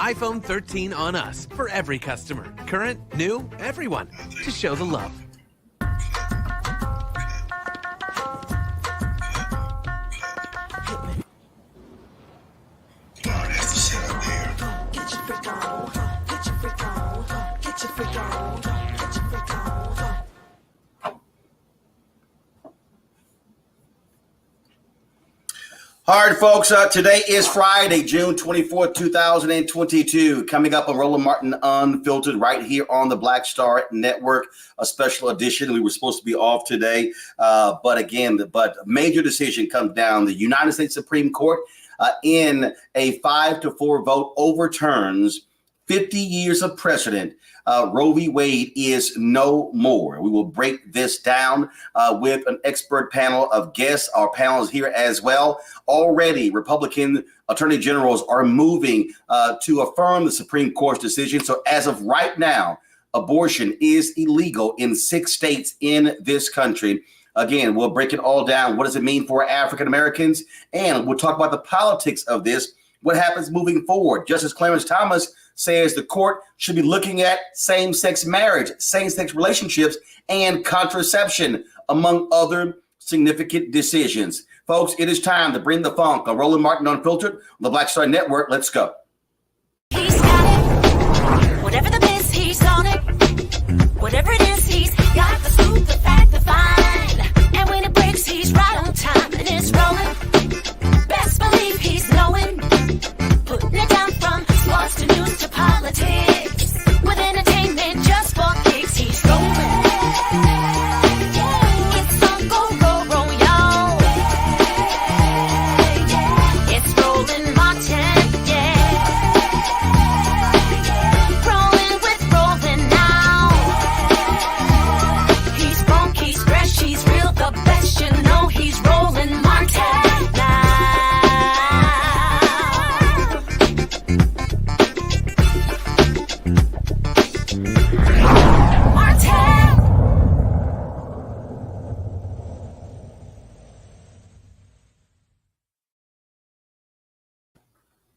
iPhone 13 on us for every customer. Current, new, everyone. To show the love. All right, folks, today is Friday, June 24th, 2022. Coming up on Roland Martin Unfiltered right here on the Black Star Network, a special edition. We were supposed to be off today, but major decision comes down. The United States Supreme Court, in a 5-4 vote, overturns 50 years of precedent. Roe v. Wade is no more. We will break this down with an expert panel of guests. Our panel is here as well. Already, Republican attorney generals are moving to affirm the Supreme Court's decision. So as of right now, abortion is illegal in 6 states in this country. Again, we'll break it all down. What does it mean for African Americans? And we'll talk about the politics of this. What happens moving forward? Justice Clarence Thomas says the court should be looking at same-sex marriage, same-sex relationships, and contraception, among other significant decisions. Folks, it is time to bring the funk on Roland Martin Unfiltered on the Black Star Network. Let's go. He's got it. Whatever the biz, he's on it. Whatever it is, he's got the scoop, the fact, the find. And when it breaks, he's right on time and it's rolling. Best believe he's knowing. Putting it down from sports to news to politics. With entertainment just for kicks, he's rolling. It's on go, y'all. It's Roland Martin, yeah. Rolling with Roland now. He's funk, he's fresh, he's real, the best, you know he's Roland Martin now.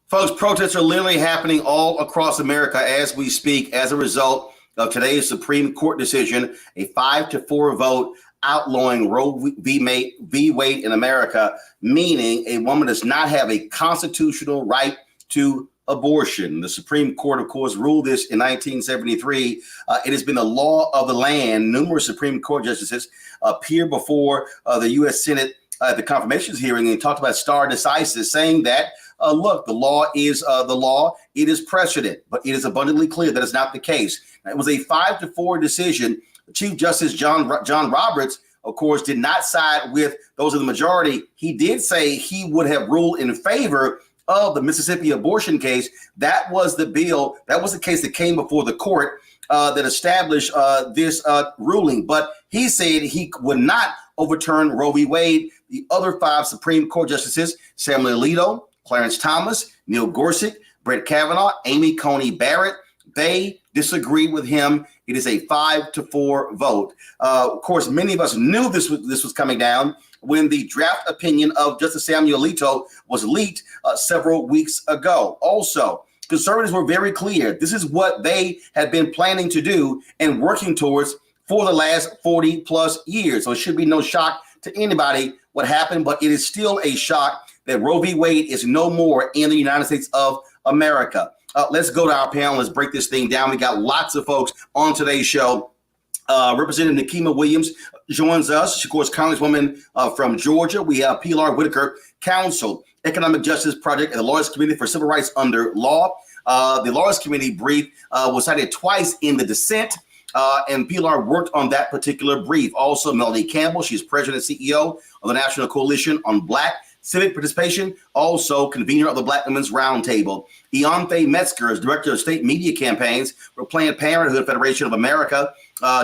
Folks, protests are literally happening all across America as we speak as a result of today's Supreme Court decision, a 5-4 vote outlawing Roe v. Wade in America, meaning a woman does not have a constitutional right to abortion. The Supreme Court, of course, ruled this in 1973. It has been the law of the land. Numerous Supreme Court justices appear before the U.S. Senate at the confirmations hearing and talked about stare decisis, saying that look, the law is the law. It is precedent, but it is abundantly clear that it's not the case. It was a 5-4 decision. Chief Justice John Roberts, of course, did not side with those of the majority. He did say he would have ruled in favor of the Mississippi abortion case. That was the bill. That was the case that came before the court that established this ruling. But he said he would not overturn Roe v. Wade. The other 5 Supreme Court justices, Samuel Alito, Clarence Thomas, Neil Gorsuch, Brett Kavanaugh, Amy Coney Barrett, they disagreed with him. It is a 5-4 vote. Of course, many of us knew this was coming down when the draft opinion of Justice Samuel Alito was leaked several weeks ago. Also, conservatives were very clear. This is what they had been planning to do and working towards for the last 40 plus years. So it should be no shock to anybody what happened, but it is still a shock that Roe v. Wade is no more in the United States of America. Let's go to our panel. Let's break this thing down. We got lots of folks on today's show. Representative Nikema Williams joins us. She, of course, Congresswoman from Georgia. We have Pilar Whitaker, Counsel, Economic Justice Project, and the Lawyers Committee for Civil Rights Under Law. The Lawyers Committee brief was cited twice in the dissent. And Pilar worked on that particular brief. Also, Melanie Campbell, she's president and CEO of the National Coalition on Black Civic Participation, also convener of the Black Women's Roundtable. Ianthe Metzger is director of state media campaigns for Planned Parenthood Federation of America.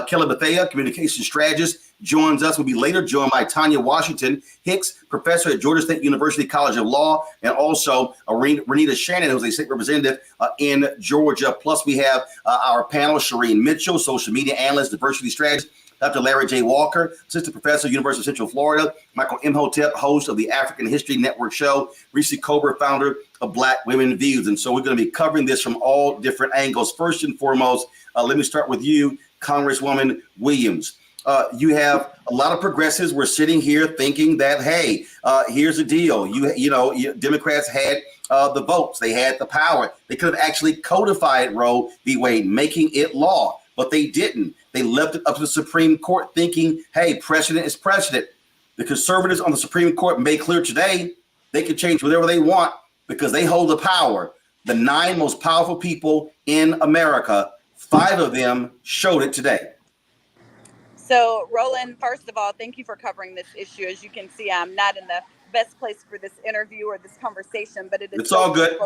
Kelly Bethea, communication strategist, joins us. Will be later joined by Tanya Washington Hicks, professor at Georgia State University College of Law, and also Renita Shannon, who's a state representative in Georgia. Plus, we have our panel, Shireen Mitchell, social media analyst, diversity strategist, Dr. Larry J. Walker, assistant professor, University of Central Florida, Michael Imhotep, host of the African History Network show, Reese Cobra, founder of Black Women Views. And so we're going to be covering this from all different angles. First and foremost, let me start with you, Congresswoman Williams. You have a lot of progressives were sitting here thinking that, hey, here's the deal. Democrats had the votes. They had the power. They could have actually codified Roe v. Wade, making it law, but they didn't. They left it up to the Supreme Court thinking, hey, precedent is precedent. The conservatives on the Supreme Court made clear today They can change whatever they want because they hold the power. The 9 most powerful people in America, 5 of them showed it today. So, Roland, first of all, thank you for covering this issue. As you can see, I'm not in the best place for this interview or this conversation, but it's all good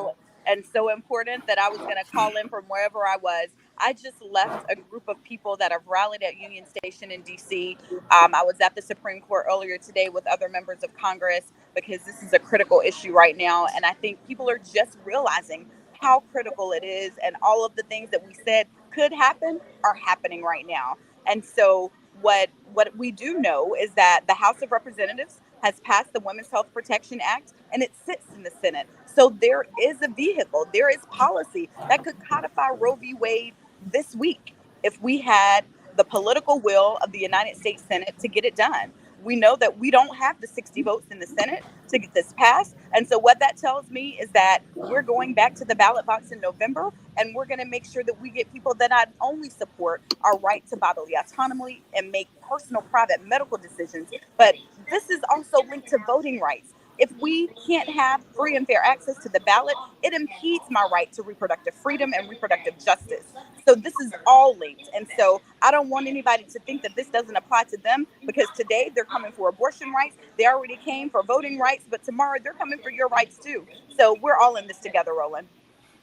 and so important that I was going to call in from wherever I was. I just left a group of people that have rallied at Union Station in D.C. I was at the Supreme Court earlier today with other members of Congress because this is a critical issue right now. And I think people are just realizing how critical it is. And all of the things that we said could happen are happening right now. And so what we do know is that the House of Representatives has passed the Women's Health Protection Act, and it sits in the Senate. So there is a vehicle, there is policy that could codify Roe v. Wade this week if we had the political will of the United States Senate to get it done. We know that we don't have the 60 votes in the Senate to get this passed. And so what that tells me is that we're going back to the ballot box in November, and we're going to make sure that we get people that not only support our right to bodily autonomy and make personal private medical decisions, but this is also linked to voting rights. If we can't have free and fair access to the ballot, it impedes my right to reproductive freedom and reproductive justice. So this is all linked. And so I don't want anybody to think that this doesn't apply to them, because today they're coming for abortion rights. They already came for voting rights, but tomorrow they're coming for your rights too. So we're all in this together, Roland.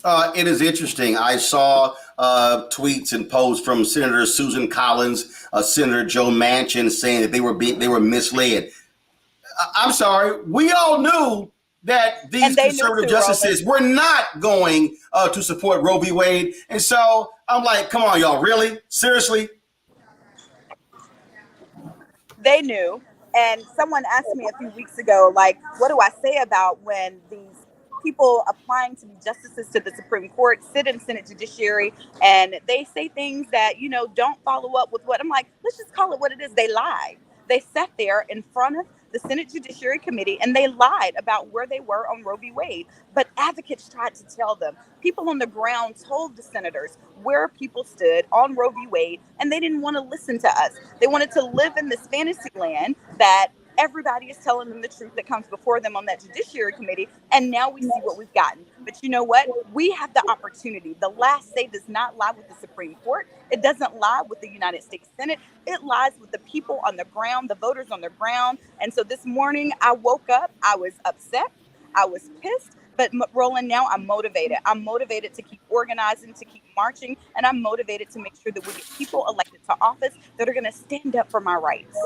It is interesting. I saw tweets and posts from Senator Susan Collins, Senator Joe Manchin saying that they were misled. I'm sorry. We all knew that these conservative justices were not going to support Roe v. Wade. And so I'm like, come on, y'all. Really? Seriously? They knew. And someone asked me a few weeks ago, like, what do I say about when these people applying to be justices to the Supreme Court sit in Senate Judiciary and they say things that, don't follow up with what I'm like, let's just call it what it is. They lied. They sat there in front of the Senate Judiciary Committee and they lied about where they were on Roe v. Wade. But advocates tried to tell them. People on the ground told the senators where people stood on Roe v. Wade, and they didn't want to listen to us. They wanted to live in this fantasy land that everybody is telling them the truth that comes before them on that Judiciary Committee. And now we see what we've gotten. But you know what? We have the opportunity. The last say does not lie with the Supreme Court. It doesn't lie with the United States Senate. It lies with the people on the ground, the voters on the ground. And so this morning I woke up, I was upset, I was pissed. But Roland, now I'm motivated. I'm motivated to keep organizing, to keep marching, and I'm motivated to make sure that we get people elected to office that are going to stand up for my rights.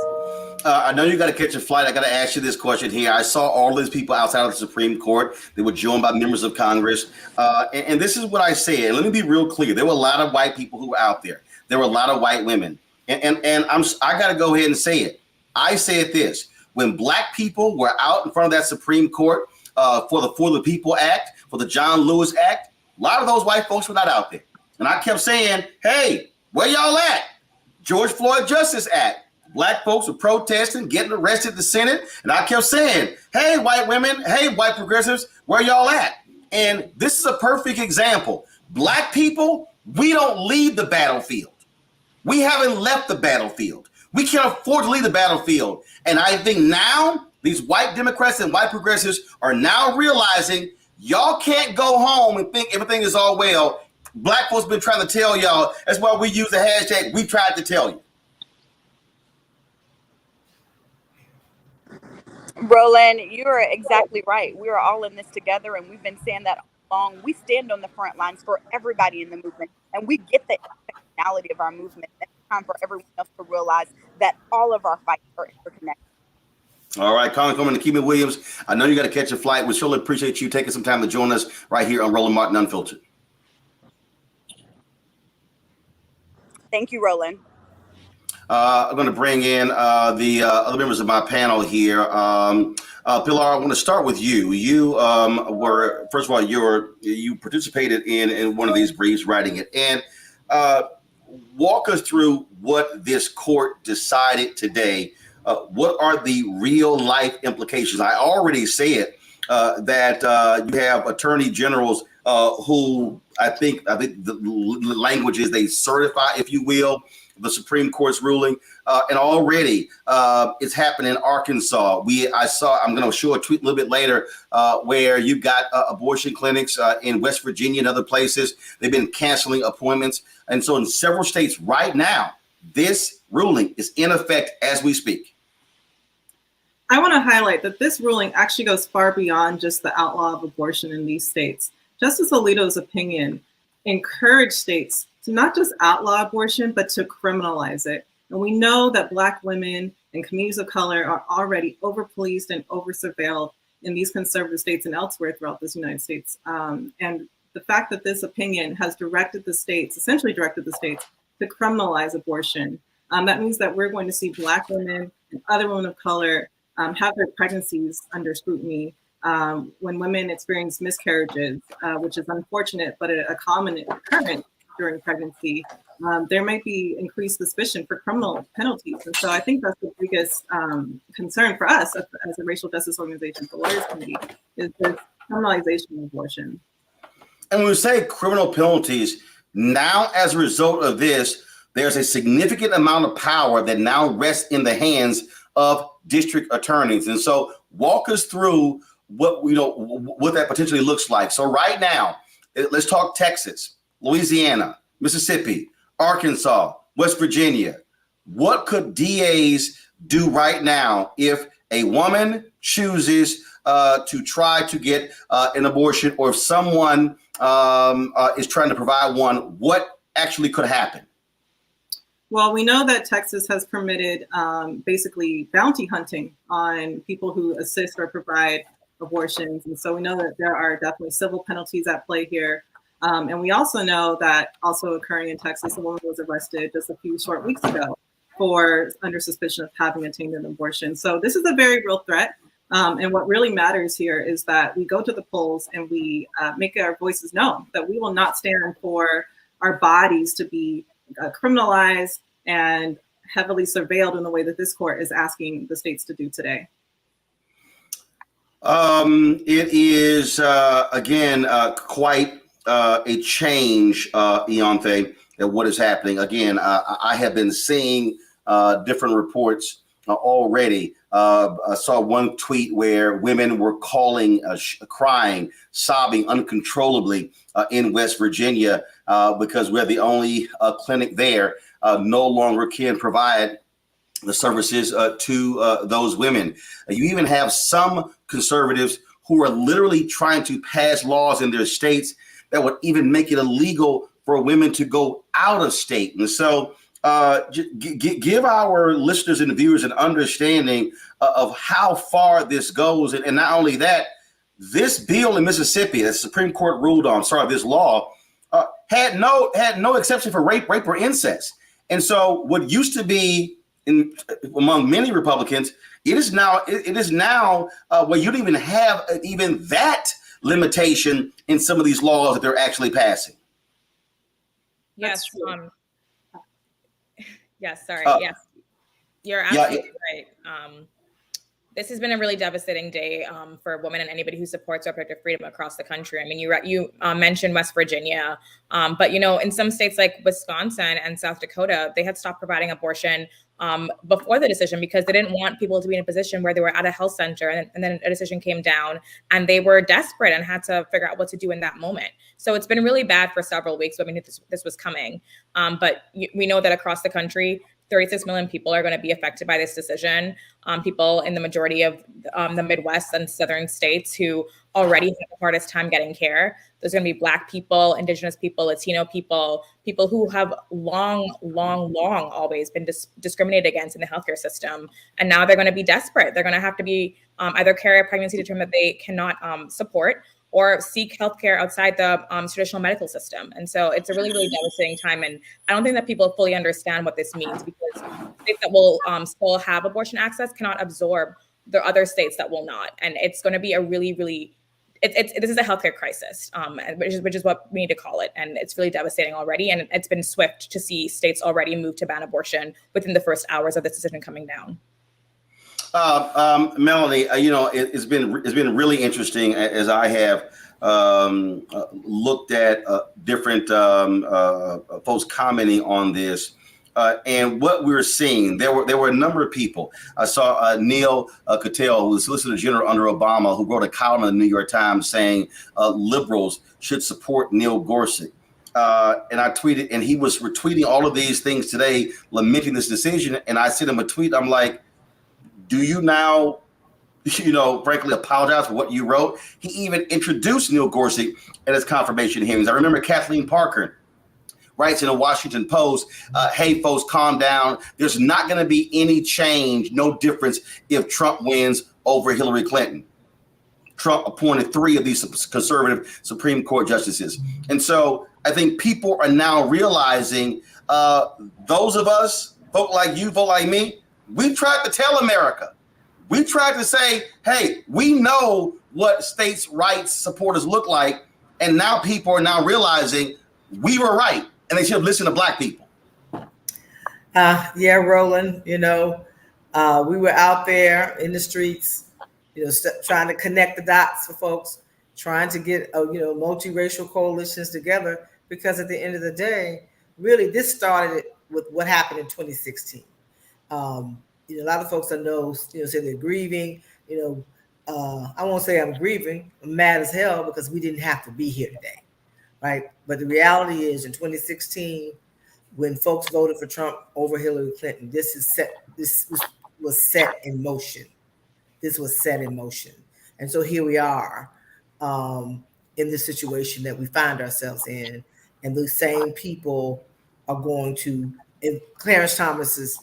I know you got to catch a flight. I got to ask you this question here. I saw all these people outside of the Supreme Court. They were joined by members of Congress. And this is what I said. Let me be real clear. There were a lot of white people who were out there. There were a lot of white women. And I got to go ahead and say it. I said this. When black people were out in front of that Supreme Court, for the People Act, for the John Lewis Act, a lot of those white folks were not out there. And I kept saying, hey, where y'all at? George Floyd Justice Act. Black folks were protesting, getting arrested in the Senate. And I kept saying, hey, white women, hey, white progressives, where y'all at? And this is a perfect example. Black people, we don't leave the battlefield. We haven't left the battlefield. We can't afford to leave the battlefield. And I think now these white Democrats and white progressives are now realizing y'all can't go home and think everything is all well. Black folks been trying to tell y'all. That's why we use the hashtag, we tried to tell you. Roland, you are exactly right. We are all in this together, and we've been saying that all along. We stand on the front lines for everybody in the movement, and we get the intersectionality of our movement. It's time for everyone else to realize that all of our fights are interconnected. All right, Congresswoman Nikema Williams, I know you got to catch a flight. We surely appreciate you taking some time to join us right here on Roland Martin Unfiltered. Thank you, Roland. I'm going to bring in the other members of my panel here. Pilar, I want to start with you. You were, first of all, you participated in one of these briefs, writing it, and walk us through what this court decided today. What are the real life implications? I already said that you have attorney generals who I think the language is they certify, if you will, the Supreme Court's ruling, and already it's happened in Arkansas. I'm going to show a tweet a little bit later where you've got abortion clinics in West Virginia and other places. They've been canceling appointments. And so in several states right now, this ruling is in effect as we speak. I want to highlight that this ruling actually goes far beyond just the outlaw of abortion in these states. Justice Alito's opinion encouraged states to not just outlaw abortion, but to criminalize it. And we know that Black women and communities of color are already over-policed and over-surveilled in these conservative states and elsewhere throughout this United States. And the fact that this opinion has essentially directed the states to criminalize abortion, that means that we're going to see Black women and other women of color have their pregnancies under scrutiny. When women experience miscarriages, which is unfortunate, but a common occurrence during pregnancy, there might be increased suspicion for criminal penalties. And so I think that's the biggest concern for us as a racial justice organization, the Lawyers Committee, is this criminalization of abortion. And when we say criminal penalties, now as a result of this, there's a significant amount of power that now rests in the hands of district attorneys. And so walk us through what that potentially looks like. So right now, let's talk Texas, Louisiana, Mississippi, Arkansas, West Virginia. What could DAs do right now if a woman chooses to try to get an abortion, or if someone is trying to provide one? What actually could happen? Well, we know that Texas has permitted basically bounty hunting on people who assist or provide abortions. And so we know that there are definitely civil penalties at play here. And we also know that also occurring in Texas, a woman was arrested just a few short weeks ago under suspicion of having attained an abortion. So this is a very real threat. And what really matters here is that we go to the polls and we make our voices known, that we will not stand for our bodies to be criminalized and heavily surveilled in the way that this court is asking the states to do today. It is, again, quite a change, Ianthe, at what is happening. Again, I have been seeing different reports already. I saw one tweet where women were calling, crying, sobbing uncontrollably in West Virginia because we're the only clinic there no longer can provide the services to those women. You even have some conservatives who are literally trying to pass laws in their states that would even make it illegal for women to go out of state. And so give our listeners and viewers an understanding of how far this goes. And not only that, this bill in Mississippi that the Supreme Court ruled on, this law, had no exception for rape or incest. And so what used to be among many Republicans, it is now where you don't even have even that limitation in some of these laws that they're actually passing. Yes. Yes. Sorry. Yes. You're absolutely right. This has been a really devastating day for women and anybody who supports reproductive freedom across the country. I mean, you mentioned West Virginia, but in some states like Wisconsin and South Dakota, they had stopped providing abortion before the decision because they didn't want people to be in a position where they were at a health center and then a decision came down and they were desperate and had to figure out what to do in that moment. So it's been really bad for several weeks. I mean, this was coming, but we know that across the country, 36 million people are going to be affected by this decision. People in the majority of the Midwest and southern states who already have the hardest time getting care. There's going to be Black people, Indigenous people, Latino people who have long always been discriminated against in the healthcare system. And now they're going to be desperate. They're going to have to be either carry a pregnancy to term that they cannot support, or seek healthcare outside the traditional medical system. And so it's a really, really devastating time. And I don't think that people fully understand what this means, because states that will still have abortion access cannot absorb the other states that will not. And it's going to be a really, really, this is a healthcare crisis, which is what we need to call it. And it's really devastating already. And it's been swift to see states already move to ban abortion within the first hours of this decision coming down. Melanie, it's been really interesting as I have looked at different folks commenting on this. And what we're seeing, there were a number of people. I saw Neil Cattell, who was Solicitor General under Obama, who wrote a column in the New York Times saying liberals should support Neil Gorsuch. And I tweeted, and he was retweeting all of these things today, lamenting this decision. And I sent him a tweet. I'm like, do you now, frankly, apologize for what you wrote? He even introduced Neil Gorsuch at his confirmation hearings. I remember Kathleen Parker writes in the Washington Post, hey, folks, calm down. There's not going to be any change, no difference if Trump wins over Hillary Clinton. Trump appointed 3 of these conservative Supreme Court justices. And so I think people are now realizing those of us, vote like you, vote like me, we tried to tell America. We tried to say, hey, we know what states' rights supporters look like. And now people are now realizing we were right. And they should have listened to Black people. Yeah, Roland, we were out there in the streets, trying to connect the dots for folks, trying to get, multiracial coalitions together, because at the end of the day, really, this started with what happened in 2016. A lot of folks I know, say they're grieving. I won't say I'm grieving. I'm mad as hell because we didn't have to be here today. Right. But the reality is, in 2016, when folks voted for Trump over Hillary Clinton, this was set in motion. This was set in motion. And so here we are in this situation that we find ourselves in. And those same people are going to, and Clarence Thomas's,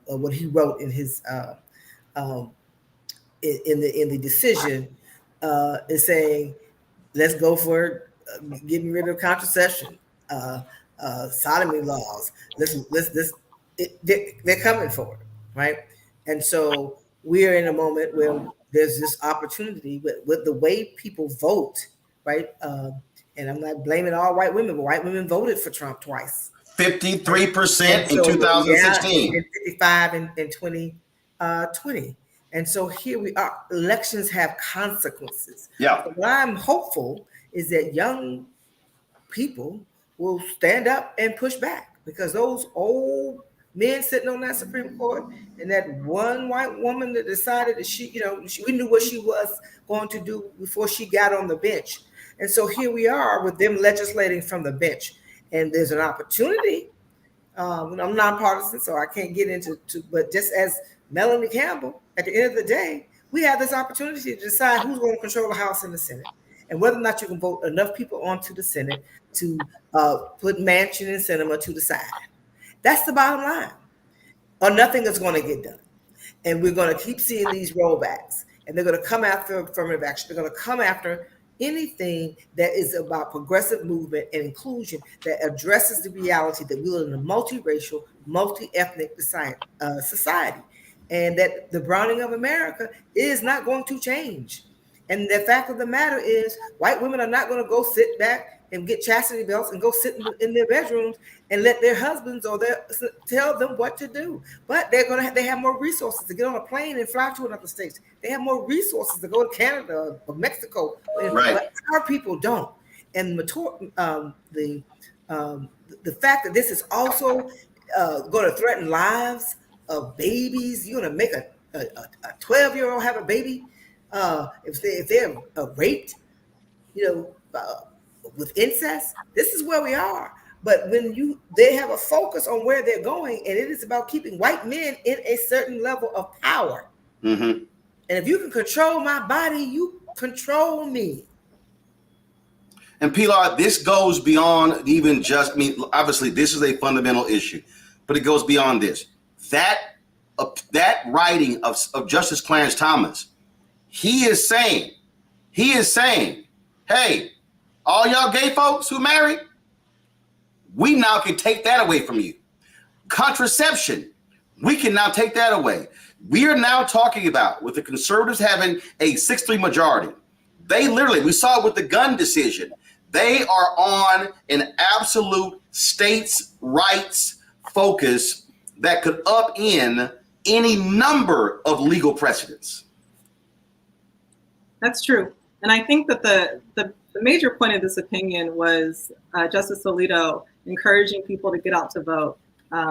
what he wrote in his in the decision is saying, let's go for getting rid of contraception, sodomy laws. They're coming for it, right? And so we're in a moment where there's this opportunity with the way people vote, right? And I'm not blaming all white women, but white women voted for Trump twice. 53% in 2016. And 55 in 2020. And so here we are. Elections have consequences. Yeah. So what I'm hopeful is that young people will stand up and push back, because those old men sitting on that Supreme Court and that one white woman that decided that we knew what she was going to do before she got on the bench. And so here we are with them legislating from the bench. And there's an opportunity. I'm nonpartisan, so I can't get into, but just as Melanie Campbell, at the end of the day, we have this opportunity to decide who's going to control the House and the Senate, and whether or not you can vote enough people onto the Senate to put Manchin and Sinema to the side. That's the bottom line. Or nothing is going to get done. And we're going to keep seeing these rollbacks, and they're going to come after affirmative action. They're going to come after anything that is about progressive movement and inclusion that addresses the reality that we live in a multiracial, multi-ethnic society, and that the browning of America is not going to change. And the fact of the matter is, white women are not going to go sit back and get chastity belts and go sit in their bedrooms and let their husbands or tell them what to do. But they have more resources to get on a plane and fly to another state. They have more resources to go to Canada or Mexico. Right. But our people don't. And the fact that this is also going to threaten lives of babies. You're going to make a 12-year-old have a baby if they're raped, with incest. This is where we are. But when they have a focus on where they're going, and it is about keeping white men in a certain level of power. Mm-hmm. And if you can control my body, you control me. And Pilar, this goes beyond even just, obviously this is a fundamental issue, but it goes beyond this. That writing of Justice Clarence Thomas, he is saying, hey, all y'all gay folks who married, we now can take that away from you. Contraception, we can now take that away. We are now talking about, with the conservatives having a 6-3 majority, they literally, we saw it with the gun decision, they are on an absolute states' rights focus that could upend any number of legal precedents. That's true. And I think that the major point of this opinion was Justice Alito encouraging people to get out to vote.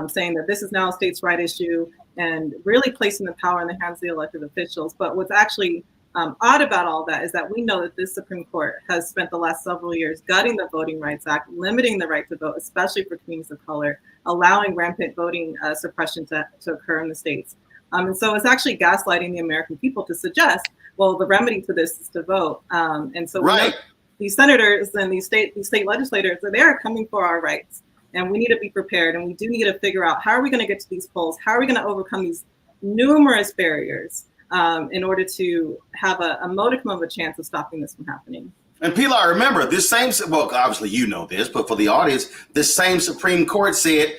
saying that this is now a states' right issue and really placing the power in the hands of the elected officials. But what's actually odd about all that is that we know that this Supreme Court has spent the last several years gutting the Voting Rights Act, limiting the right to vote, especially for communities of color, allowing rampant voting suppression to occur in the states. And so it's actually gaslighting the American people to suggest, well, the remedy to this is to vote. And so right. These senators and these state legislators, they are coming for our rights. And we need to be prepared. And we do need to figure out, how are we going to get to these polls? How are we going to overcome these numerous barriers in order to have a modicum of a chance of stopping this from happening? And Pilar, remember, this same, well, obviously you know this, but for the audience, this same Supreme Court said,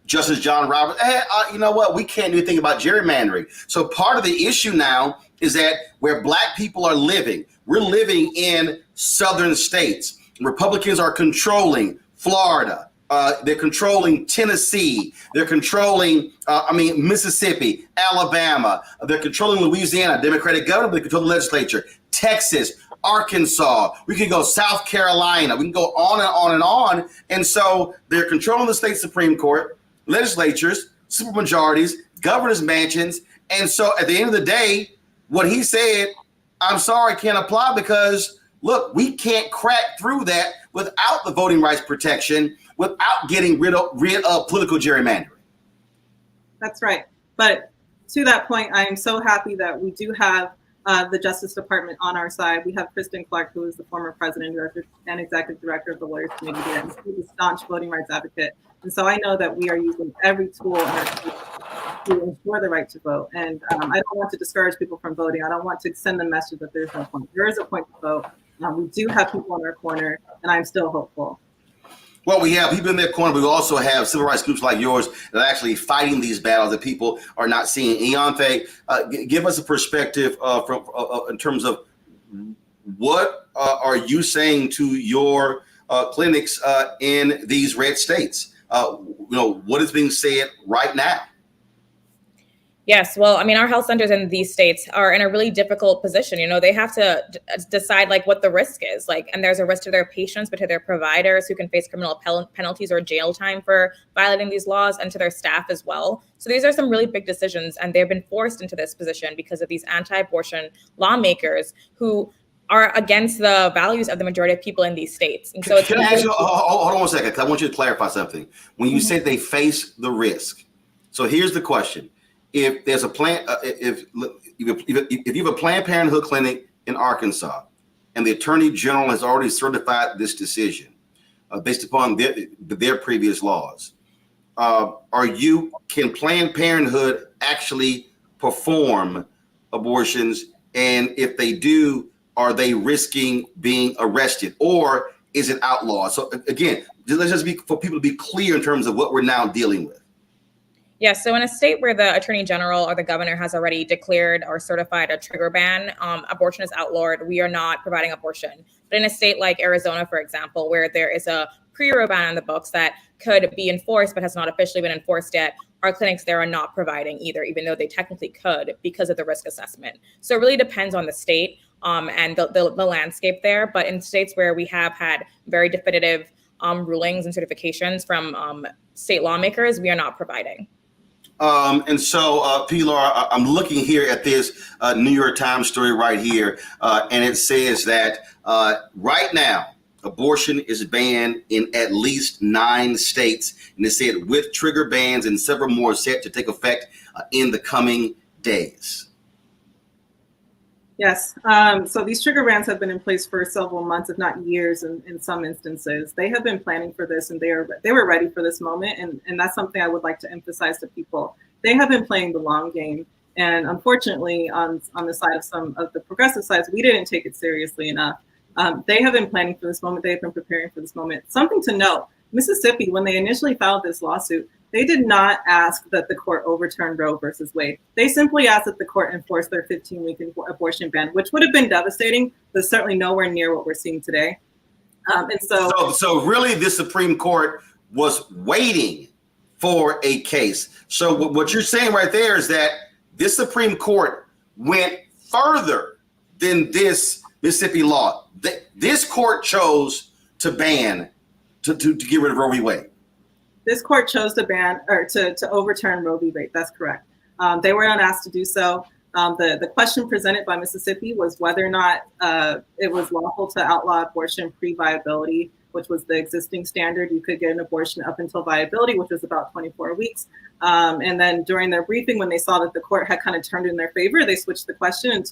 Justice John Roberts, hey, you know what, we can't do anything about gerrymandering. So part of the issue now is that where Black people are living, we're living in southern states. Republicans are controlling Florida. They're controlling Tennessee. They're controlling, Mississippi, Alabama. They're controlling Louisiana, Democratic governor, they control the legislature. Texas, Arkansas. We can go South Carolina. We can go on and on and on. And so they're controlling the state Supreme Court, legislatures, supermajorities, governors' mansions. And so at the end of the day, what he said, I'm sorry, can't apply because, look, we can't crack through that without the voting rights protection, without getting rid of political gerrymandering. That's right. But to that point, I am so happy that we do have the Justice Department on our side. We have Kristen Clark, who is the former president, director, and executive director of the Lawyers Committee there, and she's a staunch voting rights advocate. And so I know that we are using every tool in our to ensure the right to vote. And I don't want to discourage people from voting. I don't want to send the message that there's no point. There is a point to vote. We do have people in our corner, and I'm still hopeful. Well, we have people in their corner, but we also have civil rights groups like yours that are actually fighting these battles that people are not seeing. Ianthe, give us a perspective in terms of what are you saying to your clinics in these red states? What is being said right now? Yes. Well, our health centers in these states are in a really difficult position. They have to decide what the risk is and there's a risk to their patients, but to their providers who can face criminal penalties or jail time for violating these laws, and to their staff as well. So these are some really big decisions, and they've been forced into this position because of these anti-abortion lawmakers who are against the values of the majority of people in these states. And so can I ask you, hold on one second, because I want you to clarify something. When you said they face the risk, so here's the question. If there's a plan, if you have a Planned Parenthood clinic in Arkansas, and the Attorney General has already certified this decision based upon their previous laws, can Planned Parenthood actually perform abortions? And if they do, are they risking being arrested, or is it outlawed? So again, let's just for people to be clear in terms of what we're now dealing with. Yes. So in a state where the attorney general or the governor has already declared or certified a trigger ban, abortion is outlawed. We are not providing abortion. But in a state like Arizona, for example, where there is a pre-Roe ban on the books that could be enforced but has not officially been enforced yet, our clinics there are not providing either, even though they technically could because of the risk assessment. So it really depends on the state and the landscape there. But in states where we have had very definitive rulings and certifications from state lawmakers, we are not providing. And so, Pilar, I'm looking here at this New York Times story right here, and it says that right now, abortion is banned in at least 9 states. And it said with trigger bans and several more set to take effect in the coming days. Yes. So these trigger bans have been in place for several months, if not years, in some instances. They have been planning for this, and they were ready for this moment. And that's something I would like to emphasize to people. They have been playing the long game. And unfortunately, on the side of some of the progressive sides, we didn't take it seriously enough. They have been planning for this moment. They have been preparing for this moment. Something to note, Mississippi, when they initially filed this lawsuit, they did not ask that the court overturn Roe versus Wade. They simply asked that the court enforce their 15-week abortion ban, which would have been devastating, but certainly nowhere near what we're seeing today. So really, the Supreme Court was waiting for a case. So what you're saying right there is that this Supreme Court went further than this Mississippi law. This court chose to ban, to get rid of Roe v. Wade. This court chose to ban or to overturn Roe v. Wade. That's correct. They were not asked to do so. The question presented by Mississippi was whether or not it was lawful to outlaw abortion pre-viability, which was the existing standard. You could get an abortion up until viability, which was about 24 weeks. And then during their briefing, when they saw that the court had kind of turned in their favor, they switched the question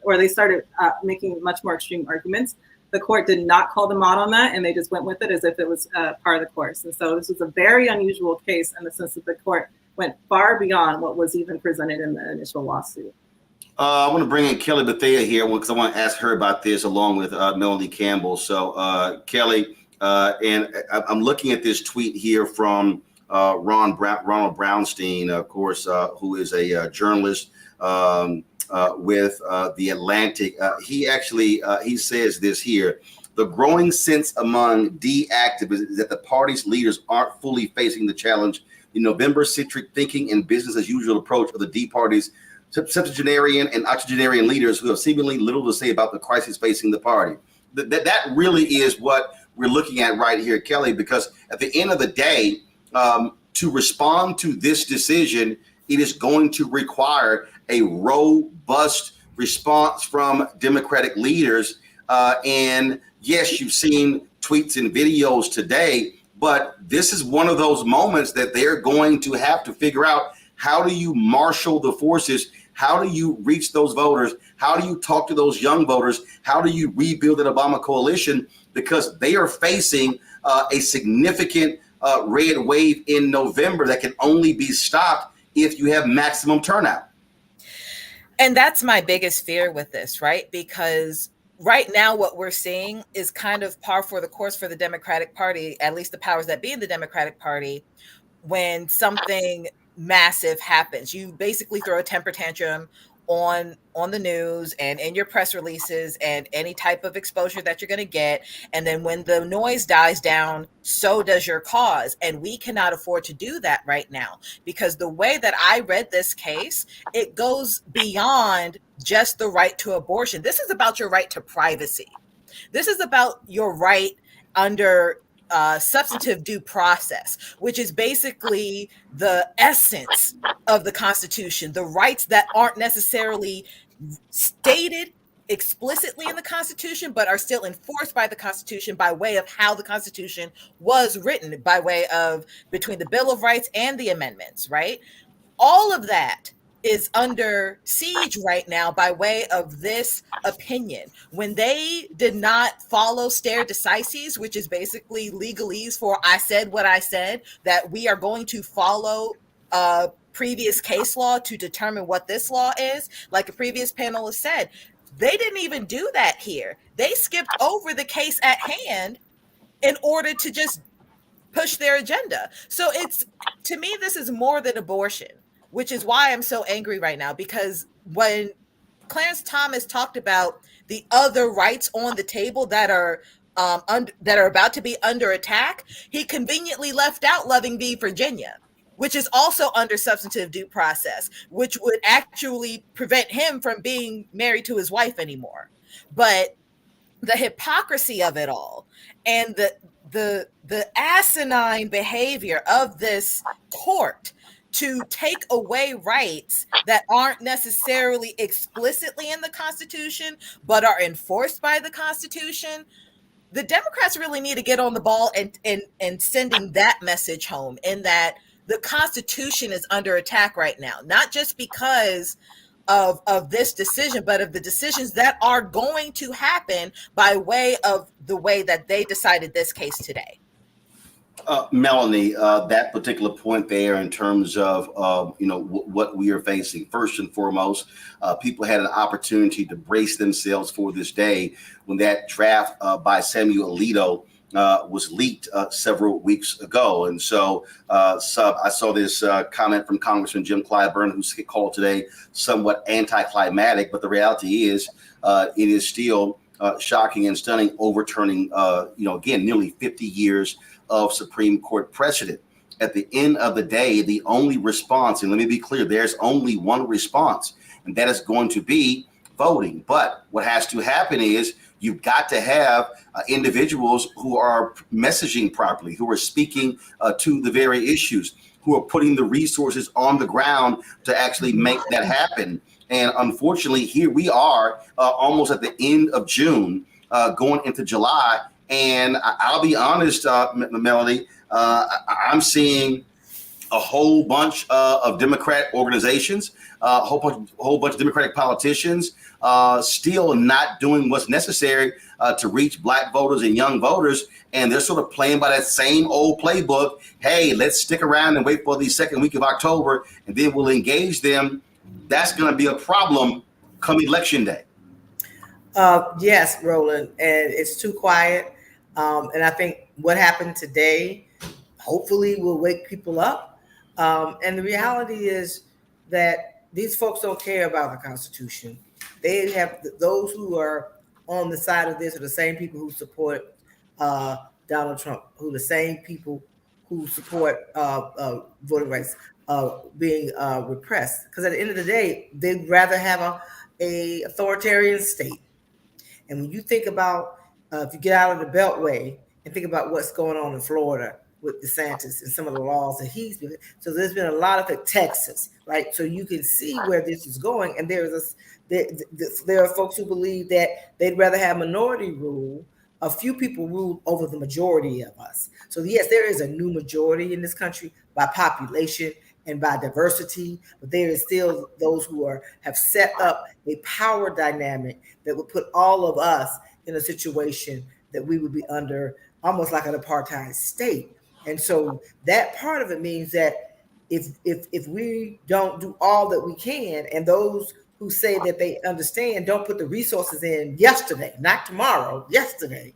or they started making much more extreme arguments. The court did not call them out on that, and they just went with it as if it was part of the course. And so this was a very unusual case in the sense that the court went far beyond what was even presented in the initial lawsuit. I want to bring in Kelly Bethea here because I want to ask her about this along with Melanie Campbell. So Kelly, and I'm looking at this tweet here from Ronald Brownstein, of course, who is a journalist with The Atlantic. He says this here: the growing sense among D activists is that the party's leaders aren't fully facing the challenge. The November-centric thinking and business as usual approach of the D party's septuagenarian and octogenarian leaders who have seemingly little to say about the crisis facing the party. That really is what we're looking at right here, Kelly, because at the end of the day, to respond to this decision, it is going to require a robust response from Democratic leaders. And yes, you've seen tweets and videos today, but this is one of those moments that they're going to have to figure out: how do you marshal the forces? How do you reach those voters? How do you talk to those young voters? How do you rebuild an Obama coalition? Because they are facing a significant red wave in November that can only be stopped if you have maximum turnout. And that's my biggest fear with this, right? Because right now what we're seeing is kind of par for the course for the Democratic Party, at least the powers that be in the Democratic Party. When something massive happens, you basically throw a temper tantrum on the news and in your press releases and any type of exposure that you're going to get. And then when the noise dies down, so does your cause. And we cannot afford to do that right now, because the way that I read this case, it goes beyond just the right to abortion. This is about your right to privacy. This is about your right under substantive due process, which is basically the essence of the Constitution, the rights that aren't necessarily stated explicitly in the Constitution, but are still enforced by the Constitution by way of how the Constitution was written, by way of between the Bill of Rights and the amendments, right? All of that is under siege right now by way of this opinion. When they did not follow stare decisis, which is basically legalese for I said what I said, that we are going to follow previous case law to determine what this law is, like a previous panelist said, they didn't even do that here. They skipped over the case at hand in order to just push their agenda. So to me, this is more than abortion, which is why I'm so angry right now, because when Clarence Thomas talked about the other rights on the table that are about to be under attack, he conveniently left out Loving v. Virginia, which is also under substantive due process, which would actually prevent him from being married to his wife anymore. But the hypocrisy of it all and the asinine behavior of this court to take away rights that aren't necessarily explicitly in the Constitution, but are enforced by the Constitution, the Democrats really need to get on the ball and sending that message home, in that the Constitution is under attack right now, not just because of this decision, but of the decisions that are going to happen by way of the way that they decided this case today. Melanie, that particular point there in terms of what we are facing, first and foremost, people had an opportunity to brace themselves for this day when that draft by Samuel Alito was leaked several weeks ago. And so I saw this comment from Congressman Jim Clyburn, who's called today somewhat anticlimactic, but the reality is it is still shocking and stunning, overturning, again, nearly 50 years of Supreme Court precedent. At the end of the day, the only response, and let me be clear, there's only one response, and that is going to be voting. But what has to happen is You've got to have individuals who are messaging properly, who are speaking to the very issues, who are putting the resources on the ground to actually make that happen. And unfortunately, here we are almost at the end of June, going into July. And I'll be honest, Melody, I'm seeing a whole bunch of Democrat organizations, a whole bunch of Democratic politicians still not doing what's necessary to reach Black voters and young voters. And they're sort of playing by that same old playbook. Hey, let's stick around and wait for the second week of October, and then we'll engage them. That's going to be a problem come election day. Yes, Roland, and it's too quiet. And I think what happened today, hopefully, will wake people up. And the reality is that these folks don't care about the Constitution. They have those who are on the side of this are the same people who support Donald Trump, who are the same people who support voting rights being repressed. Because at the end of the day, they'd rather have a authoritarian state. And when you think about, if you get out of the Beltway and think about what's going on in Florida with DeSantis and some of the laws that he's been, so there's been a lot of Texas, right? So you can see where this is going. And there are folks who believe that they'd rather have minority rule. A few people rule over the majority of us. So yes, there is a new majority in this country by population and by diversity, but there is still those who have set up a power dynamic that would put all of us in a situation that we would be under almost like an apartheid state. And so that part of it means that if we don't do all that we can, and those who say that they understand don't put the resources in yesterday, not tomorrow, yesterday,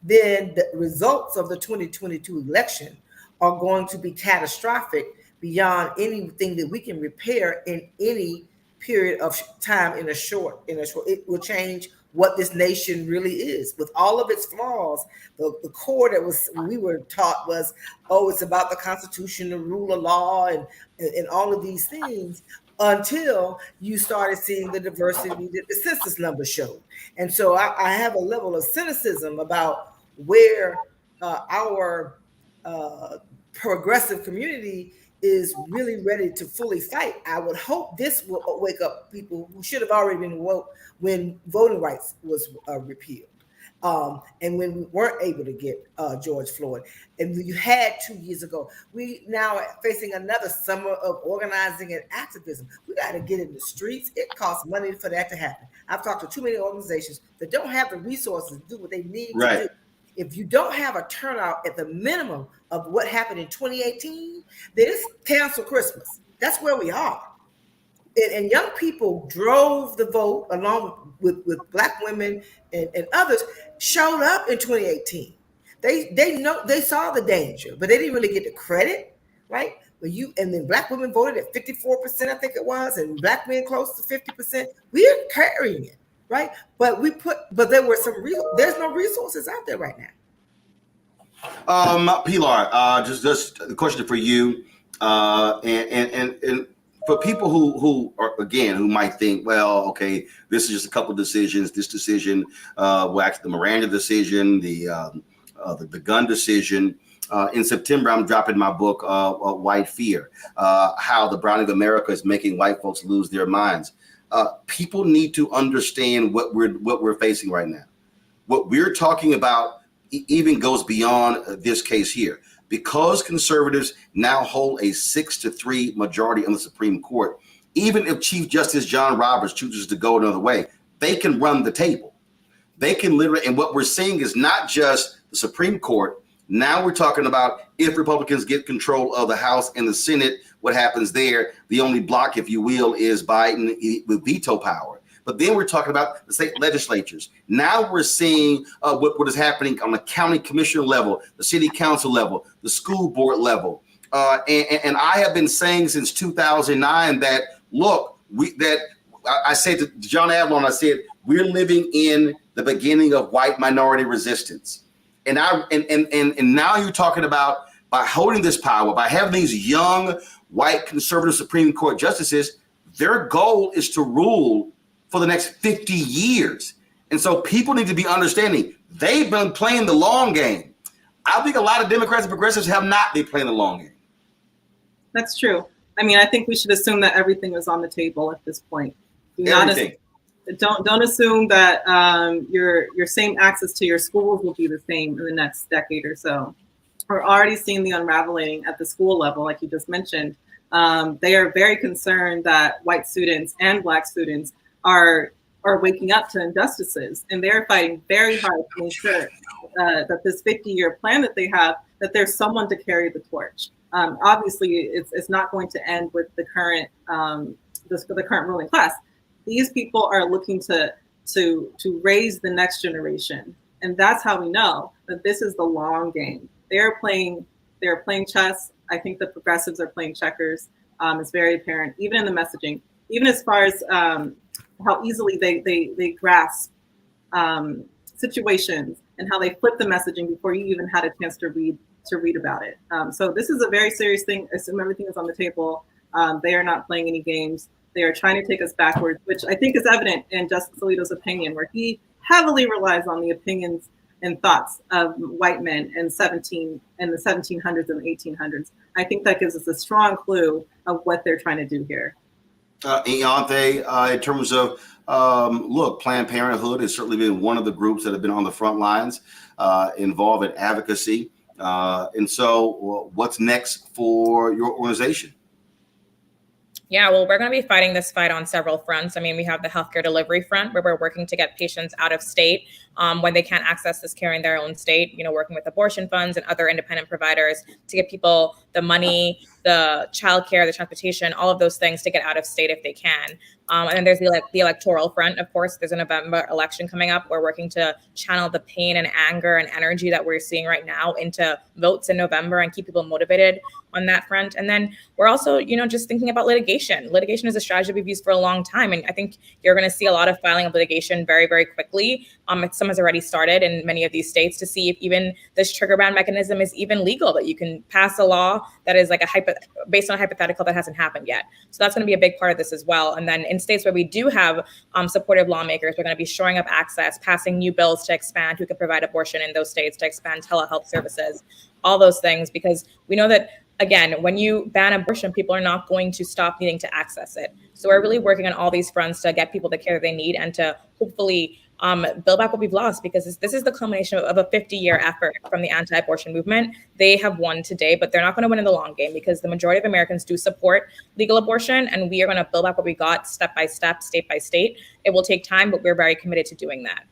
then the results of the 2022 election are going to be catastrophic beyond anything that we can repair in any period of time in a short. It will change what this nation really is with all of its flaws. The core that we were taught was, oh, it's about the Constitution, the rule of law, and all of these things, until you started seeing the diversity that the census numbers showed. And so I have a level of cynicism about where our progressive community is really ready to fully fight. I would hope this will wake up people who should have already been woke when voting rights was repealed. And when we weren't able to get George Floyd, and you had 2 years ago, we now are facing another summer of organizing and activism. We got to get in the streets. It costs money for that to happen. I've talked to too many organizations that don't have the resources to do what they need to do. If you don't have a turnout at the minimum of what happened in 2018, then it's cancel Christmas. That's where we are. And young people drove the vote along with Black women and others, showed up in 2018. They saw the danger, but they didn't really get the credit, right? And then Black women voted at 54%, I think it was, and Black men close to 50%. We're carrying it, right? But there were there's no resources out there right now. Pilar, just a question for you, and for people who are, again, who might think, well, okay, this is just a couple of decisions. This decision, the Miranda decision, the gun decision. In September, I'm dropping my book, White Fear, how the browning of America is making white folks lose their minds. People need to understand what we're facing right now. What we're talking about even goes beyond this case here. Because conservatives now hold a 6-3 majority on the Supreme Court, even if Chief Justice John Roberts chooses to go another way, they can run the table. They can literally, and what we're seeing is not just the Supreme Court. Now we're talking about if Republicans get control of the House and the Senate, what happens there? The only block, if you will, is Biden with veto power. But then we're talking about the state legislatures. Now we're seeing what is happening on the county commissioner level, the city council level, the school board level. And I have been saying since 2009 that, look, I said to John Avalon, I said, we're living in the beginning of white minority resistance. And now you're talking about, by holding this power, by having these young white conservative Supreme Court justices, their goal is to rule for the next 50 years. And so people need to be understanding they've been playing the long game. I think a lot of Democrats and progressives have not been playing the long game. That's true. I mean, I think we should assume that everything is on the table at this point. Everything. Don't assume that your same access to your schools will be the same in the next decade or so. We're already seeing the unraveling at the school level, like you just mentioned. They are very concerned that white students and Black students are waking up to injustices, and they're fighting very hard to ensure that this 50-year plan that they have, that there's someone to carry the torch. Obviously, it's not going to end with the current the current ruling class. These people are looking to raise the next generation, and that's how we know that this is the long game. They're playing chess. I think the progressives are playing checkers. It's very apparent, even in the messaging, even as far as how easily they grasp situations and how they flip the messaging before you even had a chance to read about it. So this is a very serious thing. Assume everything is on the table. They are not playing any games. They are trying to take us backwards, which I think is evident in Justice Alito's opinion, where he heavily relies on the opinions and thoughts of white men in the 1700s and the 1800s. I think that gives us a strong clue of what they're trying to do here. Ianthe, in terms of, look, Planned Parenthood has certainly been one of the groups that have been on the front lines, involved in advocacy. And so what's next for your organization? Yeah, well, we're going to be fighting this fight on several fronts. I mean, we have the healthcare delivery front, where we're working to get patients out of state when they can't access this care in their own state, working with abortion funds and other independent providers to get people the money, the childcare, the transportation, all of those things to get out of state if they can. And then there's the electoral front, of course. There's a November election coming up. We're working to channel the pain and anger and energy that we're seeing right now into votes in November and keep people motivated on that front. And then we're also, just thinking about litigation. Litigation is a strategy we've used for a long time. And I think you're going to see a lot of filing of litigation very, very quickly. Some has already started in many of these states to see if even this trigger ban mechanism is even legal, that you can pass a law that is like based on a hypothetical that hasn't happened yet. So that's going to be a big part of this as well. And then in states where we do have supportive lawmakers, we're going to be shoring up access, passing new bills to expand who can provide abortion in those states, to expand telehealth services, all those things, because we know that, again, when you ban abortion, people are not going to stop needing to access it. So we're really working on all these fronts to get people the care they need and to hopefully build back what we've lost, because this is the culmination of a 50-year effort from the anti-abortion movement. They have won today, but they're not going to win in the long game, because the majority of Americans do support legal abortion, and we are going to build back what we got step by step, state by state. It will take time, but we're very committed to doing that.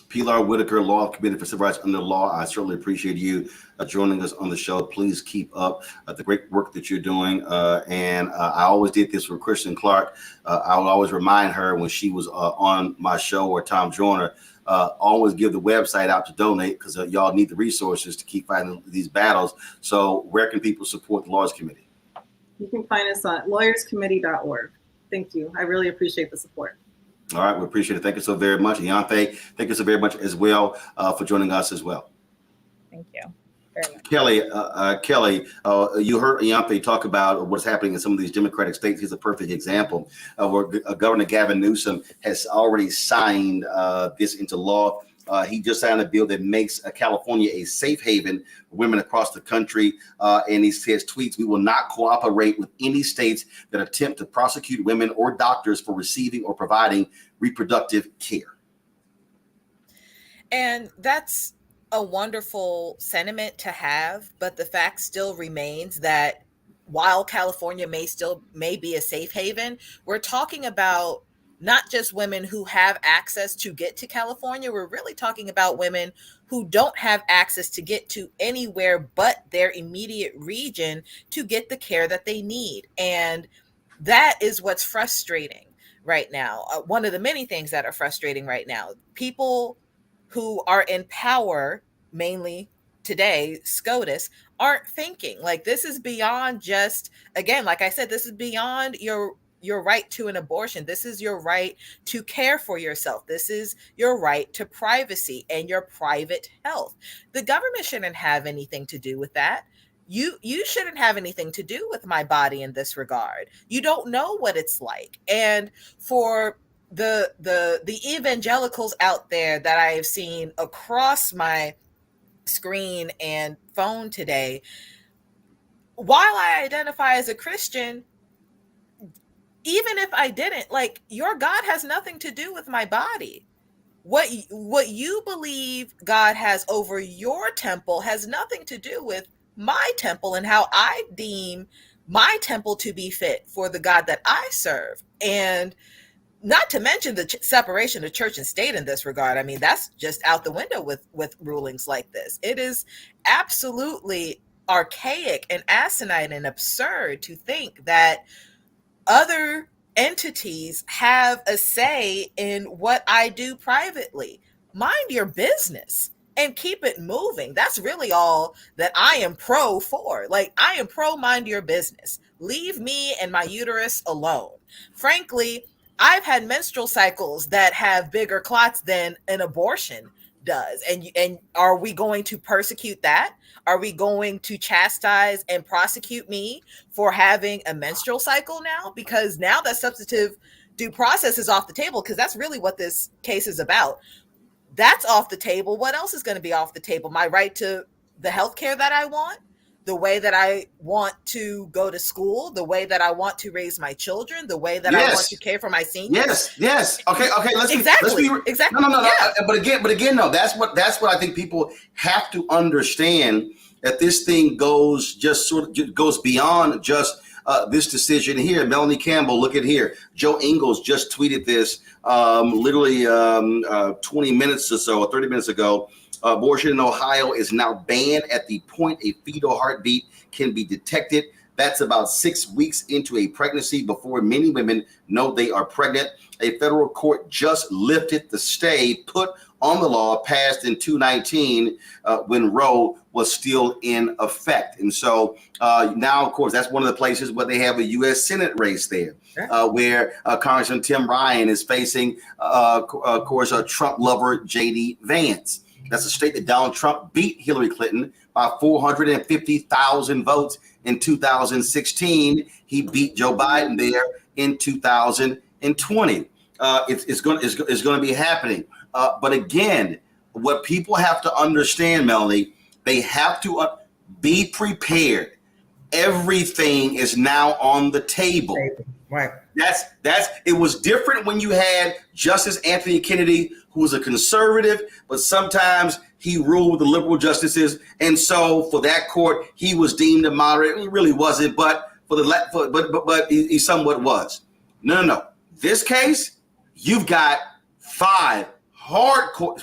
Pilar Whitaker, Law Committee for Civil Rights Under Law. I certainly appreciate you joining us on the show. Please keep up the great work that you're doing. And I always did this with Kristen Clark. I would always remind her when she was on my show, or Tom Joyner, always give the website out to donate, because y'all need the resources to keep fighting these battles. So where can people support the Lawyers Committee? You can find us on lawyerscommittee.org. Thank you. I really appreciate the support. All right, we appreciate it. Thank you so very much. Ianthe, thank you so very much as well for joining us as well. Thank you very much. Kelly, you heard Ianthe talk about what's happening in some of these Democratic states. He's a perfect example of where Governor Gavin Newsom has already signed this into law. He just signed a bill that makes California a safe haven for women across the country. And he says, tweets, "We will not cooperate with any states that attempt to prosecute women or doctors for receiving or providing reproductive care." And that's a wonderful sentiment to have. But the fact still remains that while California may be a safe haven, we're talking about not just women who have access to get to California. We're really talking about women who don't have access to get to anywhere but their immediate region to get the care that they need. And that is what's frustrating right now. One of the many things that are frustrating right now, people who are in power, mainly today, SCOTUS, aren't thinking. Like, this is beyond just, again, like I said, this is beyond your right to an abortion. This is your right to care for yourself. This is your right to privacy and your private health. The government shouldn't have anything to do with that. You shouldn't have anything to do with my body in this regard. You don't know what it's like. And for the evangelicals out there that I have seen across my screen and phone today, while I identify as a Christian, even if I didn't, like, your God has nothing to do with my body. What you believe God has over your temple has nothing to do with my temple and how I deem my temple to be fit for the God that I serve. And not to mention the separation of church and state in this regard. I mean, that's just out the window with rulings like this. It is absolutely archaic and asinine and absurd to think that other entities have a say in what I do privately. Mind your business and keep it moving. That's really all that I am pro for. Like, I am pro mind your business. Leave me and my uterus alone. Frankly, I've had menstrual cycles that have bigger clots than an abortion does. And are we going to persecute that? Are we going to chastise and prosecute me for having a menstrual cycle now? Because now that substantive due process is off the table, because that's really what this case is about. That's off the table. What else is going to be off the table? My right to the healthcare that I want, the way that I want to go to school, the way that I want to raise my children, the way that I want to care for my seniors. Yes. Okay. Let's exactly. No. Yeah. But again, no. That's what I think people have to understand, that this thing goes beyond just this decision here. Melanie Campbell, look at here. Joe Ingles just tweeted this literally 20 minutes or so, or 30 minutes ago. Abortion in Ohio is now banned at the point a fetal heartbeat can be detected. That's about 6 weeks into a pregnancy before many women know they are pregnant. A federal court just lifted the stay put on the law passed in 2019 when Roe was still in effect. And so now, of course, that's one of the places where they have a U.S. Senate race there, where Congressman Tim Ryan is facing, of course, a Trump lover, J.D. Vance. That's a state that Donald Trump beat Hillary Clinton by 450,000 votes in 2016. He beat Joe Biden there in 2020. It's going to be happening. But again, what people have to understand, Melanie, they have to be prepared. Everything is now on the table. Right. It was different when you had Justice Anthony Kennedy, who was a conservative, but sometimes he ruled with the liberal justices, and so for that court, he was deemed a moderate. He really wasn't, but but he somewhat was. No. This case, you've got five hardcore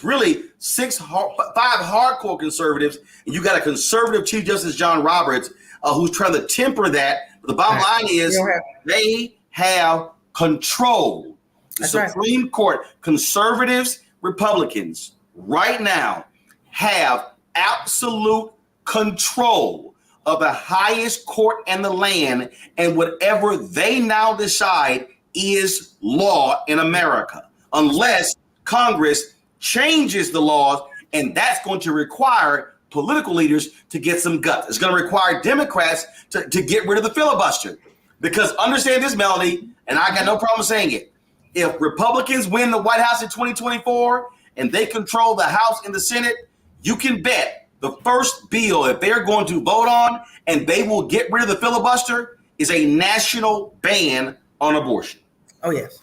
conservatives, and you got a conservative Chief Justice John Roberts who's trying to temper that. But the bottom line is they have control. The Supreme Court, conservatives, Republicans, right now have absolute control of the highest court in the land, and whatever they now decide is law in America, unless Congress changes the laws, and that's going to require political leaders to get some guts. It's going to require Democrats to get rid of the filibuster. Because understand this, Melanie, and I got no problem saying it. If Republicans win the White House in 2024 and they control the House and the Senate, you can bet the first bill that they're going to vote on, and they will get rid of the filibuster, is a national ban on abortion. Oh, yes.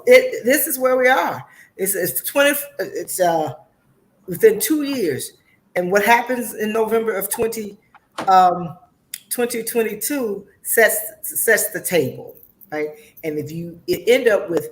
This is where we are. It's within 2 years. And what happens in November of 2022 sets the table, right? And if you end up with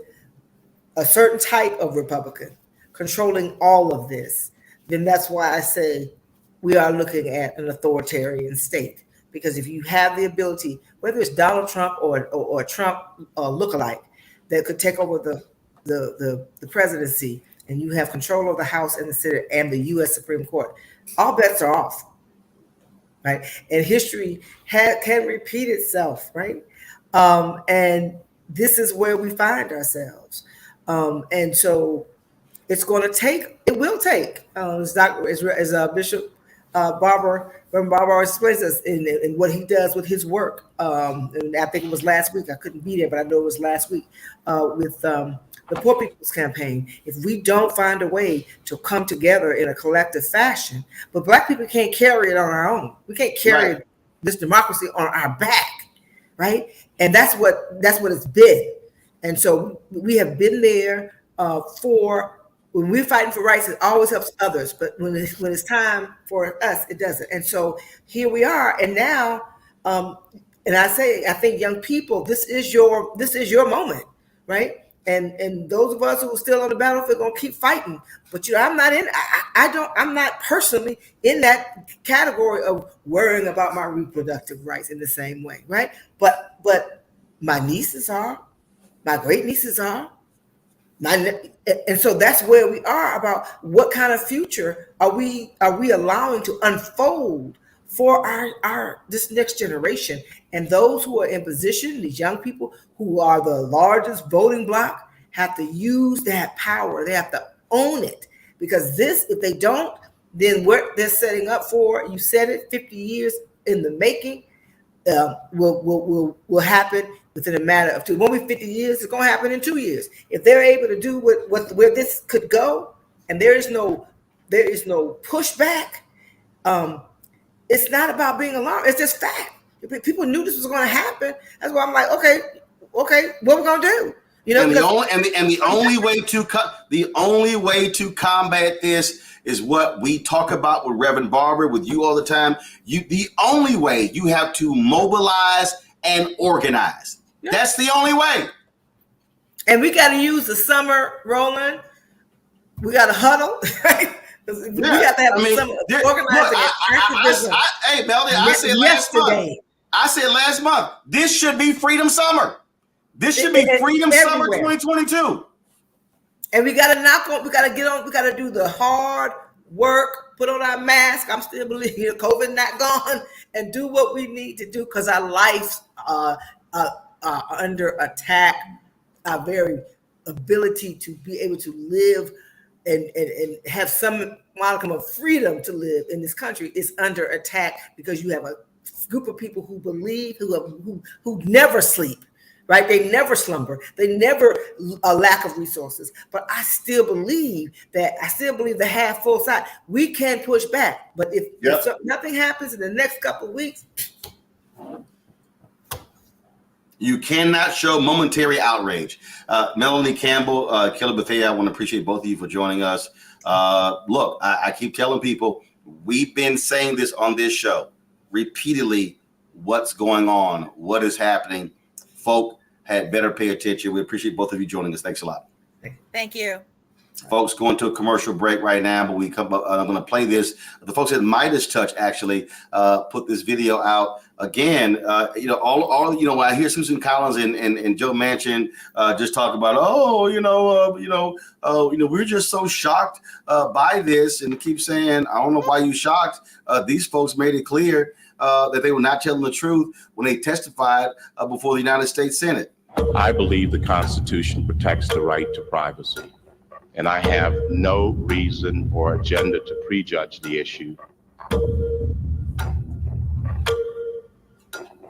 a certain type of Republican controlling all of this, then that's why I say we are looking at an authoritarian state. Because if you have the ability, whether it's Donald Trump or Trump lookalike, that could take over the presidency, and you have control of the House and the Senate and the U.S. Supreme Court, all bets are off, right? And history can repeat itself, right? And this is where we find ourselves. And so it will take, as Bishop Barber explains us in what he does with his work. And I think it was last week. I couldn't be there, but I know it was last week with the Poor People's Campaign, if we don't find a way to come together in a collective fashion, but Black people can't carry it on our own. We can't carry this democracy on our back, right? And that's what it's been. And so we have been there for, when we're fighting for rights, it always helps others. But when it's time for us, it doesn't. And so here we are. And now, and I think young people, this is your moment, right? And those of us who are still on the battlefield are gonna keep fighting. But I'm not personally in that category of worrying about my reproductive rights in the same way, right? But my nieces are, my great nieces are, and so that's where we are about what kind of future are we allowing to unfold for our this next generation. And those who are in position, these young people who are the largest voting bloc, have to use that power. They have to own it, because if they don't, then what they're setting up for, you said it, 50 years in the making, will happen within a matter of 2. It won't be 50 years. It's going to happen in 2 years. If they're able to do where this could go, and there is no pushback. It's not about being alarmed. It's just fact. People knew this was going to happen. That's why I'm like, okay, what we're going to do? You know, the only way to combat this is what we talk about with Reverend Barber, with you all the time. The only way, you have to mobilize and organize. Yeah. That's the only way. And we got to use the summer, Roland. We got to huddle. Right? We got to have some organizing activism. Hey, Melody, I said last month, this should be Freedom Summer. This should be Freedom Summer 2022. And we got to get on, we got to do the hard work, put on our mask. I'm still believing COVID not gone, and do what we need to do, because our lives are under attack. Our very ability to be able to live and have some modicum of freedom to live in this country is under attack, because you have a group of people who believe, who never sleep, right? They never slumber. They never a lack of resources. But I still believe the half full side. We can push back, but if nothing happens in the next couple of weeks, you cannot show momentary outrage. Melanie Campbell, Kelly Bethea, I want to appreciate both of you for joining us. Look, I keep telling people, we've been saying this on this show repeatedly, what's going on, what is happening. Folk had better pay attention. We appreciate both of you joining us. Thanks a lot. Thank you. Folks, going to a commercial break right now, but I'm going to play this. The folks at Midas Touch actually put this video out again. When I hear Susan Collins and Joe Manchin just talk about, we're just so shocked by this, and keep saying, I don't know why you shocked. These folks made it clear that they were not telling the truth when they testified before the United States Senate. I believe the Constitution protects the right to privacy, and I have no reason or agenda to prejudge the issue.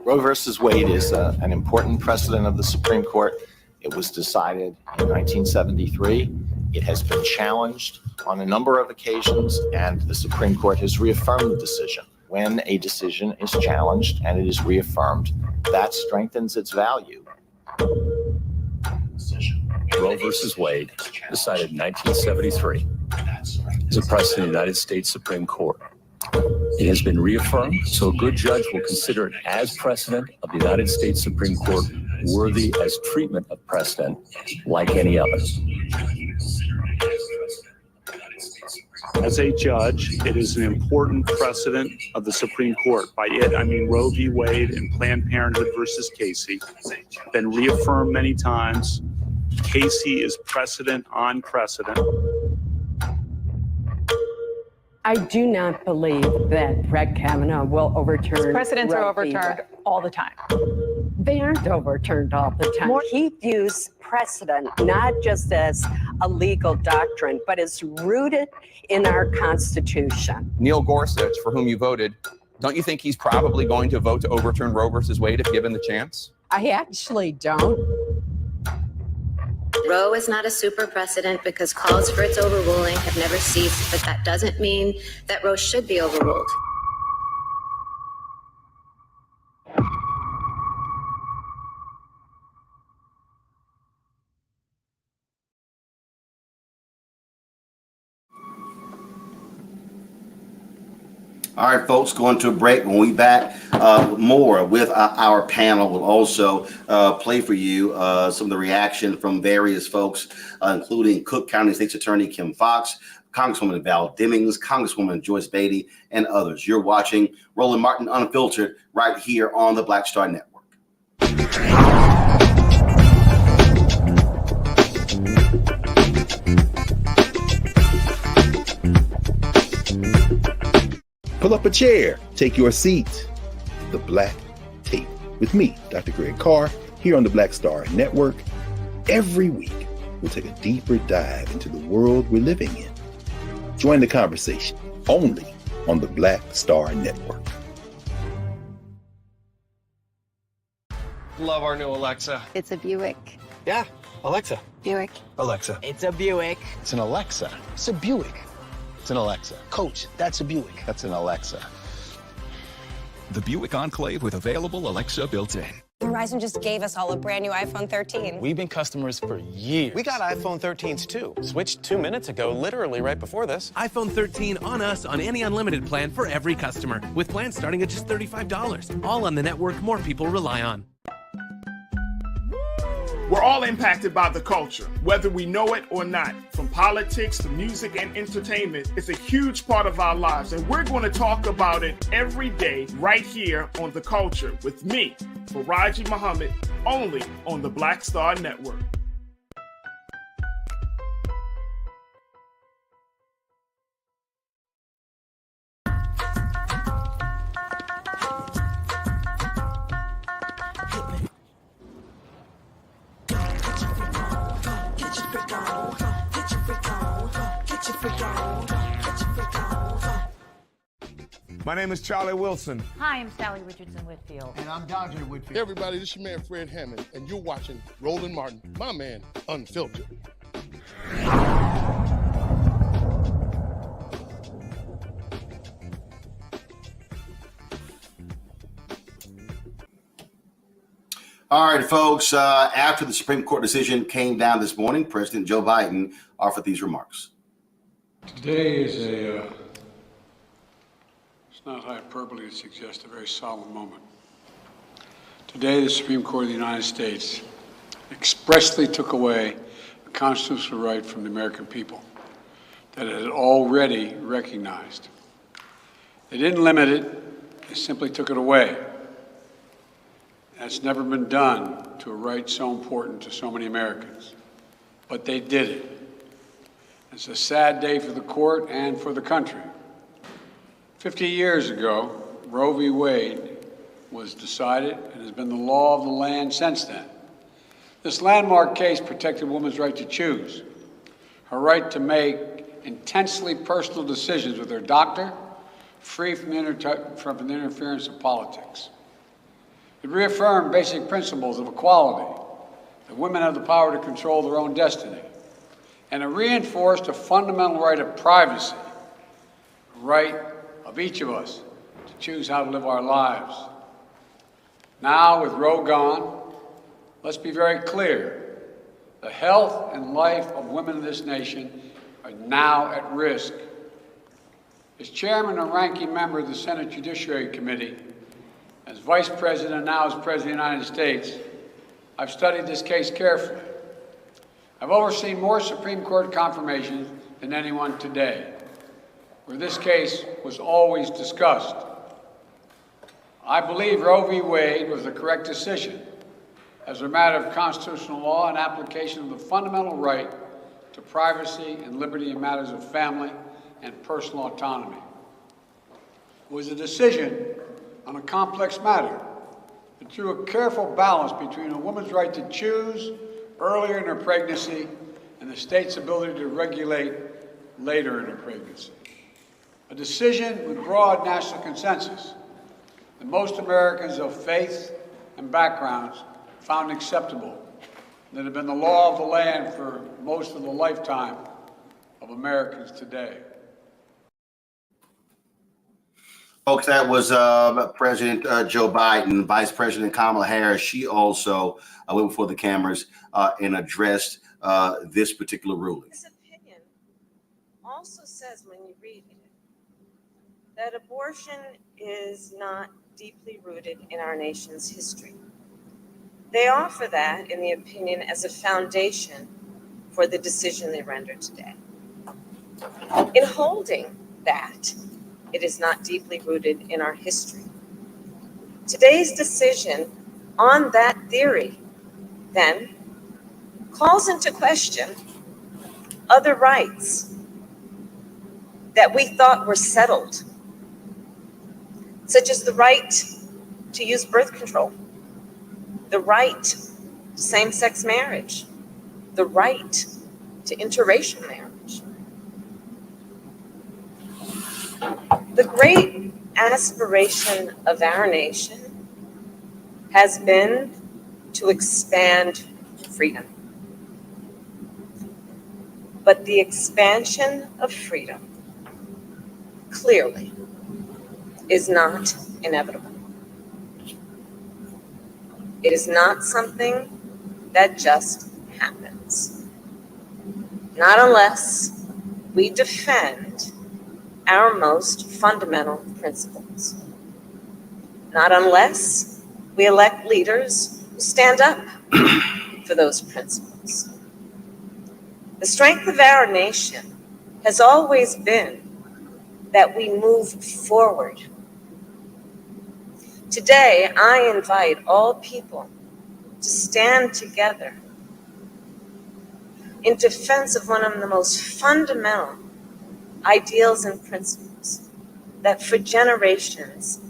Roe versus Wade is an important precedent of the Supreme Court. It was decided in 1973. It has been challenged on a number of occasions, and the Supreme Court has reaffirmed the decision. When a decision is challenged and it is reaffirmed, that strengthens its value. Roe versus Wade, decided in 1973, is a precedent of the United States Supreme Court. It has been reaffirmed, so a good judge will consider it as precedent of the United States Supreme Court, worthy as treatment of precedent like any other. As a judge, it is an important precedent of the Supreme Court. By it, I mean Roe v. Wade and Planned Parenthood versus Casey. Been reaffirmed many times. Casey is precedent on precedent. I do not believe that Brett Kavanaugh will overturn. Precedents are overturned all the time. They aren't overturned all the time. He views precedent not just as a legal doctrine, but as rooted in our Constitution. Neil Gorsuch, for whom you voted, don't you think he's probably going to vote to overturn Roe versus Wade if given the chance? I actually don't. Roe is not a super precedent because calls for its overruling have never ceased, but that doesn't mean that Roe should be overruled. All right, folks, going to a break. When we back, more with our panel. We'll also play for you some of the reaction from various folks, including Cook County State's Attorney Kim Foxx, Congresswoman Val Demings, Congresswoman Joyce Beatty, and others. You're watching Roland Martin Unfiltered right here on the Black Star Network. Pull up a chair, take your seat. The Black Tape with me, Dr. Greg Carr, here on the Black Star Network. Every week, we'll take a deeper dive into the world we're living in. Join the conversation only on the Black Star Network. Love our new Alexa. It's a Buick. Yeah, Alexa. Buick. Alexa. It's a Buick. It's an Alexa. It's a Buick. It's an Alexa. Coach, that's a Buick. That's an Alexa. The Buick Enclave with available Alexa built in. Verizon just gave us all a brand new iPhone 13. We've been customers for years. We got iPhone 13s too. Switched 2 minutes ago, literally right before this. iPhone 13 on us on any unlimited plan for every customer, with plans starting at just $35. All on the network more people rely on. We're all impacted by the culture, whether we know it or not. From politics to music and entertainment, it's a huge part of our lives, and we're going to talk about it every day right here on The Culture with me, Faraji Muhammad, only on the Black Star Network. My name is Charlie Wilson. Hi, I'm Sally Richardson Whitfield. And I'm Dante Whitfield. Hey everybody, this is your man Fred Hammond, and you're watching Roland Martin, my man, Unfiltered. All right, folks, after the Supreme Court decision came down this morning, President Joe Biden offered these remarks. Today is it's not hyperbole to suggest a very solemn moment. Today, the Supreme Court of the United States expressly took away a constitutional right from the American people that it had already recognized. They didn't limit it, they simply took it away. That's never been done to a right so important to so many Americans. But they did it. It's a sad day for the court and for the country. 50 years ago, Roe v. Wade was decided and has been the law of the land since then. This landmark case protected a woman's right to choose, her right to make intensely personal decisions with her doctor, free from the interference of politics. It reaffirmed basic principles of equality, that women have the power to control their own destiny, and it reinforced a fundamental right of privacy, a right of each of us to choose how to live our lives. Now, with Roe gone, let's be very clear. The health and life of women in this nation are now at risk. As chairman and ranking member of the Senate Judiciary Committee, as vice president and now as president of the United States, I've studied this case carefully. I've overseen more Supreme Court confirmations than anyone today, where this case was always discussed. I believe Roe v. Wade was the correct decision as a matter of constitutional law and application of the fundamental right to privacy and liberty in matters of family and personal autonomy. It was a decision on a complex matter, but through a careful balance between a woman's right to choose earlier in her pregnancy and the state's ability to regulate later in her pregnancy. A decision with broad national consensus that most Americans of faith and backgrounds found acceptable. that have been the law of the land for most of the lifetime of Americans today. Folks, that was President Joe Biden. Vice President Kamala Harris, she also went before the cameras and addressed this particular ruling. This opinion also says, when you read it, that abortion is not deeply rooted in our nation's history. They offer that in the opinion as a foundation for the decision they rendered today. In holding that it is not deeply rooted in our history, today's decision on that theory then calls into question other rights that we thought were settled, such as the right to use birth control, the right to same-sex marriage, the right to interracial marriage. The great aspiration of our nation has been to expand freedom. But the expansion of freedom clearly is not inevitable. It is not something that just happens. Not unless we defend our most fundamental principles. Not unless we elect leaders who stand up for those principles. The strength of our nation has always been that we move forward. Today, I invite all people to stand together in defense of one of the most fundamental ideals and principles that for generations,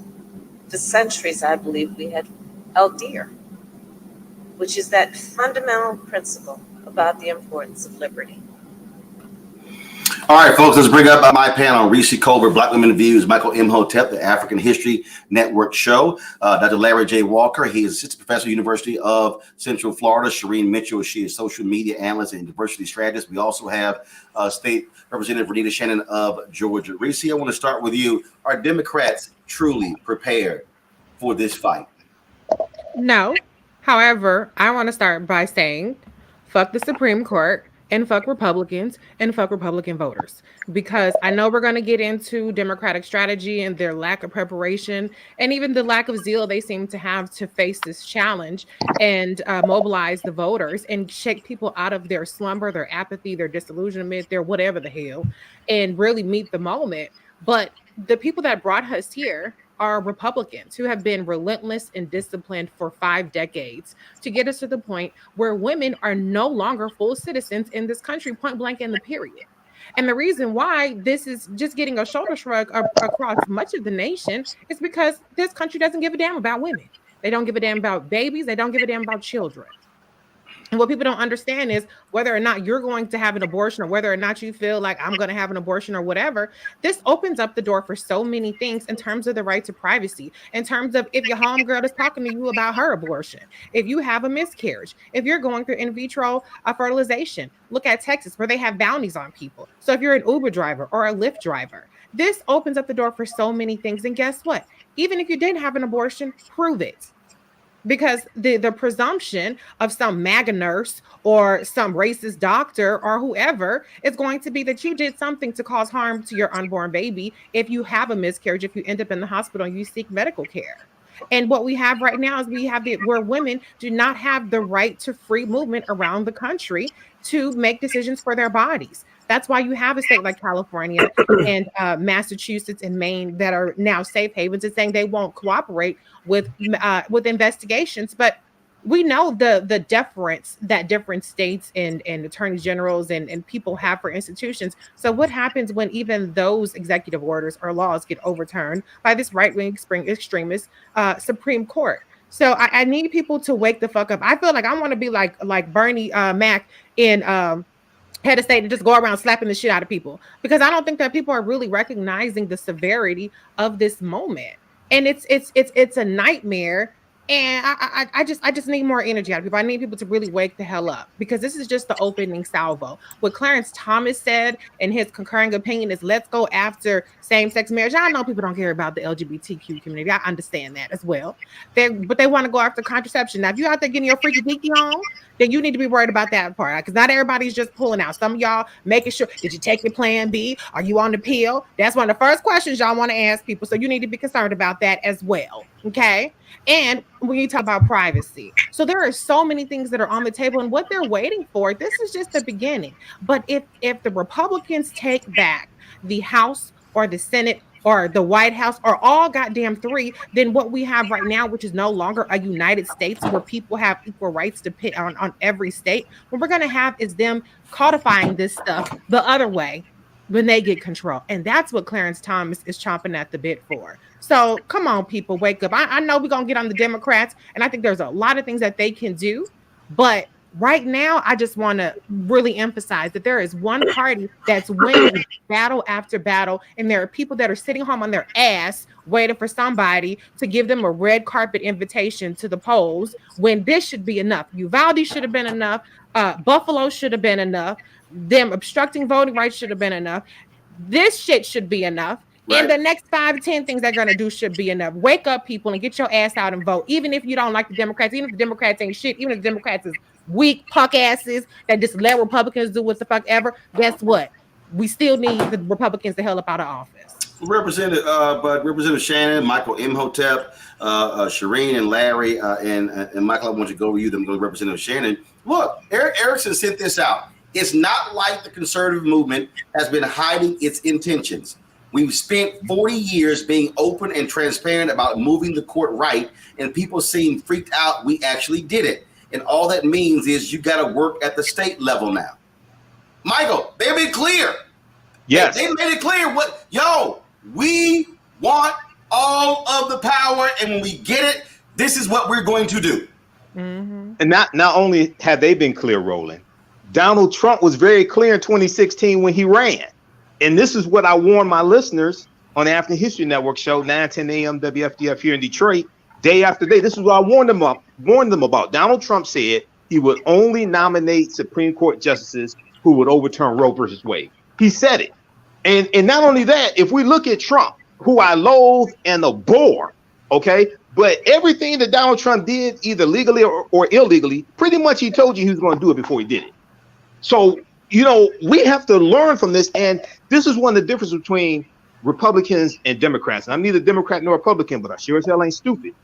for centuries, I believe we had held dear, which is that fundamental principle about the importance of liberty. All right, folks, let's bring up my panel. Reese Colbert, Black Women Views, Michael Imhotep, the African History Network show. Dr. Larry J. Walker, he is assistant professor at the University of Central Florida. Shireen Mitchell, she is social media analyst and diversity strategist. We also have State Representative Renita Shannon of Georgia. Reese, I want to start with you. Are Democrats truly prepared for this fight? No. However, I want to start by saying, fuck the Supreme Court. And fuck Republicans and fuck Republican voters, because I know we're going to get into Democratic strategy and their lack of preparation and even the lack of zeal they seem to have to face this challenge and mobilize the voters and shake people out of their slumber, their apathy, their disillusionment, their whatever the hell, and really meet the moment. But the people that brought us here are Republicans who have been relentless and disciplined for 5 decades to get us to the point where women are no longer full citizens in this country, point blank in the period. And the reason why this is just getting a shoulder shrug across much of the nation is because this country doesn't give a damn about women. They don't give a damn about babies. They don't give a damn about children. And what people don't understand is whether or not you're going to have an abortion or whether or not you feel like I'm going to have an abortion or whatever, this opens up the door for so many things in terms of the right to privacy, in terms of if your homegirl is talking to you about her abortion, if you have a miscarriage, if you're going through in vitro fertilization. Look at Texas where they have bounties on people. So if you're an Uber driver or a Lyft driver, this opens up the door for so many things. And guess what? Even if you didn't have an abortion, prove it. Because the presumption of some MAGA nurse or some racist doctor or whoever is going to be that you did something to cause harm to your unborn baby if you have a miscarriage, if you end up in the hospital and you seek medical care. And what we have right now is where women do not have the right to free movement around the country to make decisions for their bodies. That's why you have a state like California and Massachusetts and Maine that are now safe havens and saying they won't cooperate with investigations. But we know the deference that different states and attorneys generals and people have for institutions. So what happens when even those executive orders or laws get overturned by this right-wing extremist Supreme Court? So I need people to wake the fuck up. I feel like I want to be like Bernie Mac in head of state and just go around slapping the shit out of people, because I don't think that people are really recognizing the severity of this moment. And it's a nightmare And I just need more energy out of people. I need people to really wake the hell up, because this is just the opening salvo. What Clarence Thomas said in his concurring opinion is, let's go after same-sex marriage. I know people don't care about the LGBTQ community. I understand that as well. But they want to go after contraception. Now, if you're out there getting your freaky deaky on, then you need to be worried about that part, because not everybody's just pulling out. Some of y'all making sure, did you take your plan B? Are you on the pill? That's one of the first questions y'all want to ask people. So you need to be concerned about that as well. Okay. And when you talk about privacy, so there are so many things that are on the table, and what they're waiting for, this is just the beginning. But if the Republicans take back the House or the Senate or the White House, or all goddamn three, then what we have right now, which is no longer a United States where people have equal rights to pit on every state, what we're going to have is them codifying this stuff the other way when they get control. And that's what Clarence Thomas is chomping at the bit for. So come on, people, wake up. I know we're going to get on the Democrats, and I think there's a lot of things that they can do. But right now, I just want to really emphasize that there is one party that's winning battle after battle, and there are people that are sitting home on their ass waiting for somebody to give them a red carpet invitation to the polls, when this should be enough. Uvalde should have been enough. Buffalo should have been enough. Them obstructing voting rights should have been enough. This shit should be enough. Right. And the next 5 to 10 things they're going to do should be enough. Wake up, people, and get your ass out and vote. Even if you don't like the Democrats, even if the Democrats ain't shit, even if the Democrats is weak punk asses that just let Republicans do what the fuck ever, guess what? We still need the Republicans to hell up out of office. Representative Shannon, Michael Imhotep, Shireen, and Larry, and Michael, I want you to go over you, them, Representative Shannon. Look, Eric Erickson sent this out. It's not like the conservative movement has been hiding its intentions. We've spent 40 years being open and transparent about moving the court right, and people seem freaked out we actually did it. And all that means is you got to work at the state level now. Michael, they've been clear. Yes. They made it clear we want all of the power, and when we get it, this is what we're going to do. Mm-hmm. And not only have they been clear, Roland, Donald Trump was very clear in 2016 when he ran. And this is what I warned my listeners on the African History Network show, 9:10 a.m. WFDF here in Detroit, day after day. This is what I warned them about. Donald Trump said he would only nominate Supreme Court justices who would overturn Roe versus Wade. He said it. And not only that, if we look at Trump, who I loathe and abhor, okay, but everything that Donald Trump did, either legally or illegally, pretty much he told you he was going to do it before he did it. So, we have to learn from this. And this is one of the differences between Republicans and Democrats. And I'm neither Democrat nor Republican, but I sure as hell ain't stupid.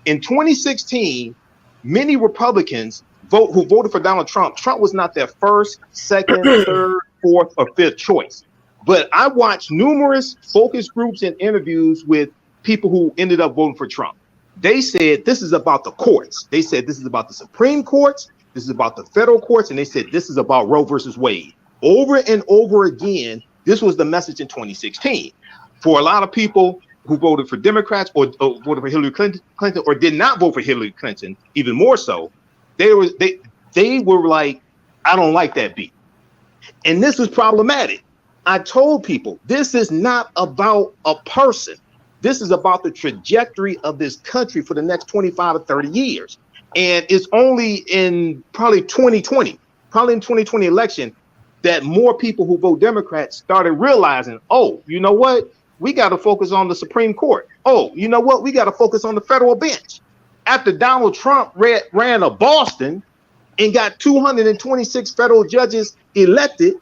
In 2016, many Republicans who voted for Donald Trump, Trump was not their first, second, third, fourth, or fifth choice. But I watched numerous focus groups and interviews with people who ended up voting for Trump. They said this is about the courts. They said this is about the Supreme Courts. This is about the federal courts. And they said this is about Roe versus Wade. Over and over again, this was the message in 2016. For a lot of people who voted for Democrats or voted for Hillary Clinton or did not vote for Hillary Clinton, even more so, they were like, I don't like that beat. And this was problematic. I told people this is not about a person. This is about the trajectory of this country for the next 25 or 30 years. And it's only in probably 2020 election that more people who vote Democrats started realizing, oh, you know what? We got to focus on the Supreme Court. Oh, you know what? We got to focus on the federal bench. After Donald Trump ran a Boston and got 226 federal judges elected,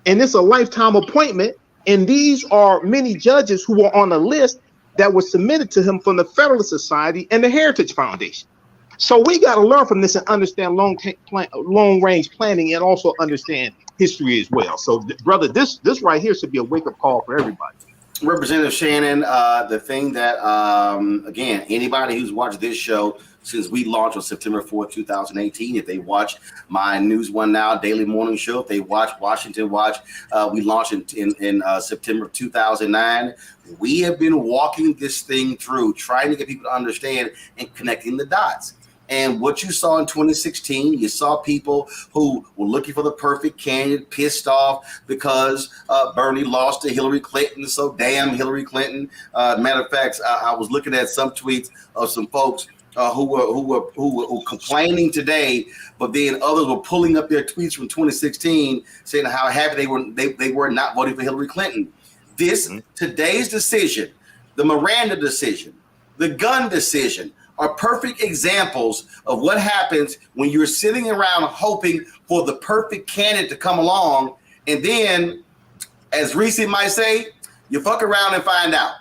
and it's a lifetime appointment, and these are many judges who were on a list that was submitted to him from the Federalist Society and the Heritage Foundation. So we got to learn from this and understand long-range planning and also understand history as well. So, brother, this right here should be a wake-up call for everybody. Representative Shannon, the thing that, again, anybody who's watched this show since we launched on September 4th, 2018, if they watch my News One Now daily morning show, if they watch Washington Watch, we launched in September of 2009. We have been walking this thing through, trying to get people to understand and connecting the dots. And what you saw in 2016, you saw people who were looking for the perfect candidate, pissed off because Bernie lost to Hillary Clinton. So damn Hillary Clinton. Matter of fact, I was looking at some tweets of some folks who were complaining today, but then others were pulling up their tweets from 2016 saying how happy they were not voting for Hillary Clinton. Today's decision, the Miranda decision, the gun decision are perfect examples of what happens when you're sitting around hoping for the perfect candidate to come along, and then, as Reese might say, you fuck around and find out.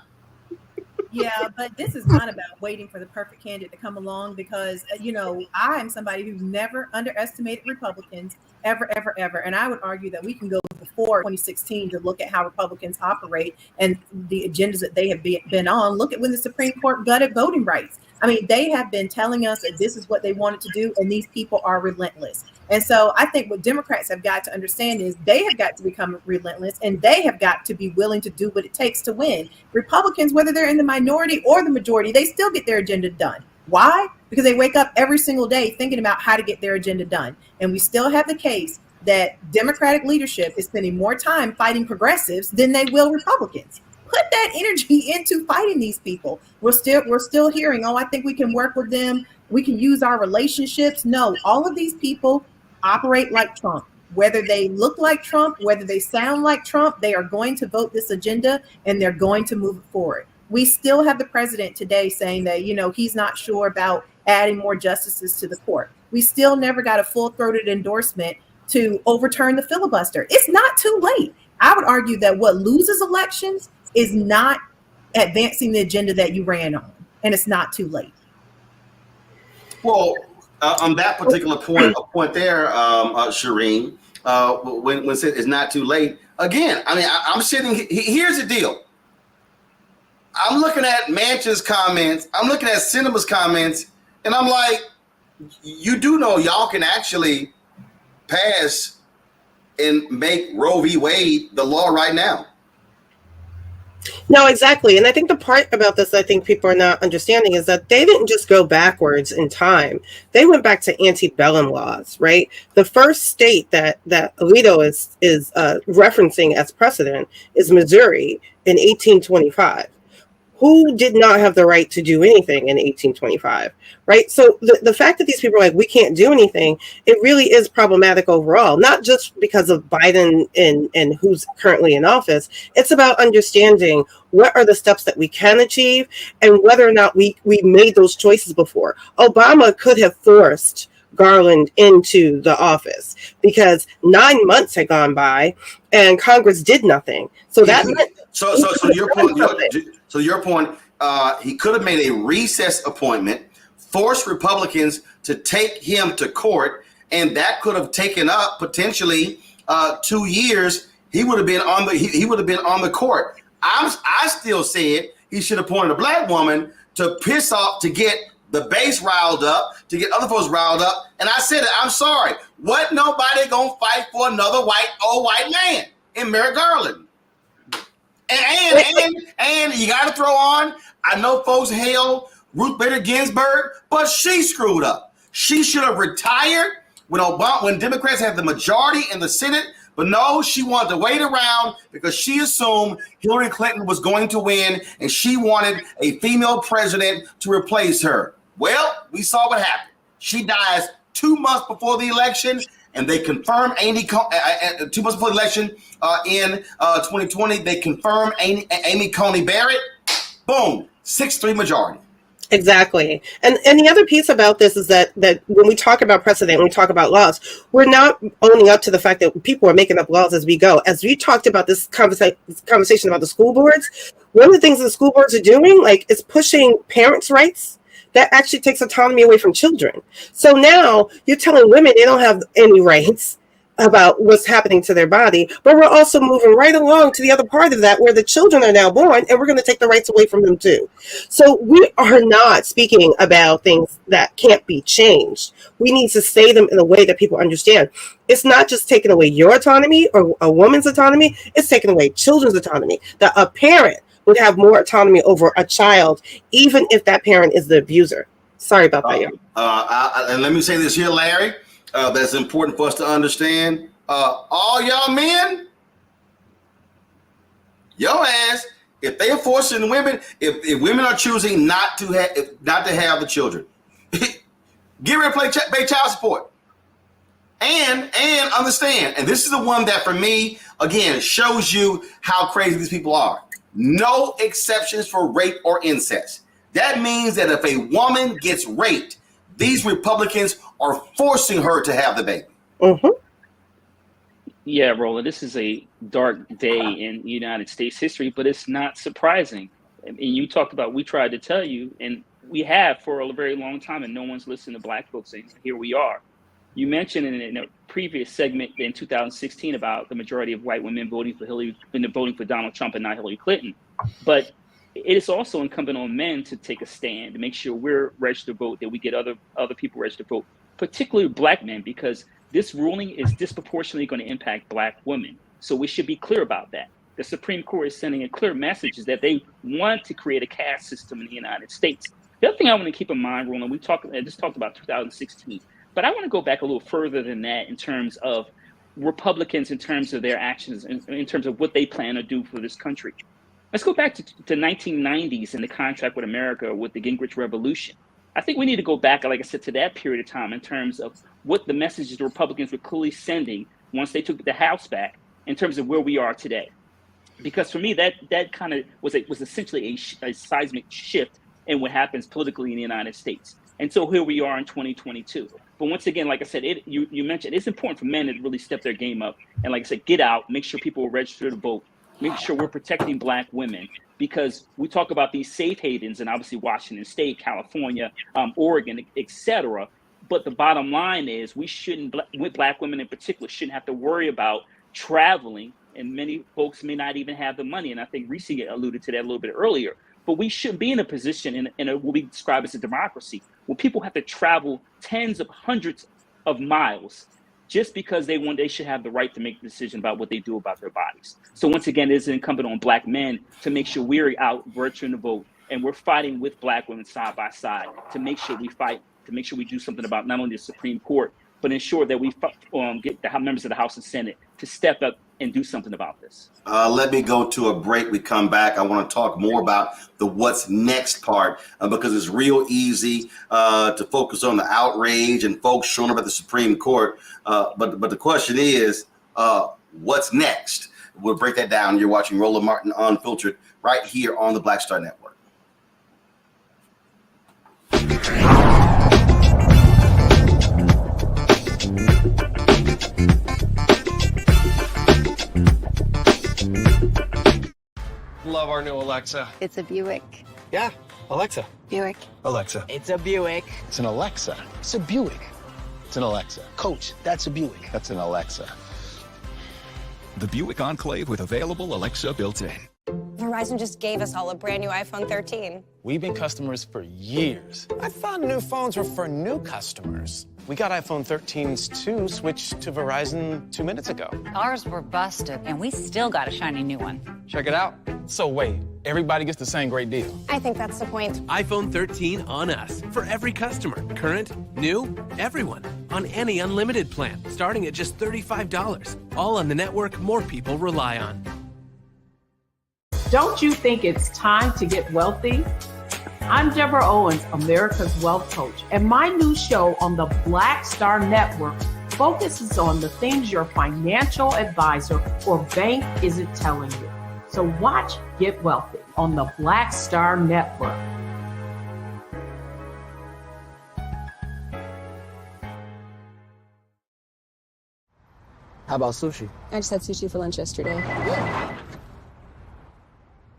Yeah, but this is not about waiting for the perfect candidate to come along, because, I am somebody who's never underestimated Republicans, ever. And I would argue that we can go before 2016 to look at how Republicans operate and the agendas that they have been on. Look at when the Supreme Court gutted voting rights. I mean, they have been telling us that this is what they wanted to do, and these people are relentless. And so I think what Democrats have got to understand is they have got to become relentless, and they have got to be willing to do what it takes to win. Republicans, whether they're in the minority or the majority, they still get their agenda done. Why? Because they wake up every single day thinking about how to get their agenda done. And we still have the case that Democratic leadership is spending more time fighting progressives than they will Republicans. Put that energy into fighting these people. We're still hearing, I think we can work with them. We can use our relationships. No, all of these people operate like Trump. Whether they look like Trump, whether they sound like Trump, they are going to vote this agenda and they're going to move it forward. We still have the president today saying that, he's not sure about adding more justices to the court. We still never got a full-throated endorsement to overturn the filibuster. It's not too late. I would argue that what loses elections is not advancing the agenda that you ran on, and it's not too late. Well, on that particular point there, Shireen, when it's not too late, again, I mean, I'm sitting, here's the deal. I'm looking at Manchin's comments, I'm looking at Sinema's comments, and I'm like, you do know y'all can actually pass and make Roe v. Wade the law right now. No, exactly. And I think the part about this I think people are not understanding is that they didn't just go backwards in time. They went back to antebellum laws, right? The first state that Alito is referencing as precedent is Missouri in 1825. Who did not have the right to do anything in 1825, right? So the fact that these people are like, we can't do anything, it really is problematic overall, not just because of Biden and who's currently in office. It's about understanding what are the steps that we can achieve and whether or not we made those choices before. Obama could have forced Garland into the office because 9 months had gone by and Congress did nothing. So that meant your point, he could have made a recess appointment, forced Republicans to take him to court, and that could have taken up potentially 2 years. He would have been on the court. I still said he should have appointed a black woman to piss off, to get the base riled up, to get other folks riled up. And I said it, I'm sorry. What nobody gonna fight for another old white man in Merrick Garland? And you got to throw on, I know folks hail Ruth Bader Ginsburg, but she screwed up. She should have retired when Democrats had the majority in the Senate, but no, she wanted to wait around because she assumed Hillary Clinton was going to win and she wanted a female president to replace her. Well, we saw what happened. She dies 2 months before the election, and they confirm 2 months before the election in 2020. They confirm Amy Coney Barrett. Boom, 6-3 majority. Exactly. And the other piece about this is that when we talk about precedent, when we talk about laws, we're not owning up to the fact that people are making up laws as we go. As we talked about this conversation about the school boards, one of the things that the school boards are doing, is pushing parents' rights. That actually takes autonomy away from children. So now you're telling women they don't have any rights about what's happening to their body, but we're also moving right along to the other part of that where the children are now born and we're going to take the rights away from them too. So we are not speaking about things that can't be changed. We need to say them in a way that people understand. It's not just taking away your autonomy or a woman's autonomy, it's taking away children's autonomy. That a parent would have more autonomy over a child, even if that parent is the abuser. Sorry about that, y'all. And let me say this here, Larry, that's important for us to understand. All y'all men, your ass, if they are forcing women, if women are choosing not to have the children, Get ready to pay child support. And understand, and this is the one that for me, again, shows you how crazy these people are. No exceptions for rape or incest. That means that if a woman gets raped, these Republicans are forcing her to have the baby. Mm-hmm. Yeah, Roland, this is a dark day in United States history, but it's not surprising. And you talked about, we tried to tell you, and we have for a very long time, and no one's listened to Black folks, and here we are. You mentioned in a previous segment in 2016 about the majority of white women voting for Donald Trump and not Hillary Clinton. But it is also incumbent on men to take a stand to make sure we're registered to vote, that we get other people registered to vote, particularly Black men, because this ruling is disproportionately going to impact Black women. So we should be clear about that. The Supreme Court is sending a clear message is that they want to create a caste system in the United States. The other thing I want to keep in mind, Roland, I just talked about 2016, but I want to go back a little further than that in terms of Republicans, in terms of their actions, in terms of what they plan to do for this country. Let's go back to 1990s and the contract with America with the Gingrich Revolution. I think we need to go back, like I said, to that period of time in terms of what the messages the Republicans were clearly sending once they took the House back in terms of where we are today. Because for me, that kind of was essentially a seismic shift in what happens politically in the United States. And so here we are in 2022. But once again, like I said, you mentioned it's important for men to really step their game up. And like I said, get out, make sure people are registered to vote, make sure we're protecting Black women, because we talk about these safe havens and obviously Washington State, California, Oregon, et cetera. But the bottom line is we shouldn't, with Black women in particular, shouldn't have to worry about traveling. And many folks may not even have the money. And I think Reese alluded to that a little bit earlier. But we should be in a position in what we describe as a democracy where people have to travel tens of hundreds of miles just because they should have the right to make a decision about what they do about their bodies. So once again, it is incumbent on Black men to make sure we're out registering to vote, and we're fighting with Black women side by side to make sure we fight, to make sure we do something about not only the Supreme Court, but ensure that we get the members of the House and Senate to step up and do something about this. Let me go to a break. We come back. I want to talk more about the what's next part because it's real easy to focus on the outrage and folks showing up at the Supreme Court. But the question is, what's next? We'll break that down. You're watching Roland Martin Unfiltered right here on the Black Star Network. Love our new Alexa. It's a Buick. Yeah, Alexa. Buick. Alexa. It's a Buick. It's an Alexa. It's a Buick. It's an Alexa. Coach, that's a Buick. That's an Alexa. The Buick Enclave with available Alexa built-in. Verizon just gave us all a brand new iPhone 13. We've been customers for years. I thought new phones were for new customers. We got iPhone 13s too, switched to Verizon 2 minutes ago. Ours were busted, and we still got a shiny new one. Check it out. So wait, everybody gets the same great deal. I think that's the point. iPhone 13 on us for every customer. Current, new, everyone. On any unlimited plan, starting at just $35. All on the network more people rely on. Don't you think it's time to get wealthy? I'm Deborah Owens, America's Wealth Coach, and my new show on the Black Star Network focuses on the things your financial advisor or bank isn't telling you. So watch Get Wealthy on the Black Star Network. How about sushi? I just had sushi for lunch yesterday.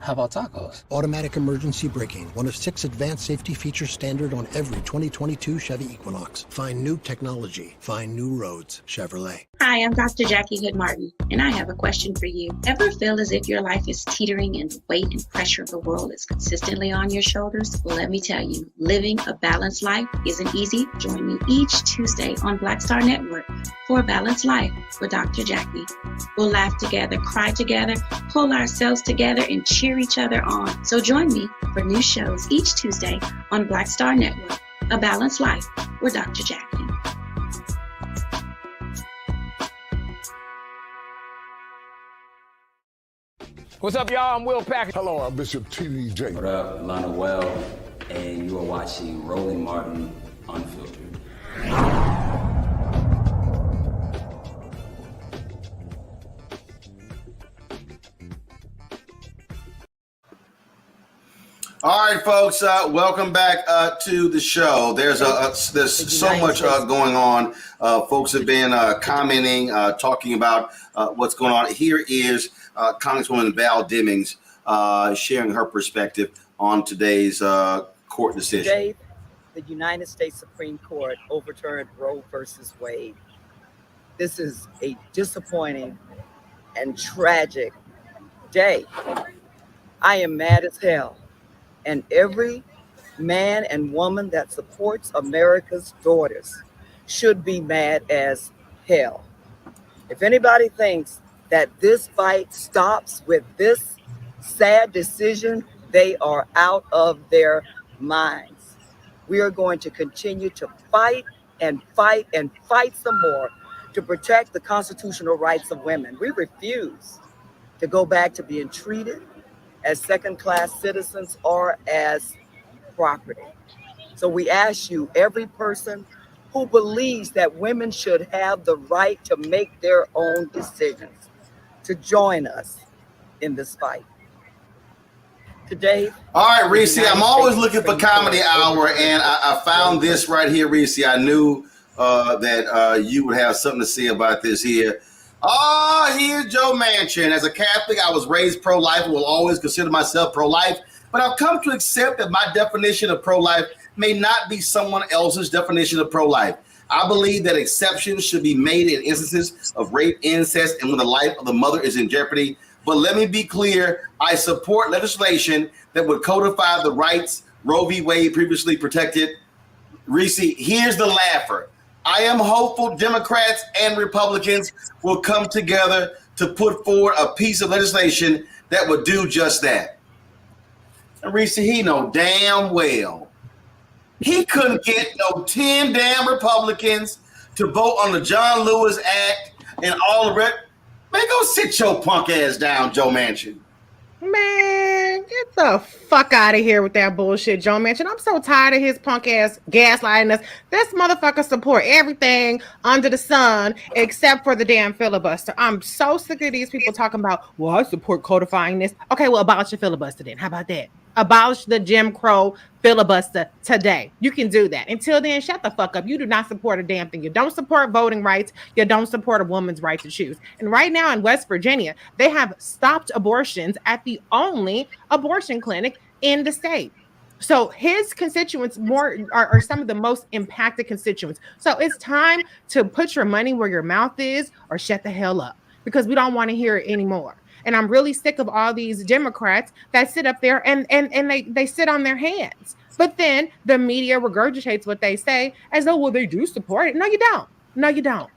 How about tacos? Automatic emergency braking, one of 6 advanced safety features standard on every 2022 Chevy Equinox. Find new technology. Find new roads. Chevrolet. Hi, I'm Dr. Jackie Hood Martin, and I have a question for you. Ever feel as if your life is teetering and the weight and pressure of the world is consistently on your shoulders? Well, let me tell you, living a balanced life isn't easy. Join me each Tuesday on Black Star Network for a Balanced Life with Dr. Jackie. We'll laugh together, cry together, pull ourselves together, and cheer each other on. So join me for new shows each Tuesday on Black Star Network, A Balanced Life with Dr. Jackie. What's up, y'all? I'm Will Packer. Hello, I'm Bishop T.D. Jakes. What up, Lana Well, and you are watching Roland Martin Unfiltered. All right, folks. Welcome back to the show. There's so much going on. Folks have been commenting, talking about what's going on. Here is Congresswoman Val Demings sharing her perspective on today's court decision. Today, the United States Supreme Court overturned Roe versus Wade. This is a disappointing and tragic day. I am mad as hell. And every man and woman that supports America's daughters should be mad as hell. If anybody thinks that this fight stops with this sad decision, they are out of their minds. We are going to continue to fight and fight and fight some more to protect the constitutional rights of women. We refuse to go back to being treated as second-class citizens or as property. So we ask you, every person who believes that women should have the right to make their own decisions, to join us in this fight. Today. All right, Reese, I'm always looking for Comedy Hour, and I found this right here, Reese. I knew that you would have something to say about this here. Here's Joe Manchin. As a Catholic, I was raised pro-life and will always consider myself pro-life, but I've come to accept that my definition of pro-life may not be someone else's definition of pro-life. I believe that exceptions should be made in instances of rape, incest, and when the life of the mother is in jeopardy. But let me be clear, I support legislation that would codify the rights Roe v. Wade previously protected. Reese, here's the laugher. I am hopeful Democrats and Republicans will come together to put forward a piece of legislation that would do just that. And Reese, he know damn well he couldn't get no 10 damn Republicans to vote on the John Lewis Act and all the rest. Man, go sit your punk ass down, Joe Manchin. Man, get the fuck out of here with that bullshit, Joe Manchin. I'm so tired of his punk ass gaslighting us. This motherfucker support everything under the sun except for the damn filibuster. I'm so sick of these people talking about, well, I support codifying this. Okay, well, abolish your filibuster then. How about that? Abolish the Jim Crow filibuster today. You can do that. Until then, shut the fuck up. You do not support a damn thing. You don't support voting rights. You don't support a woman's right to choose. And right now in West Virginia, they have stopped abortions at the only abortion clinic in the state. So his constituents are some of the most impacted constituents. So it's time to put your money where your mouth is or shut the hell up, because we don't want to hear it anymore. And I'm really sick of all these Democrats that sit up there and they sit on their hands. But then the media regurgitates what they say as though, well, they do support it. No, you don't. No, you don't.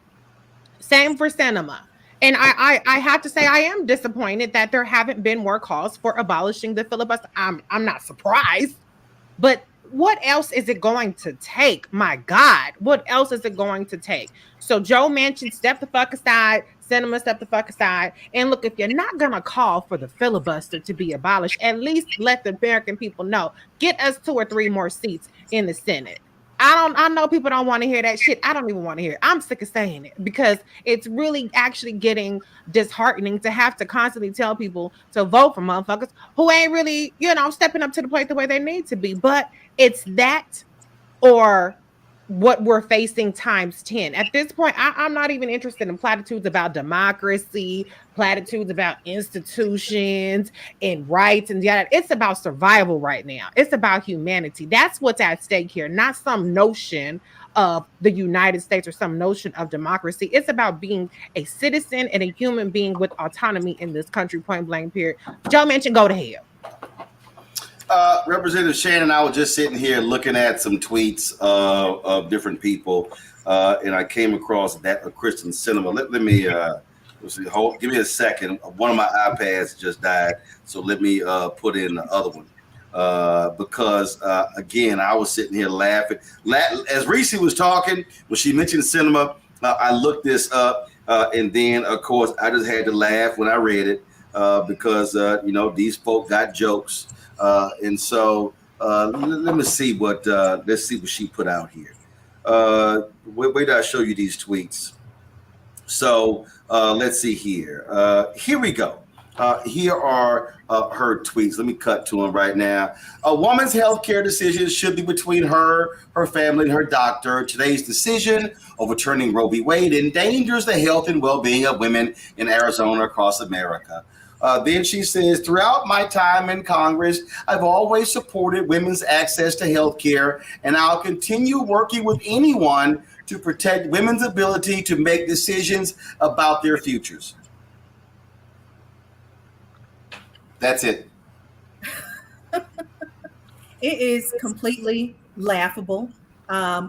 Same for cinema. And I have to say, I am disappointed that there haven't been more calls for abolishing the filibuster. I'm not surprised. But what else is it going to take? My God, what else is it going to take? So Joe Manchin, step the fuck aside. Cinema, step the fuck aside. And look, if you're not going to call for the filibuster to be abolished, at least let the American people know. Get us 2 or 3 more seats in the Senate. I know people don't want to hear that shit. I don't even want to hear it. I'm sick of saying it because it's really actually getting disheartening to have to constantly tell people to vote for motherfuckers who ain't really, stepping up to the plate the way they need to be. But it's that or what we're facing times 10. At this point, I'm not even interested in platitudes about democracy, platitudes about institutions and rights and yada. It's about survival right now. It's about humanity. That's what's at stake here, not some notion of the United States or some notion of democracy. It's about being a citizen and a human being with autonomy in this country, point blank, period. Joe Manchin, go to hell. Representative Shannon and I were just sitting here looking at some tweets of different people, and I came across that of Kristen Cinema. Let me give me a second. One of my iPads just died, so let me put in the other one because again, I was sitting here laughing. As Reese was talking, when she mentioned Cinema, I looked this up, and then of course I just had to laugh when I read it because these folk got jokes. And so let's see what she put out here. Where did I show you these tweets? So let's see here. Here we go. Here are her tweets. Let me cut to them right now. A woman's health care decisions should be between her family, and her doctor. Today's decision overturning Roe v. Wade endangers the health and well-being of women in Arizona across America. Then she says, throughout my time in Congress, I've always supported women's access to health care, and I'll continue working with anyone to protect women's ability to make decisions about their futures. That's it. It is completely laughable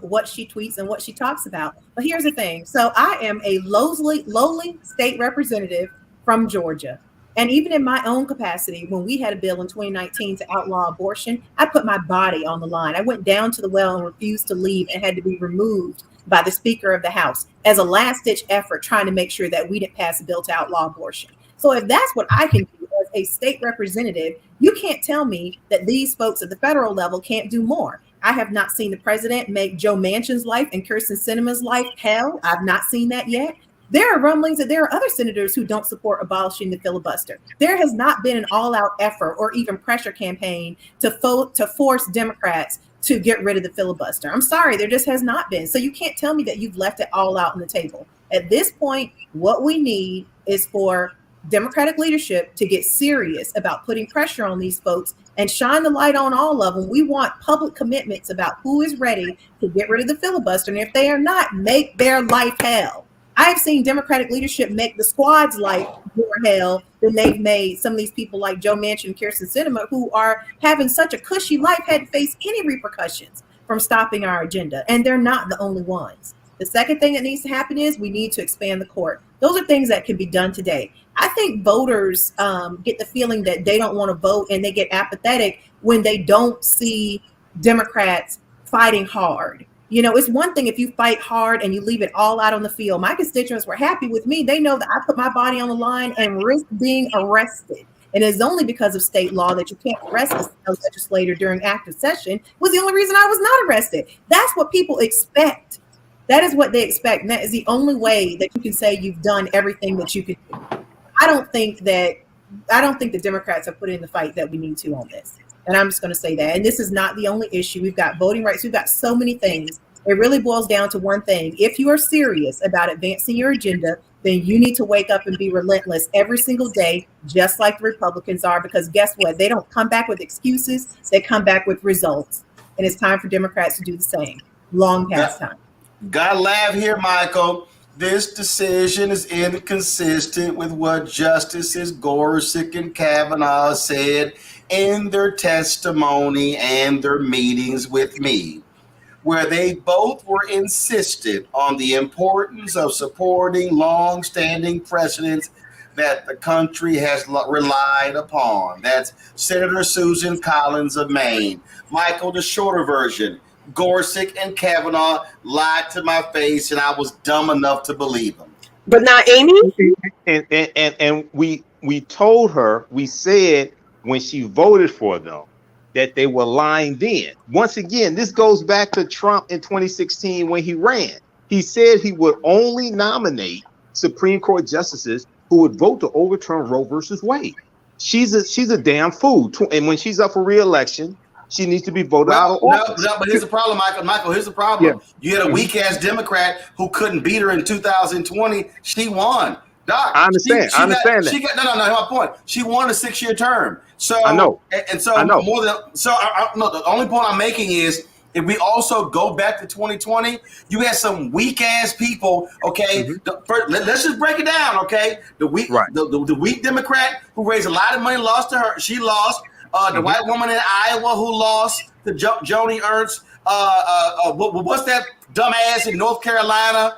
what she tweets and what she talks about. But here's the thing. So I am a lowly state representative from Georgia. And even in my own capacity, when we had a bill in 2019 to outlaw abortion, I put my body on the line. I went down to the well and refused to leave and had to be removed by the Speaker of the House as a last-ditch effort trying to make sure that we didn't pass a bill to outlaw abortion. So if that's what I can do as a state representative, you can't tell me that these folks at the federal level can't do more. I have not seen the president make Joe Manchin's life and Kyrsten Sinema's life hell. I've not seen that yet. There are rumblings that there are other senators who don't support abolishing the filibuster. There has not been an all-out effort or even pressure campaign to force Democrats to get rid of the filibuster. I'm sorry, there just has not been. So you can't tell me that you've left it all out on the table. At this point, what we need is for Democratic leadership to get serious about putting pressure on these folks and shine the light on all of them. We want public commitments about who is ready to get rid of the filibuster. And if they are not, make their life hell. I've seen Democratic leadership make the squad's life more hell than they've made some of these people like Joe Manchin and Kyrsten Sinema, who are having such a cushy life, hadn't faced any repercussions from stopping our agenda. And they're not the only ones. The second thing that needs to happen is we need to expand the court. Those are things that can be done today. I think voters get the feeling that they don't want to vote, and they get apathetic when they don't see Democrats fighting hard. You know, it's one thing if you fight hard and you leave it all out on the field. My constituents were happy with me. They know that I put my body on the line and risk being arrested. And it's only because of state law that you can't arrest a legislator during active session was the only reason I was not arrested. That's what people expect. That is what they expect. And that is the only way that you can say you've done everything that you could do. I don't think the Democrats have put in the fight that we need to on this. And I'm just going to say that. And this is not the only issue. We've got voting rights. We've got so many things. It really boils down to one thing. If you are serious about advancing your agenda, then you need to wake up and be relentless every single day, just like the Republicans are, because guess what? They don't come back with excuses. They come back with results. And it's time for Democrats to do the same. Long past time. Gotta laugh here, Michael. This decision is inconsistent with what Justices Gorsuch and Kavanaugh said in their testimony and their meetings with me, where they both were insistent on the importance of supporting long-standing precedents that the country has relied upon. That's Senator Susan Collins of Maine. Michael, the shorter version, Gorsuch and Kavanaugh lied to my face, and I was dumb enough to believe them. But not Amy? And we told her, we said when she voted for them, that they were lying then. Once again, this goes back to Trump in 2016 when he ran. He said he would only nominate Supreme Court justices who would vote to overturn Roe versus Wade. She's a damn fool. And when she's up for re-election, she needs to be voted out of office. No, but here's the problem, Michael. Michael, here's the problem. Yeah. You had a weak-ass Democrat who couldn't beat her in 2020. She won. Doc, I understand. I understand that. No, my point. She won a 6-year term. So I know. And so more than so. No, the only point I'm making is if we also go back to 2020, you had some weak ass people. Okay, let's just break it down. Okay, the weak Democrat who raised a lot of money lost to her. She lost. The white woman in Iowa who lost to Joni Ernst. What's that dumbass in North Carolina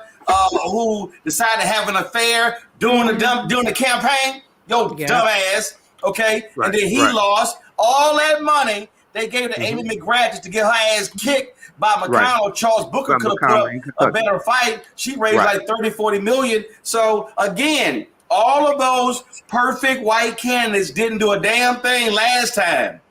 who decided to have an affair during the campaign? Dumbass. Okay, and then he lost all that money they gave to Amy McGrath just to get her ass kicked by McConnell. Charles Booker could have put up a better fight. She raised like 30-40 million. So again, all of those perfect white candidates didn't do a damn thing last time.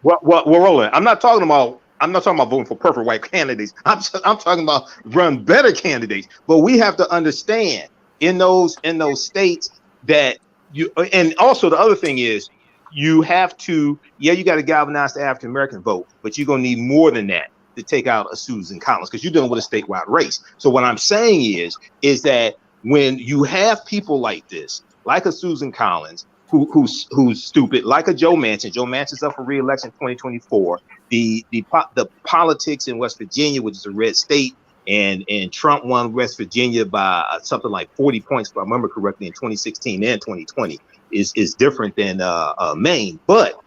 Well, Roland, I'm not talking about I'm not talking about voting for perfect white candidates. I'm talking about run better candidates. But we have to understand in those states that you, and also the other thing is you have to, you got to galvanize the African American vote, but you're gonna need more than that to take out a Susan Collins, because you're dealing with a statewide race. So what I'm saying is that when you have people like this, like a Susan Collins, who's stupid, like a Joe Manchin. Joe Manchin's up for re-election 2024. The politics in West Virginia, which is a red state, and Trump won West Virginia by something like 40 points, if I remember correctly, in 2016 and 2020, is different than Maine. But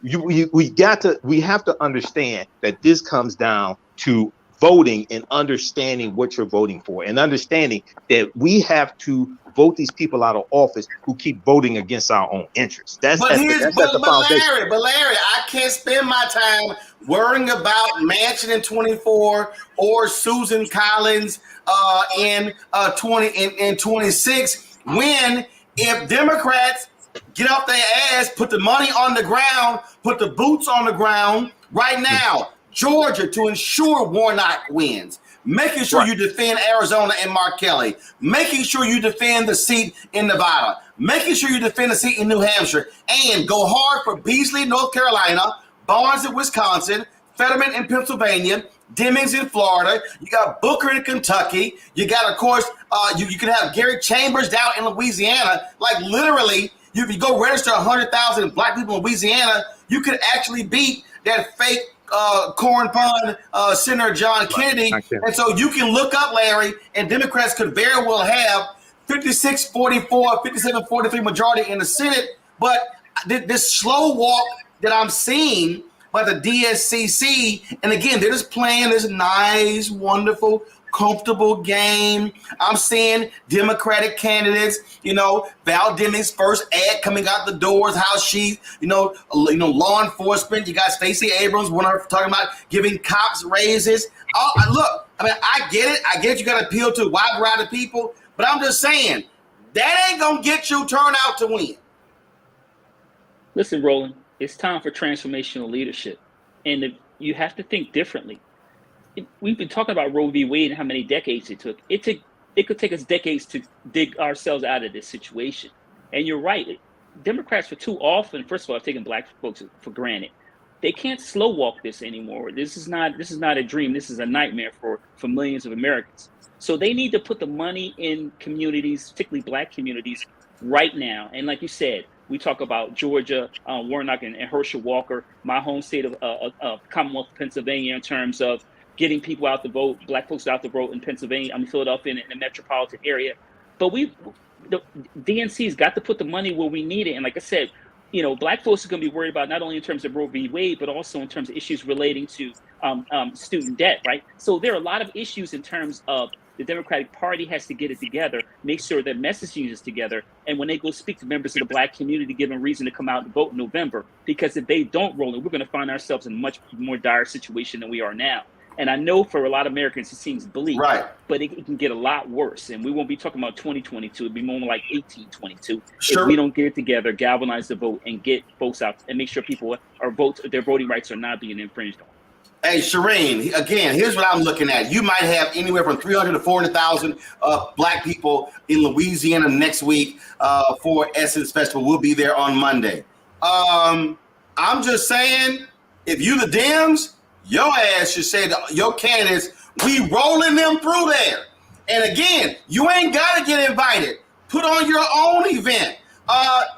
we have to understand that this comes down to voting and understanding what you're voting for, and understanding that we have to vote these people out of office who keep voting against our own interests. But Larry, I can't spend my time worrying about Manchin in 24 or Susan Collins in 26 when, if Democrats get off their ass, put the money on the ground, put the boots on the ground right now, Georgia, to ensure Warnock wins, making sure you defend Arizona and Mark Kelly, making sure you defend the seat in Nevada, making sure you defend the seat in New Hampshire, and go hard for Beasley, North Carolina, Barnes in Wisconsin, Fetterman in Pennsylvania, Demings in Florida. You got Booker in Kentucky. You got, of course, you can have Gary Chambers down in Louisiana. Like, literally, if you go register 100,000 black people in Louisiana, you could actually beat that fake corn pond Senator John Kennedy. And so you can look up, Larry, and Democrats could very well have 56-44, 57-43 majority in the Senate. But this slow walk that I'm seeing by the DSCC, and again, they're just playing this nice, wonderful, comfortable game. I'm seeing Democratic candidates, Val Demings' first ad coming out the doors, how she, law enforcement. You got Stacey Abrams, one of her talking about giving cops raises. Look, I get it. I get you got to appeal to a wide variety of people, but I'm just saying that ain't gonna get you turnout to win. Listen, Roland, it's time for transformational leadership, and you have to think differently. We've been talking about Roe v. Wade and how many decades it took. It could take us decades to dig ourselves out of this situation. And you're right. Democrats for too often, first of all, have taken black folks for granted. They can't slow walk this anymore. This is not a dream. This is a nightmare for millions of Americans. So they need to put the money in communities, particularly black communities, right now. And like you said, we talk about Georgia, Warnock, and Herschel Walker, my home state of Commonwealth of Pennsylvania, in terms of getting people out to vote, black folks out to vote in Pennsylvania, Philadelphia, in the metropolitan area. But the DNC's got to put the money where we need it. And like I said, black folks are going to be worried about not only in terms of Roe v. Wade, but also in terms of issues relating to student debt, right? So there are a lot of issues in terms of the Democratic Party has to get it together, make sure their messaging is together, and when they go speak to members of the black community, give them reason to come out and vote in November. Because if they don't roll it, we're going to find ourselves in a much more dire situation than we are now. And I know for a lot of Americans, it seems bleak, right? But it can get a lot worse. And we won't be talking about 2022. It'll be more like 1822. Sure. If we don't get it together, galvanize the vote, and get folks out, and make sure people their voting rights are not being infringed on. Hey, Shireen, again, here's what I'm looking at. You might have anywhere from 300 to 400,000 black people in Louisiana next week for Essence Festival. We'll be there on Monday. I'm just saying, if you the Dems, your ass should say to your candidates, we rolling them through there. And again, you ain't got to get invited. Put on your own event.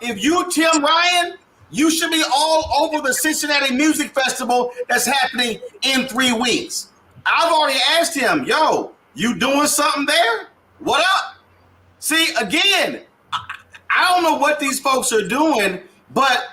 If you Tim Ryan, you should be all over the Cincinnati Music Festival that's happening in 3 weeks. I've already asked him, you doing something there? What up? See, again, I don't know what these folks are doing, but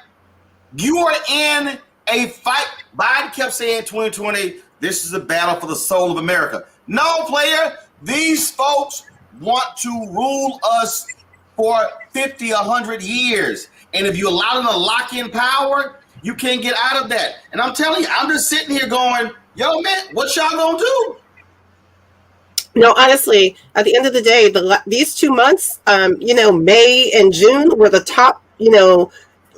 you are in a fight. Biden kept saying 2020, this is a battle for the soul of America. No, player, these folks want to rule us for 50, 100 years. And if you allow them to lock in power, you can't get out of that. And I'm telling you, I'm just sitting here going, man, what y'all gonna do? No, honestly, at the end of the day, these 2 months, May and June were the top,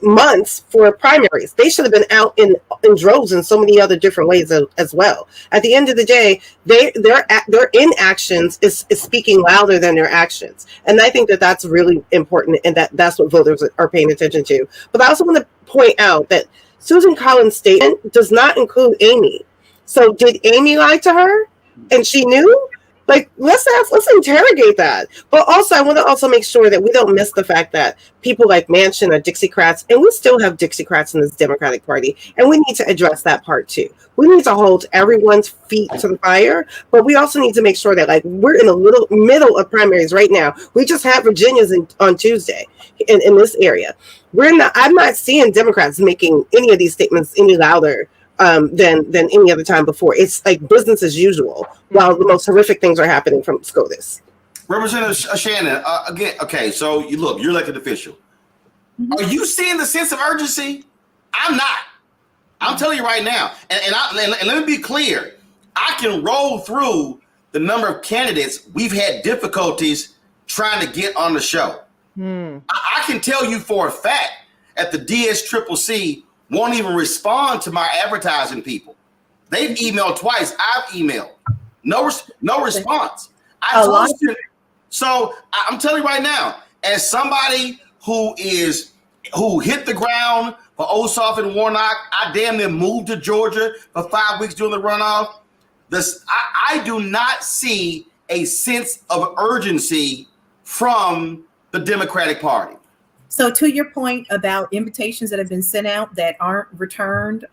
months for primaries. They should have been out in droves in so many other different ways as well. At the end of the day, their inactions is speaking louder than their actions, and I think that that's really important, and that's what voters are paying attention to. But I also want to point out that Susan Collins' statement does not include Amy. So did Amy lie to her, and she knew? Like, let's interrogate that. But also, I want to also make sure that we don't miss the fact that people like Manchin are Dixiecrats, and we still have Dixiecrats in this Democratic Party, and we need to address that part too. We need to hold everyone's feet to the fire, but we also need to make sure that, like, we're in the middle of primaries right now. We just had Virginia's on Tuesday in this area. I'm not seeing Democrats making any of these statements any louder than any other time before. It's like business as usual, while the most horrific things are happening from SCOTUS. Representative Shannon, again, okay, so you're elected official. Are you seeing the sense of urgency? I'm not. I'm telling you right now, and let me be clear. I can roll through the number of candidates we've had difficulties trying to get on the show. I can tell you for a fact at the DSCCC won't even respond to my advertising people. They've emailed twice. I've emailed. No response. So I'm telling you right now, as somebody who hit the ground for Ossoff and Warnock, I damn near moved to Georgia for 5 weeks during the runoff. I do not see a sense of urgency from the Democratic Party. So to your point about invitations that have been sent out that aren't returned,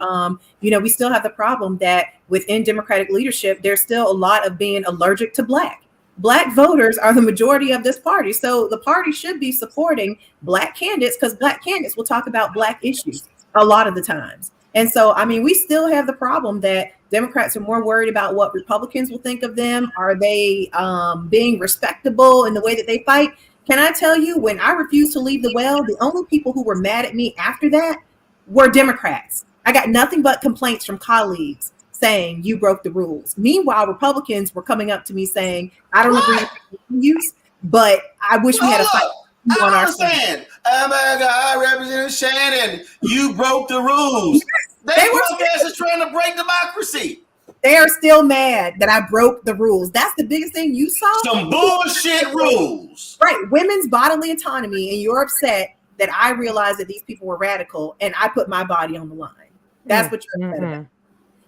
we still have the problem that within Democratic leadership, there's still a lot of being allergic to Black. Black voters are the majority of this party. So the party should be supporting Black candidates because Black candidates will talk about Black issues a lot of the times. And so, we still have the problem that Democrats are more worried about what Republicans will think of them. Are they being respectable in the way that they fight? Can I tell you, when I refused to leave the well, the only people who were mad at me after that were Democrats. I got nothing but complaints from colleagues saying you broke the rules. Meanwhile, Republicans were coming up to me saying, I don't agree with you, but I wish we had a fight on our side. Oh my God, Representative Shannon, you broke the rules. They were trying to break democracy. They are still mad that I broke the rules. That's the biggest thing you saw. Some bullshit rules. Right. Women's bodily autonomy. And you're upset that I realized that these people were radical and I put my body on the line. That's what you're upset about.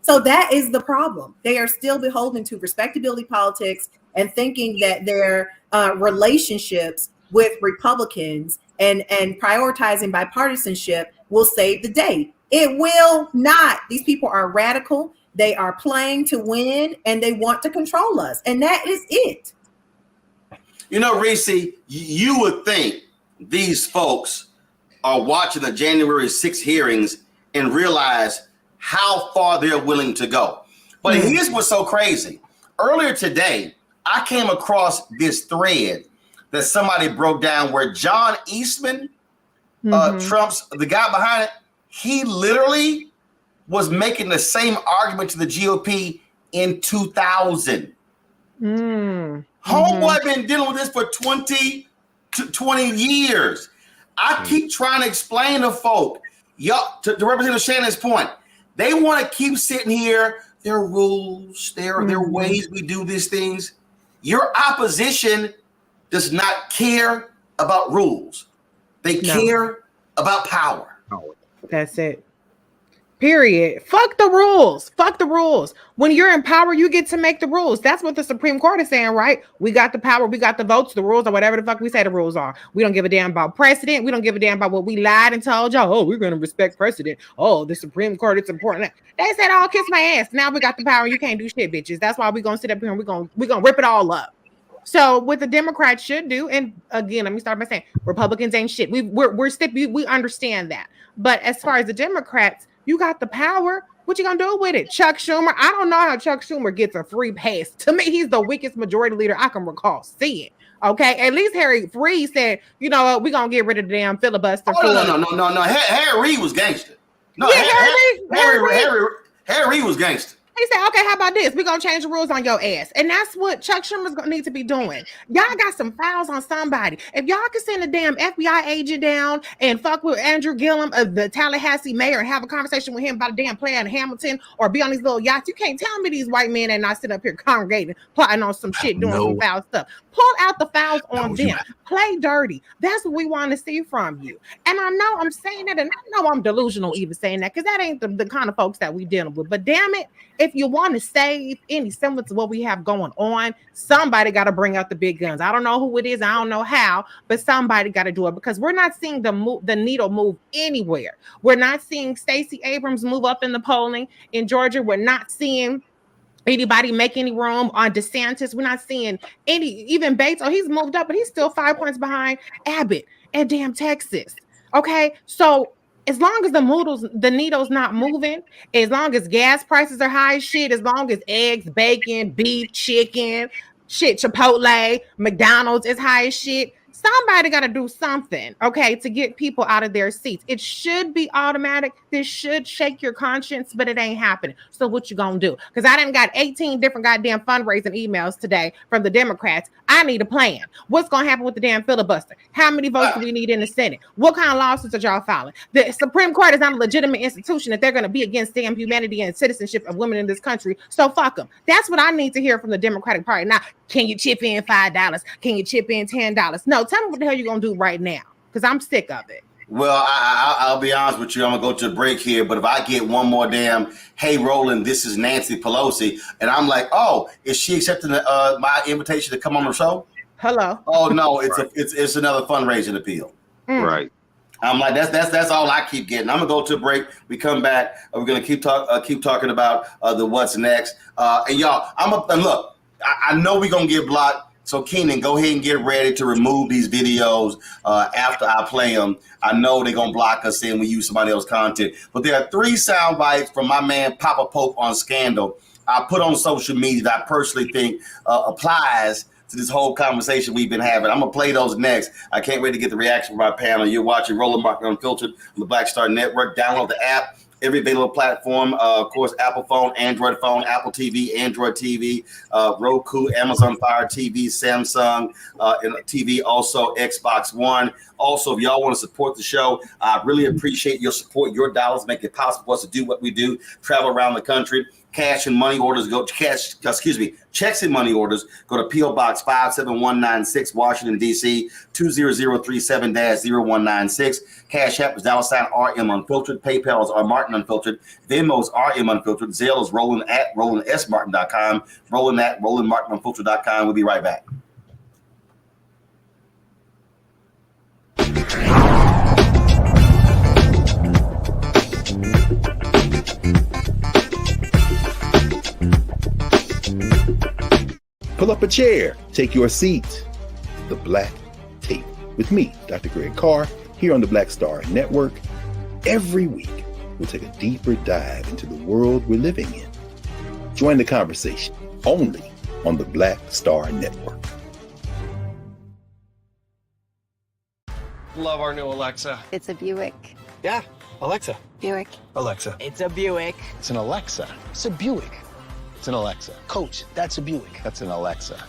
So that is the problem. They are still beholden to respectability politics and thinking that their relationships with Republicans and prioritizing bipartisanship will save the day. It will not. These people are radical. They are playing to win, and they want to control us. And that is it. Reese, you would think these folks are watching the January 6th hearings and realize how far they're willing to go. But here's what's so crazy. Earlier today, I came across this thread that somebody broke down where John Eastman, Trump's, the guy behind it, he literally was making the same argument to the GOP in 2000. Homeboy been dealing with this for 20 years. I keep trying to explain to folk, to Representative Shannon's point, they want to keep sitting here. There are rules, there are ways we do these things. Your opposition does not care about rules. They care about power. That's it. Period. Fuck the rules. Fuck the rules. When you're in power, you get to make the rules. That's what the Supreme Court is saying, right? We got the power. We got the votes, the rules, or whatever the fuck we say the rules are. We don't give a damn about precedent. We don't give a damn about what we lied and told y'all. Oh, we're going to respect precedent. Oh, the Supreme Court, it's important. They said, oh, kiss my ass. Now we got the power. You can't do shit, bitches. That's why we're going to sit up here and we're going to rip it all up. So what the Democrats should do, and again, let me start by saying Republicans ain't shit. We understand that. But as far as the Democrats, you got the power. What you gonna do with it? Chuck Schumer. I don't know how Chuck Schumer gets a free pass. To me, he's the weakest majority leader I can recall seeing. Okay, at least Harry Reid said, you know what, we're gonna get rid of the damn filibuster. No. Harry Reid was gangster. No, yeah, Harry Reid was gangster. He said, okay, how about this? We're going to change the rules on your ass. And that's what Chuck Schumer's going to need to be doing. Y'all got some files on somebody. If y'all can send a damn FBI agent down and fuck with Andrew Gillum, the Tallahassee mayor, and have a conversation with him about a damn play in Hamilton or be on these little yachts, you can't tell me these white men are not sitting up here congregating, plotting on some shit, doing some foul stuff. Pull out the files on them. Play dirty. That's what we want to see from you. And I know I'm saying that, and I know I'm delusional even saying that, because that ain't the kind of folks that we dealing with. But damn it, if you want to save any semblance of what we have going on, somebody got to bring out the big guns. I don't know who it is. I don't know how, but somebody got to do it, because we're not seeing the needle move anywhere. We're not seeing Stacey Abrams move up in the polling in Georgia. We're not seeing anybody make any room on DeSantis. We're not seeing even Bates. Oh, he's moved up, but he's still 5 points behind Abbott and damn Texas. Okay, so as long as the needle's not moving, as long as gas prices are high as shit, as long as eggs, bacon, beef, chicken, shit, Chipotle, McDonald's is high as shit, somebody got to do something, okay, to get people out of their seats. It should be automatic. This should shake your conscience, but it ain't happening. So what you gonna do? Because I done got 18 different goddamn fundraising emails today from the Democrats. I need a plan. What's gonna happen with the damn filibuster? How many votes do we need in the Senate? What kind of lawsuits are y'all filing? The Supreme Court is not a legitimate institution that they're gonna be against damn humanity and citizenship of women in this country. So fuck them. That's what I need to hear from the Democratic Party. Now, can you chip in $5? Can you chip in $10? No, tell me what the hell you're gonna do right now, because I'm sick of it. Well, I'll be honest with you. I'm gonna go to a break here, but if I get one more damn, hey, Roland, this is Nancy Pelosi, and I'm like, oh, is she accepting my invitation to come on the show? Hello. Oh no, it's another fundraising appeal. Right. I'm like, that's all I keep getting. I'm gonna go to a break. We come back. We're gonna keep talking about the what's next. And y'all, and look, I know we're gonna get blocked. So Keenan, go ahead and get ready to remove these videos after I play them. I know they're gonna block us saying we use somebody else's content. But there are 3 sound bites from my man Papa Pope on Scandal I put on social media that I personally think applies to this whole conversation we've been having. I'm gonna play those next. I can't wait to get the reaction from our panel. You're watching Roland Martin Unfiltered on the Black Star Network. Download the app. Every available platform, of course, Apple phone, Android phone, Apple TV, Android TV, Roku, Amazon Fire TV, Samsung TV, also Xbox One. Also, if y'all want to support the show, I really appreciate your support. Your dollars make it possible for us to do what we do, travel around the country. Checks and money orders go to P.O. Box 57196, Washington, D.C. 20037-0196. Cash App is $RM Unfiltered. PayPal is R Martin Unfiltered. Venmo is RM Unfiltered. Zelle is Roland at RolandSMartin.com. Roland at RolandMartinUnfiltered.com. We'll be right back. Pull up a chair, take your seat. The Black Tape with me, Dr. Greg Carr, here on the Black Star Network. Every week, we'll take a deeper dive into the world we're living in. Join the conversation only on the Black Star Network. Love our new Alexa. It's a Buick. Yeah, Alexa. Buick. Alexa. It's a Buick. It's an Alexa. It's a Buick. It's an Alexa. Coach, that's a Buick. That's an Alexa.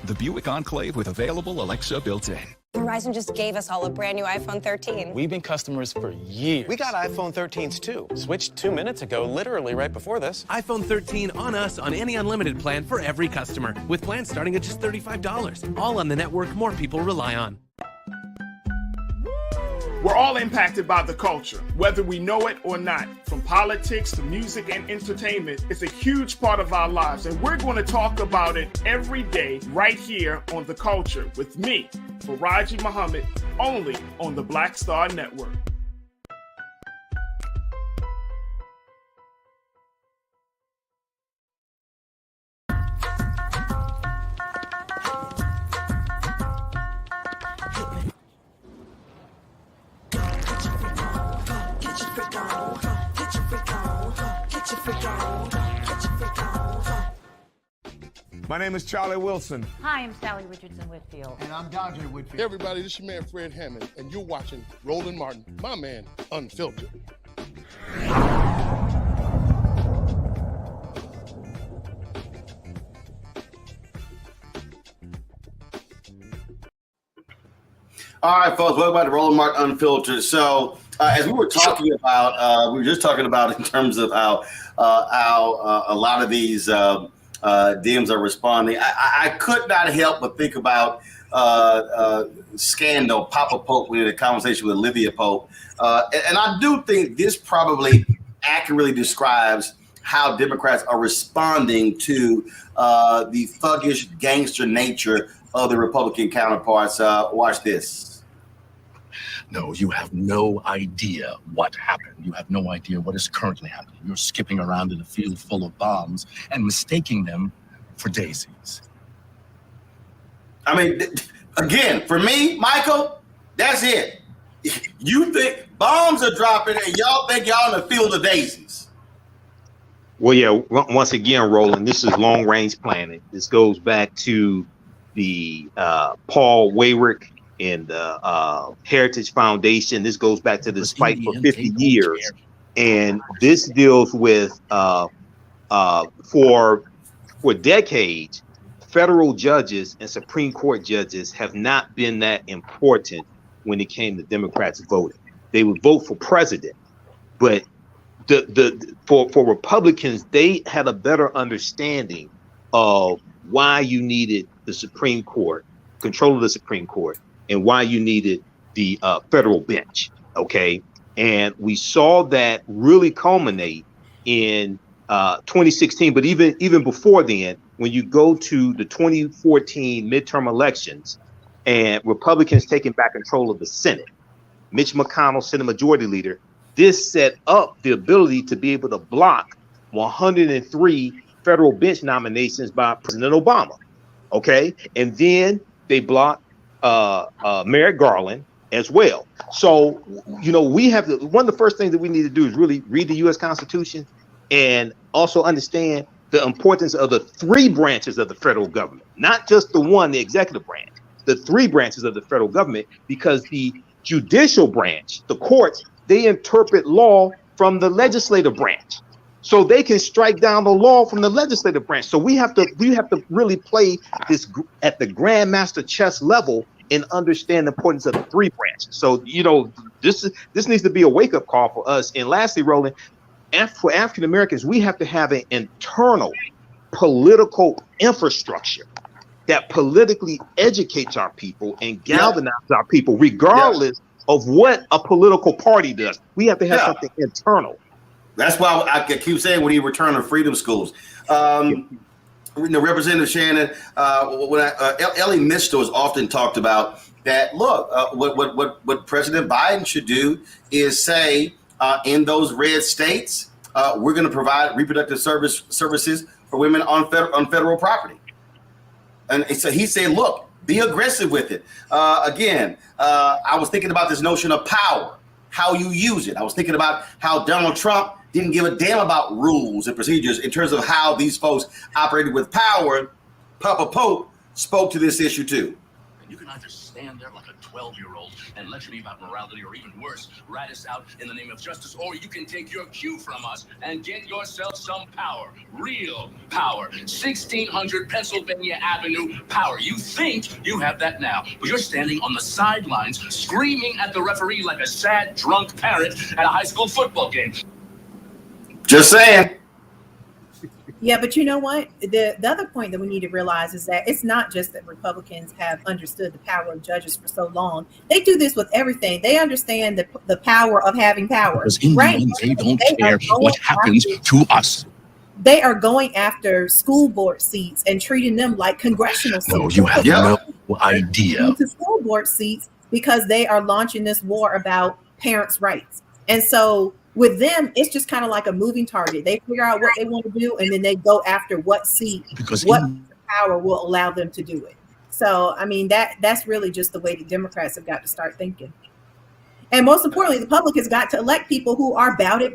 The Buick Enclave with available Alexa built in. Verizon just gave us all a brand new iPhone 13. We've been customers for years. We got iPhone 13s too. Switched 2 minutes ago, literally right before this. iPhone 13 on us on any unlimited plan for every customer, with plans starting at just $35. All on the network more people rely on. We're all impacted by the culture, whether we know it or not. From politics to music and entertainment, it's a huge part of our lives, and we're going to talk about it every day right here on The Culture with me, Faraji Muhammad, only on the Black Star Network. My name is Charlie Wilson. Hi, I'm Sally Richardson Whitfield. And I'm Dante Whitfield. Hey everybody, this is your man Fred Hammond, and you're watching Roland Martin, my man, Unfiltered. All right, folks, welcome back to Roland Martin Unfiltered. So, as we were talking about, we were just talking about in terms of how a lot of these DMs are responding. I could not help but think about scandal, Papa Pope. We had a conversation with Olivia Pope, and I do think this probably accurately describes how Democrats are responding to the thuggish gangster nature of the Republican counterparts. Watch this. No, you have no idea what happened. You have no idea what is currently happening. You're skipping around in a field full of bombs and mistaking them for daisies. I mean, again, for me, Michael, that's it. You think bombs are dropping and y'all think y'all in a field of daisies. Well, yeah, once again, Roland, this is long-range planning. This goes back to the Paul Wayrick and the Heritage Foundation. This goes back to this fight for 50 years. And this deals with, for decades, federal judges and Supreme Court judges have not been that important when it came to Democrats voting. They would vote for president, but for Republicans, they had a better understanding of why you needed the Supreme Court, control of the Supreme Court, and why you needed the federal bench. Okay, and we saw that really culminate in 2016, but even before then, when you go to the 2014 midterm elections and Republicans taking back control of the Senate, Mitch McConnell, Senate Majority Leader, this set up the ability to be able to block 103 federal bench nominations by President Obama. Okay, and then they blocked Merrick Garland as well. So, you know, we have to, one of the first things that we need to do is really read the U.S. Constitution and also understand the importance of the three branches of the federal government, not just the one, the executive branch, the three branches of the federal government, because the judicial branch, the courts, they interpret law from the legislative branch. So they can strike down the law from the legislative branch. So we have to really play this at the grandmaster chess level and understand the importance of the three branches. So, you know, this needs to be a wake-up call for us. And lastly, Roland, for African Americans, we have to have an internal political infrastructure that politically educates our people and galvanizes our people, regardless of what a political party does. We have to have something internal. That's why I keep saying we need return to freedom schools. Representative Shannon, Ellie Mistel has often talked about that. Look, what President Biden should do is say, in those red states, we're going to provide reproductive services for women on federal property. And so he said, look, be aggressive with it. Again, I was thinking about this notion of power, how you use it. I was thinking about how Donald Trump didn't give a damn about rules and procedures in terms of how these folks operated with power. Papa Pope spoke to this issue too. You can either stand there like a 12-year-old and lecture me about morality, or even worse, rat us out in the name of justice, or you can take your cue from us and get yourself some power, real power. 1600 Pennsylvania Avenue power. You think you have that now, but you're standing on the sidelines screaming at the referee like a sad, drunk parent at a high school football game. Just saying. Yeah, but you know what? The other point that we need to realize is that it's not just that Republicans have understood the power of judges for so long. They do this with everything. They understand the power of having power. Because in the end, they don't care what happens to us. They are going after school board seats and treating them like congressional seats. No, you have no idea. To school board seats because they are launching this war about parents' rights. And so with them, it's just kind of like a moving target. They figure out what they want to do, and then they go after what seat, what power will allow them to do it. So, I mean, that's really just the way the Democrats have got to start thinking. And most importantly, the public has got to elect people who are about it.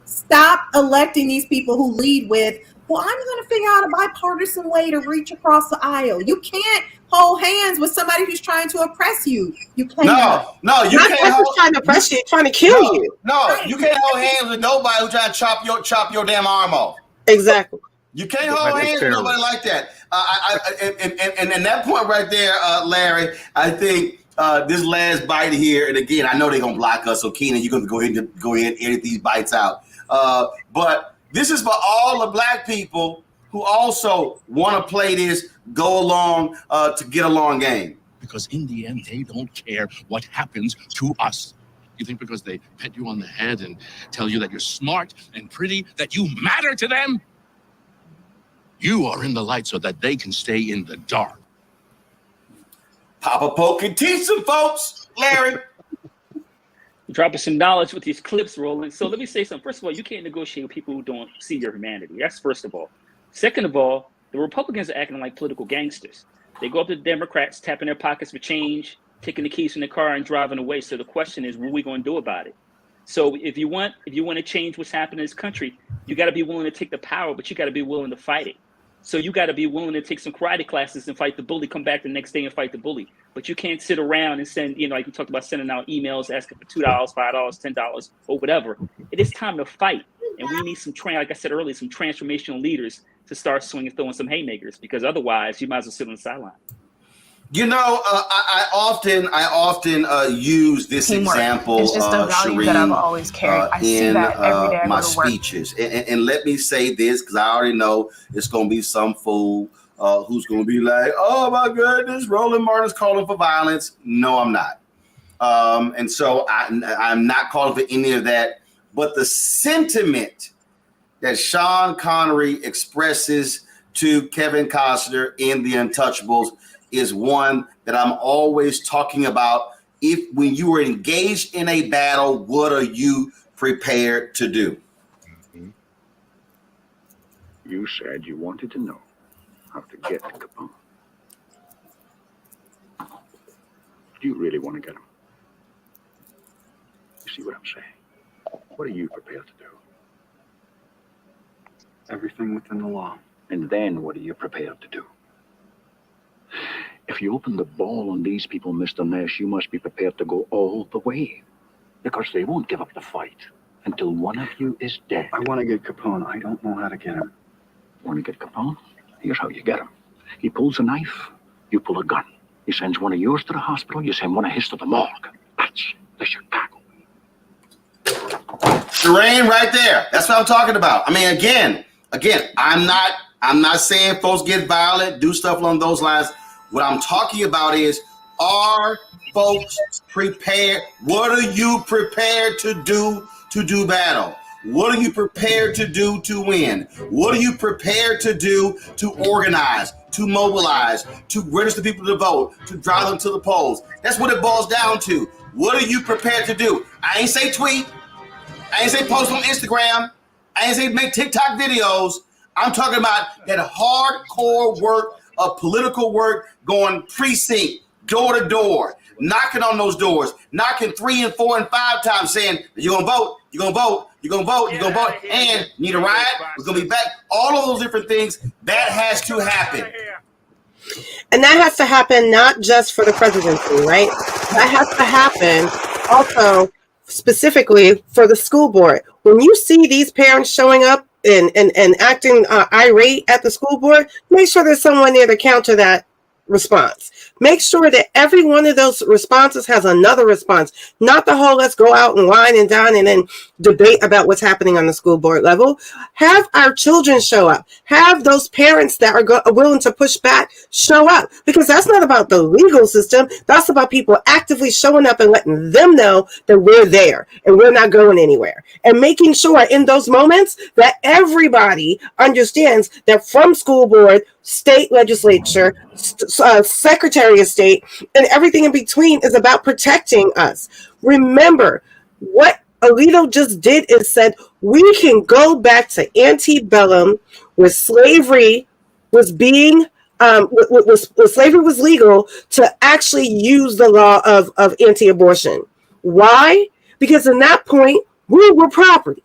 Stop electing these people who lead with, well, I'm going to figure out a bipartisan way to reach across the aisle. You can't hold hands with somebody who's trying to oppress you. You cannot. No, you can't. Trying to oppress you, trying to kill you. No, you can't hold hands with nobody who's trying to chop your damn arm off. Exactly. You can't hold hands with nobody like that. And that point right there, Larry, I think this last bite here, and again, I know they're gonna block us, so Keenan, you're gonna go ahead and edit these bites out. But this is for all the black people who also want to play this go along to get along game. Because in the end, they don't care what happens to us. You think because they pet you on the head and tell you that you're smart and pretty, that you matter to them? You are in the light so that they can stay in the dark. Papa Poke can teach some folks, Larry. Dropping some knowledge with these clips rolling. So let me say something. First of all, you can't negotiate with people who don't see your humanity. That's first of all. Second of all, the Republicans are acting like political gangsters. They go up to the Democrats, tapping their pockets for change, taking the keys from the car and driving away. So the question is, what are we going to do about it? So if you want to change what's happening in this country, you got to be willing to take the power, but you got to be willing to fight it. So you got to be willing to take some karate classes and fight the bully, come back the next day and fight the bully. But you can't sit around and send, like we talked about, sending out emails asking for $2, $5, $10 or whatever. It is time to fight. And we need some, like I said earlier, some transformational leaders to start swinging, throwing some haymakers, because otherwise you might as well sit on the sideline. I often use this Teamwork. example, it's just a value that I've always carried. I see that every day I my go to work. speeches. And let me say this, because I already know it's going to be some fool who's going to be like, oh my goodness, Roland Martin's calling for violence. No, I'm not. And so I'm not calling for any of that. But the sentiment that Sean Connery expresses to Kevin Costner in The Untouchables is one that I'm always talking about. When you are engaged in a battle, what are you prepared to do? You said you wanted to know how to get Capone. Do you really want to get him? You see what I'm saying? What are you prepared to do? Everything within the law. And then what are you prepared to do? If you open the ball on these people, Mr. Nash, you must be prepared to go all the way. Because they won't give up the fight until one of you is dead. I want to get Capone. I don't know how to get him. Want to get Capone? Here's how you get him. He pulls a knife, you pull a gun. He sends one of yours to the hospital, you send one of his to the morgue. That's the Chicago. Shireen, right there. That's what I'm talking about. I mean, again, I'm not saying folks get violent, do stuff along those lines. What I'm talking about is, are folks prepared? What are you prepared to do battle? What are you prepared to do to win? What are you prepared to do to organize, to mobilize, to register people to vote, to drive them to the polls? That's what it boils down to. What are you prepared to do? I ain't say tweet. I ain't say post on Instagram. I ain't say make TikTok videos. I'm talking about that hardcore work of political work, going precinct, door to door, knocking on those doors, knocking 3 and 4 and 5 times, saying, you're going to vote, you're going to vote, you're going to vote, you're going to vote, and need a ride, we're going to be back. All of those different things, that has to happen. And that has to happen not just for the presidency, right? That has to happen also specifically for the school board. When you see these parents showing up and acting irate at the school board, make sure there's someone there to counter that response. Make sure that every one of those responses has another response, not the whole let's go out and wine and dine and then debate about what's happening on the school board level. Have our children show up. Have those parents that are willing to push back show up, because that's not about the legal system. That's about people actively showing up and letting them know that we're there and we're not going anywhere, and making sure in those moments that everybody understands that from school board, state legislature, secretary of state, and everything in between is about protecting us. Remember, what Alito just did is said we can go back to antebellum, where slavery was being slavery was legal, to actually use the law of anti-abortion. Why? Because in that point we were property.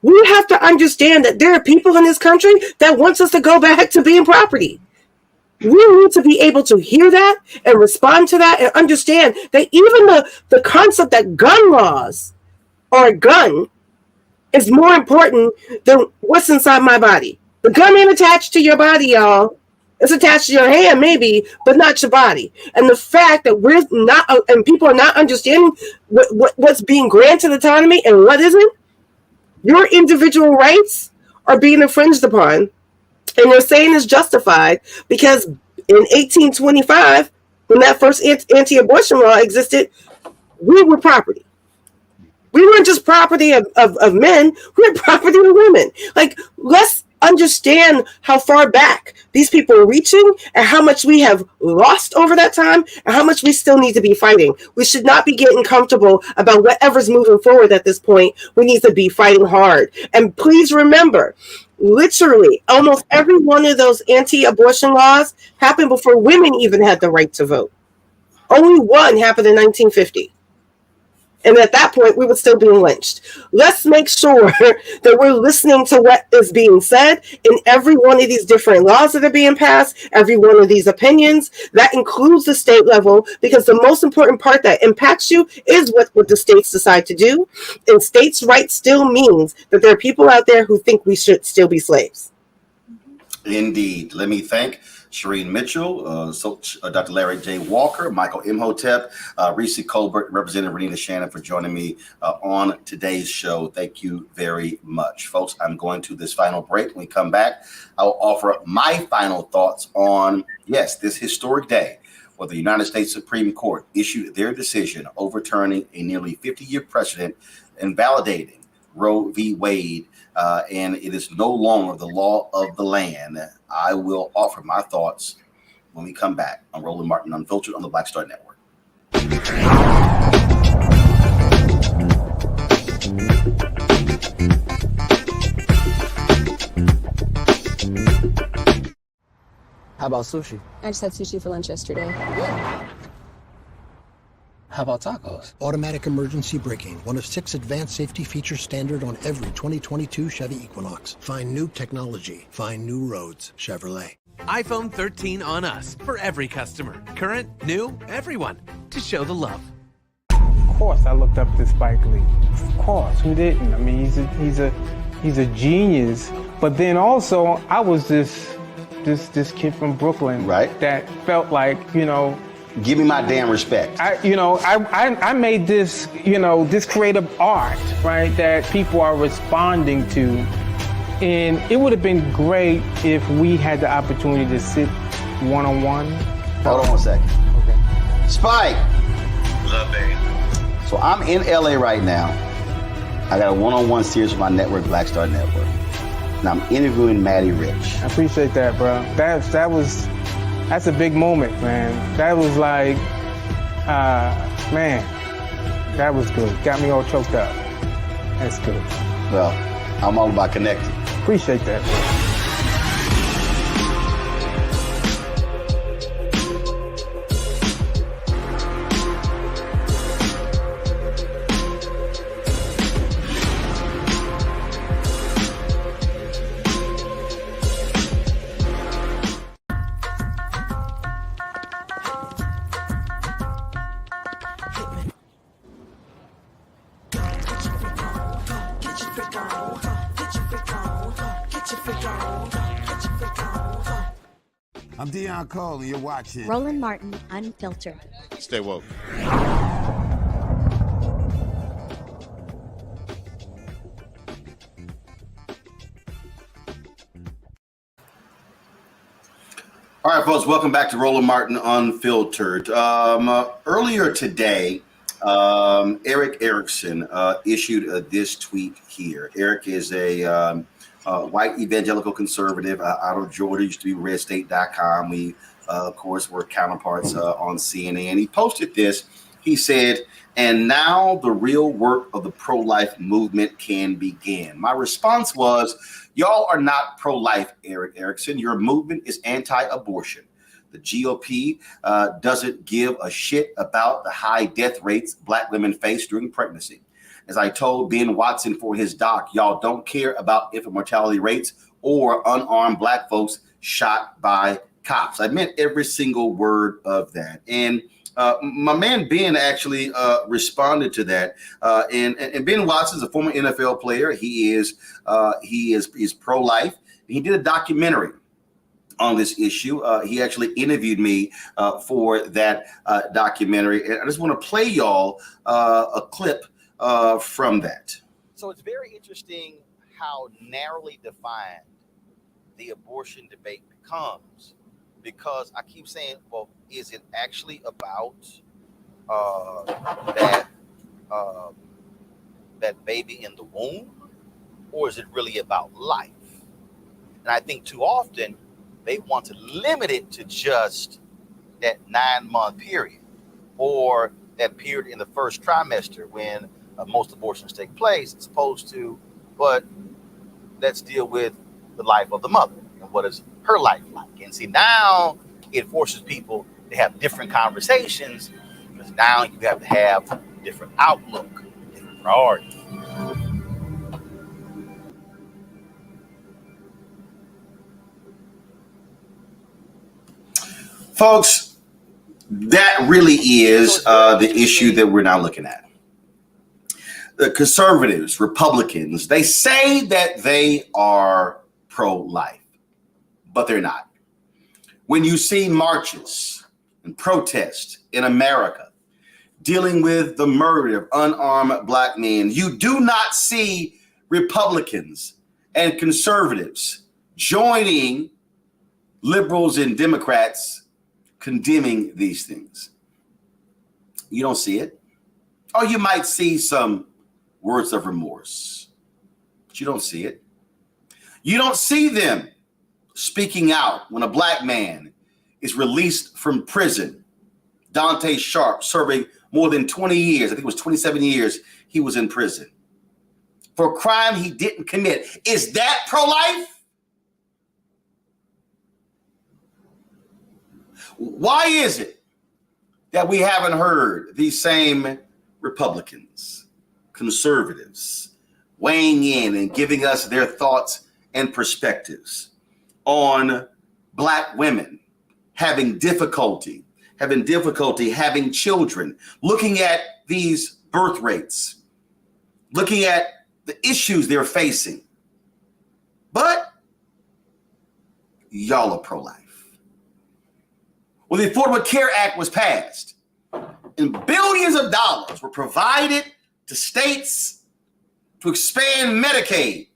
We have to understand that there are people in this country that wants us to go back to being property. We need to be able to hear that and respond to that and understand that even the concept that gun laws or a gun is more important than what's inside my body. The gun ain't attached to your body, y'all. It's attached to your hand, maybe, but not your body. And the fact that we're not, and people are not understanding what's being granted autonomy and what isn't, your individual rights are being infringed upon. And they're saying it's justified because in 1825, when that first anti-abortion law existed, we were property. We weren't just property of men, we were property of women. Like, let's understand how far back these people are reaching and how much we have lost over that time and how much we still need to be fighting. We should not be getting comfortable about whatever's moving forward at this point. We need to be fighting hard. And please remember, literally, almost every one of those anti-abortion laws happened before women even had the right to vote. Only one happened in 1950. And at that point, we were still being lynched. Let's make sure that we're listening to what is being said in every one of these different laws that are being passed, every one of these opinions. That includes the state level, because the most important part that impacts you is what the states decide to do. And states' rights still means that there are people out there who think we should still be slaves. Indeed. Let me thank Shireen Mitchell, Dr. Larry J. Walker, Michael Imhotep, Reese Colbert, Representative Renita Shannon for joining me on today's show. Thank you very much. Folks, I'm going to this final break. When we come back, I will offer up my final thoughts on, yes, this historic day where the United States Supreme Court issued their decision overturning a nearly 50-year precedent and validating Roe v. Wade, and it is no longer the law of the land. I will offer my thoughts when we come back on Roland Martin Unfiltered on the Black Star Network. How about sushi? I just had sushi for lunch yesterday. How about tacos? Automatic emergency braking, one of 6 advanced safety features standard on every 2022 Chevy Equinox. Find new technology. Find new roads. Chevrolet. iPhone 13 on us for every customer. Current, new, everyone. To show the love. Of course, I looked up to Spike Lee. Of course, who didn't? I mean, he's a genius. But then also, I was this kid from Brooklyn, right? That felt like, you know, give me my damn respect. I made this, this creative art, right, that people are responding to. And it would have been great if we had the opportunity to sit one-on-one. Hold on one second. Okay. Spike. What's up, baby? So I'm in LA right now. I got a one-on-one series with my network, Black Star Network. And I'm interviewing Maddie Rich. I appreciate that, bro. That's a big moment, man. That was like, man, that was good. Got me all choked up. That's good. Well, I'm all about connecting. Appreciate that. I'm Dion Cole, and you're watching Roland Martin Unfiltered. Stay woke. All right, folks, welcome back to Roland Martin Unfiltered. Earlier today, Eric Erickson issued this tweet here. Eric is a white evangelical conservative out of Georgia, used to be redstate.com. We, of course, were counterparts on CNN. He posted this. He said, and now the real work of the pro-life movement can begin. My response was, y'all are not pro-life, Eric Erickson. Your movement is anti-abortion. The GOP doesn't give a shit about the high death rates Black women face during pregnancy. As I told Ben Watson for his doc, y'all don't care about infant mortality rates or unarmed Black folks shot by cops. I meant every single word of that. And my man Ben actually responded to that. And Ben Watson is a former NFL player. He is pro-life. He did a documentary on this issue. He actually interviewed me for that documentary. And I just want to play y'all a clip from that. So it's very interesting how narrowly defined the abortion debate becomes, because I keep saying, well, is it actually about that baby in the womb, or is it really about life? And I think too often they want to limit it to just that 9-month period, or that period in the first trimester when most abortions take place, as opposed to, but let's deal with the life of the mother and what is her life like. And see, now it forces people to have different conversations, because now you have to have different outlook, different priorities. Folks, that really is the issue that we're now looking at. The conservatives, Republicans, they say that they are pro-life, but they're not. When you see marches and protests in America dealing with the murder of unarmed black men, you do not see Republicans and conservatives joining liberals and Democrats condemning these things. You don't see it. Or you might see some words of remorse, but you don't see it. You don't see them speaking out when a black man is released from prison. Dante Sharp serving more than 20 years, I think it was 27 years he was in prison for a crime he didn't commit. Is that pro-life? Why is it that we haven't heard these same Republicans, conservatives weighing in and giving us their thoughts and perspectives on black women having difficulty having children, looking at these birth rates, looking at the issues they're facing? But y'all are pro-life. Well, the Affordable Care Act was passed, and billions of dollars were provided to states to expand Medicaid.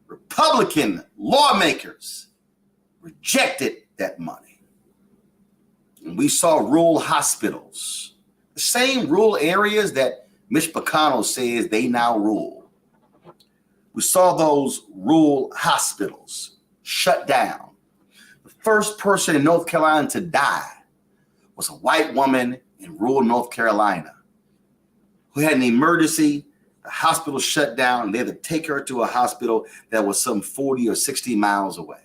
Republican lawmakers rejected that money. And we saw rural hospitals, the same rural areas that Mitch McConnell says they now rule. We saw those rural hospitals shut down. The first person in North Carolina to die was a white woman in rural North Carolina who had an emergency. The hospital shut down, and they had to take her to a hospital that was some 40 or 60 miles away.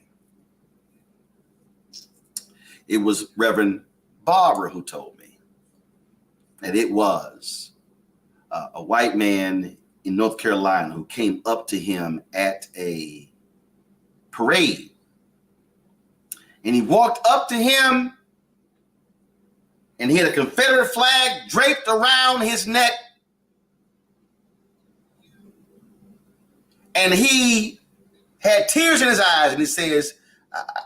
It was Reverend Barber who told me that it was a white man in North Carolina who came up to him at a parade. And he walked up to him, and he had a Confederate flag draped around his neck. And he had tears in his eyes, and he says,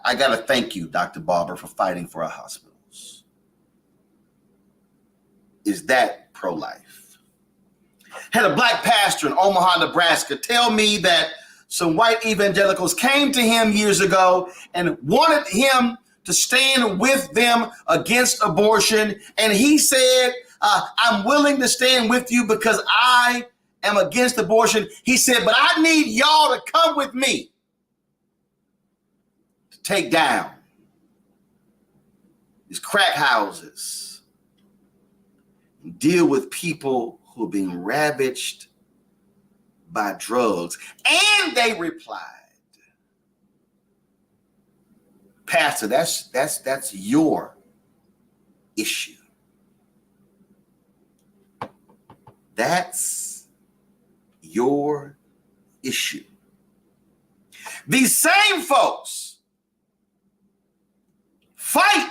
I got to thank you, Dr. Barber, for fighting for our hospitals. Is that pro-life? Had a black pastor in Omaha, Nebraska tell me that some white evangelicals came to him years ago and wanted him to stand with them against abortion. And he said, I'm willing to stand with you because I am against abortion. He said, but I need y'all to come with me to take down these crack houses and deal with people who are being ravaged by drugs. And they replied, Pastor, that's your issue. That's your issue. These same folks fight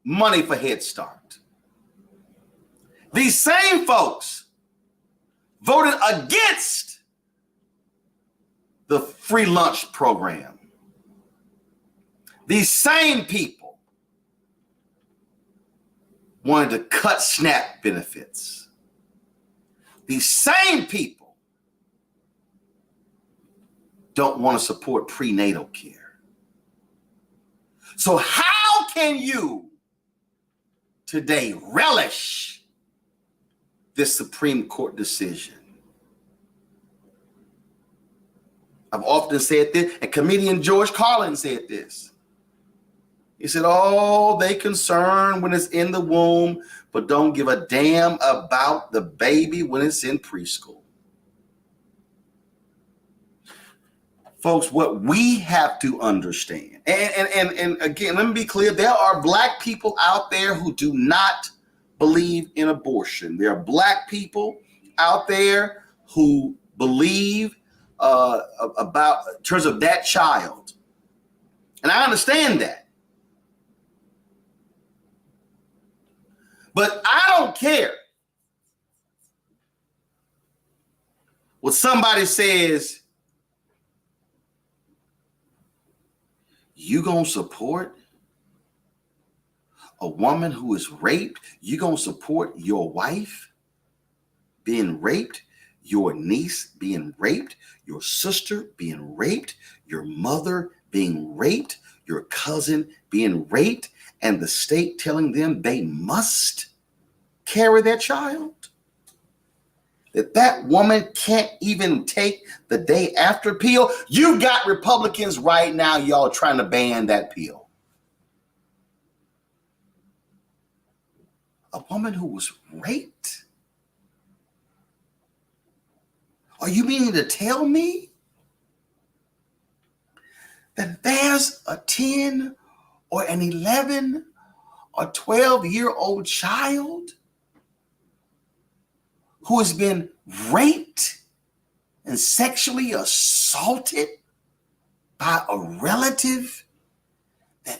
money for Head Start. These same folks voted against the free lunch program. These same people wanted to cut SNAP benefits. These same people don't want to support prenatal care. So how can you today relish this Supreme Court decision? I've often said this, and comedian George Carlin said this. He said, oh, they concerned when it's in the womb, but don't give a damn about the baby when it's in preschool. Folks, what we have to understand, and again, let me be clear, there are Black people out there who do not believe in abortion. There are Black people out there who believe about in terms of that child. And I understand that. But I don't care what somebody says. You gonna support a woman who is raped? You gonna support your wife being raped? Your niece being raped? Your sister being raped? Your mother being raped? Your cousin being raped? And the state telling them they must carry their child? That woman can't even take the day after pill? You got Republicans right now, y'all, trying to ban that pill. A woman who was raped? Are you meaning to tell me that there's a 10 or an 11 or 12-year-old child who has been raped and sexually assaulted by a relative,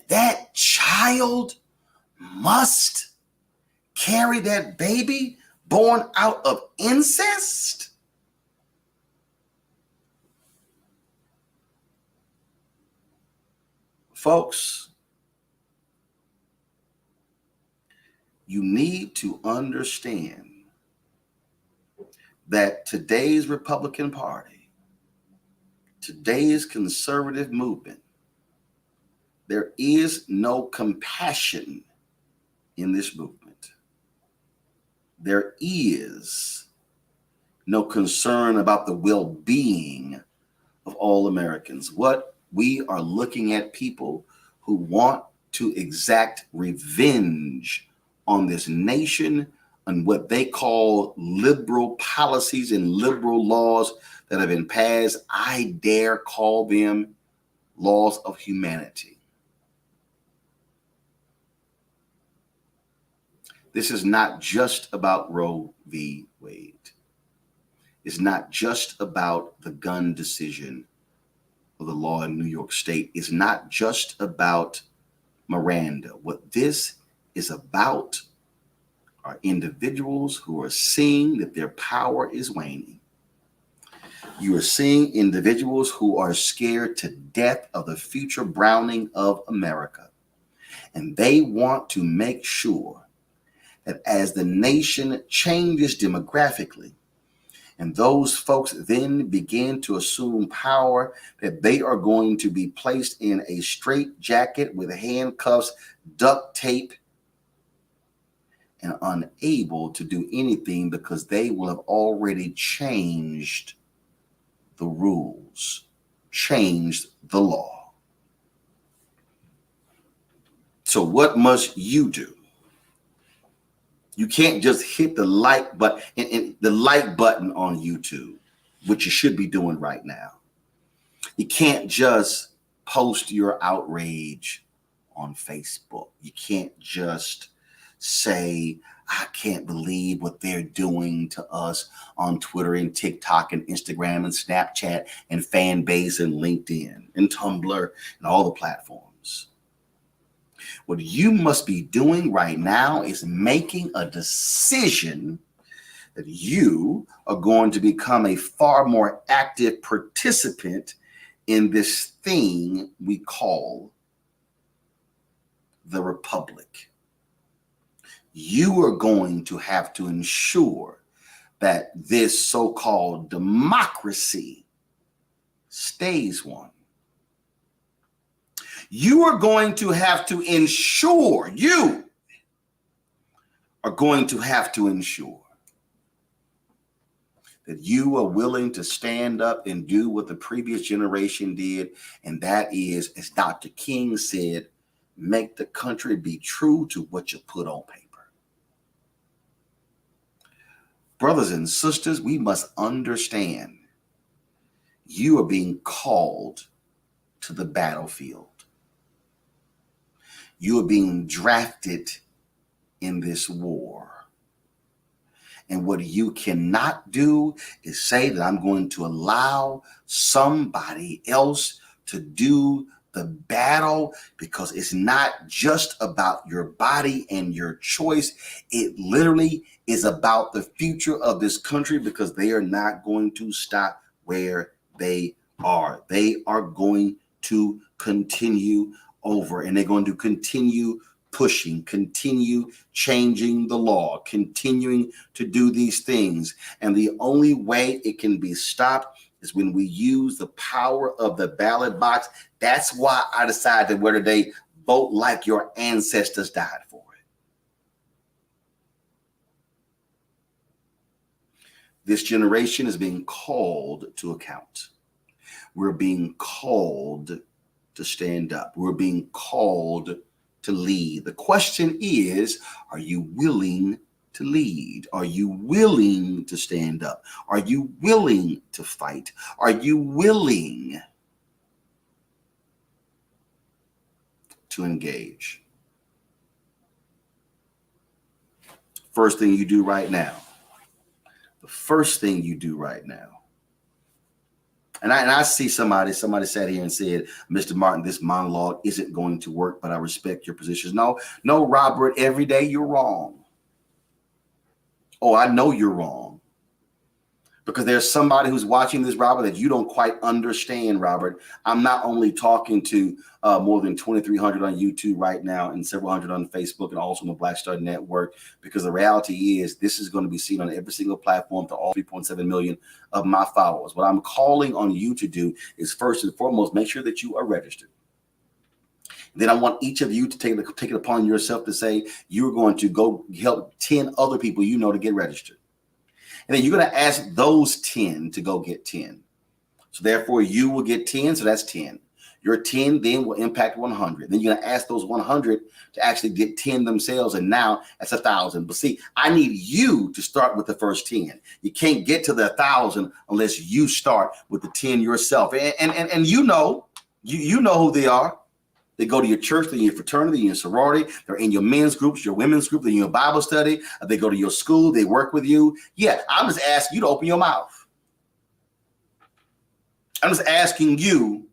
that child must carry that baby born out of incest? Folks, you need to understand that today's Republican Party, today's conservative movement, there is no compassion in this movement. There is no concern about the well-being of all Americans. What we are looking at people who want to exact revenge on this nation and what they call liberal policies and liberal laws that have been passed. I dare call them laws of humanity. This is not just about Roe v. Wade. It's not just about the gun decision of the law in New York State. It's not just about Miranda. What this is about are individuals who are seeing that their power is waning. You are seeing individuals who are scared to death of the future browning of America. And they want to make sure that as the nation changes demographically, and those folks then begin to assume power, that they are going to be placed in a straitjacket with handcuffs, duct tape, and unable to do anything because they will have already changed the rules, changed the law. So what must you do? You can't just hit the like button and the like button on YouTube, which you should be doing right now. You can't just post your outrage on Facebook. You can't just say, I can't believe what they're doing to us on Twitter and TikTok and Instagram and Snapchat and Fanbase and LinkedIn and Tumblr and all the platforms. What you must be doing right now is making a decision that you are going to become a far more active participant in this thing we call the republic, you are going to have to ensure that this so-called democracy stays one. You are going to have to ensure, you are going to have to ensure that you are willing to stand up and do what the previous generation did. And that is, as Dr. King said, make the country be true to what you put on paper. Brothers and sisters, we must understand you are being called to the battlefield. You are being drafted in this war. And what you cannot do is say that I'm going to allow somebody else to do the battle, because it's not just about your body and your choice. It literally is about the future of this country, because they are not going to stop where they are. They are going to continue over, and they're going to continue pushing, continue changing the law, continuing to do these things. And the only way it can be stopped is when we use the power of the ballot box. That's why I decided whether they vote like your ancestors died for it. This generation is being called to account. We're being called to stand up. We're being called to lead. The question is, are you willing to lead? Are you willing to stand up? Are you willing to fight? Are you willing to engage? First thing you do right now. The first thing you do right now. And I see somebody sat here and said, Mr. Martin, this monologue isn't going to work, but I respect your positions. No, Robert, every day you're wrong. Oh, I know you're wrong. Because there's somebody who's watching this, Robert, that you don't quite understand, Robert. I'm not only talking to more than 2,300 on YouTube right now and several hundred on Facebook and also on the Black Star Network, because the reality is this is going to be seen on every single platform to all 3.7 million of my followers. What I'm calling on you to do is, first and foremost, make sure that you are registered. Then I want each of you to take it upon yourself to say you're going to go help 10 other people you know to get registered. And then you're going to ask those 10 to go get 10. So therefore, you will get 10. So that's 10. Your 10 then will impact 100. Then you're going to ask those 100 to actually get 10 themselves. And now that's 1,000. But see, I need you to start with the first 10. You can't get to the 1,000 unless you start with the 10 yourself. And you know who they are. They go to your church, they're in your fraternity, in your sorority, they're in your men's groups, your women's group, they're in your Bible study, they go to your school, they work with you. Yeah, I'm just asking you to open your mouth. I'm just asking you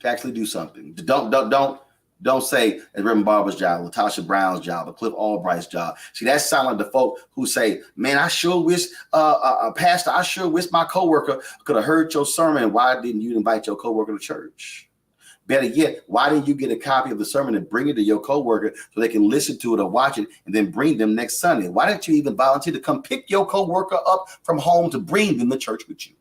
to actually do something. Don't say it's Reverend Barber's job, Latasha Brown's job, or Cliff Albright's job. See, that sounds like the folk who say, man, I sure wish, Pastor, I sure wish my coworker could have heard your sermon. Why didn't you invite your coworker to church? Better yet, why didn't you get a copy of the sermon and bring it to your coworker so they can listen to it or watch it and then bring them next Sunday? Why didn't you even volunteer to come pick your coworker up from home to bring them to church with you?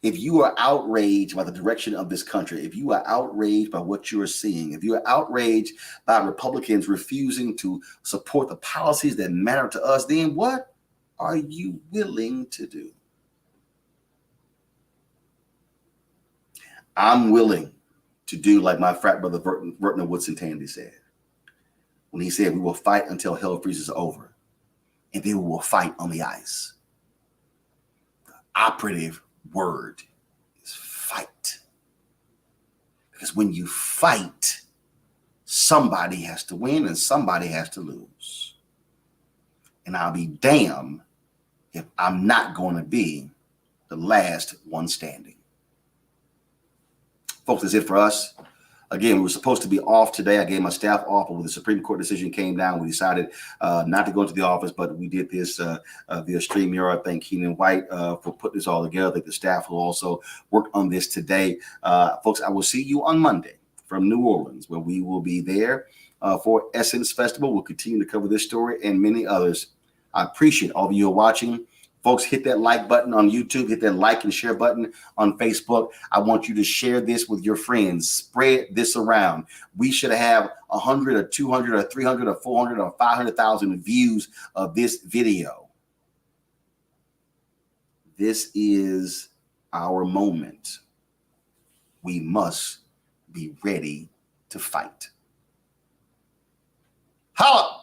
If you are outraged by the direction of this country, if you are outraged by what you are seeing, if you are outraged by Republicans refusing to support the policies that matter to us, then what are you willing to do? I'm willing to do like my frat brother Vertner Woodson Tandy said, when he said, we will fight until hell freezes over, and then we will fight on the ice. The operative word is fight. Because when you fight, somebody has to win and somebody has to lose. And I'll be damned if I'm not going to be the last one standing. Folks, that's it for us. Again, we were supposed to be off today. I gave my staff off, but when the Supreme Court decision came down, we decided not to go into the office, but we did this via StreamYard. Thank Keenan White for putting this all together. I think the staff will also work on this today. Folks, I will see you on Monday from New Orleans, where we will be there for Essence Festival. We'll continue to cover this story and many others. I appreciate all of you who are watching. Folks, hit that like button on YouTube, hit that like and share button on Facebook. I want you to share this with your friends. Spread this around. We should have 100 or 200 or 300 or 400 or 500,000 views of this video. This is our moment. We must be ready to fight. Holla!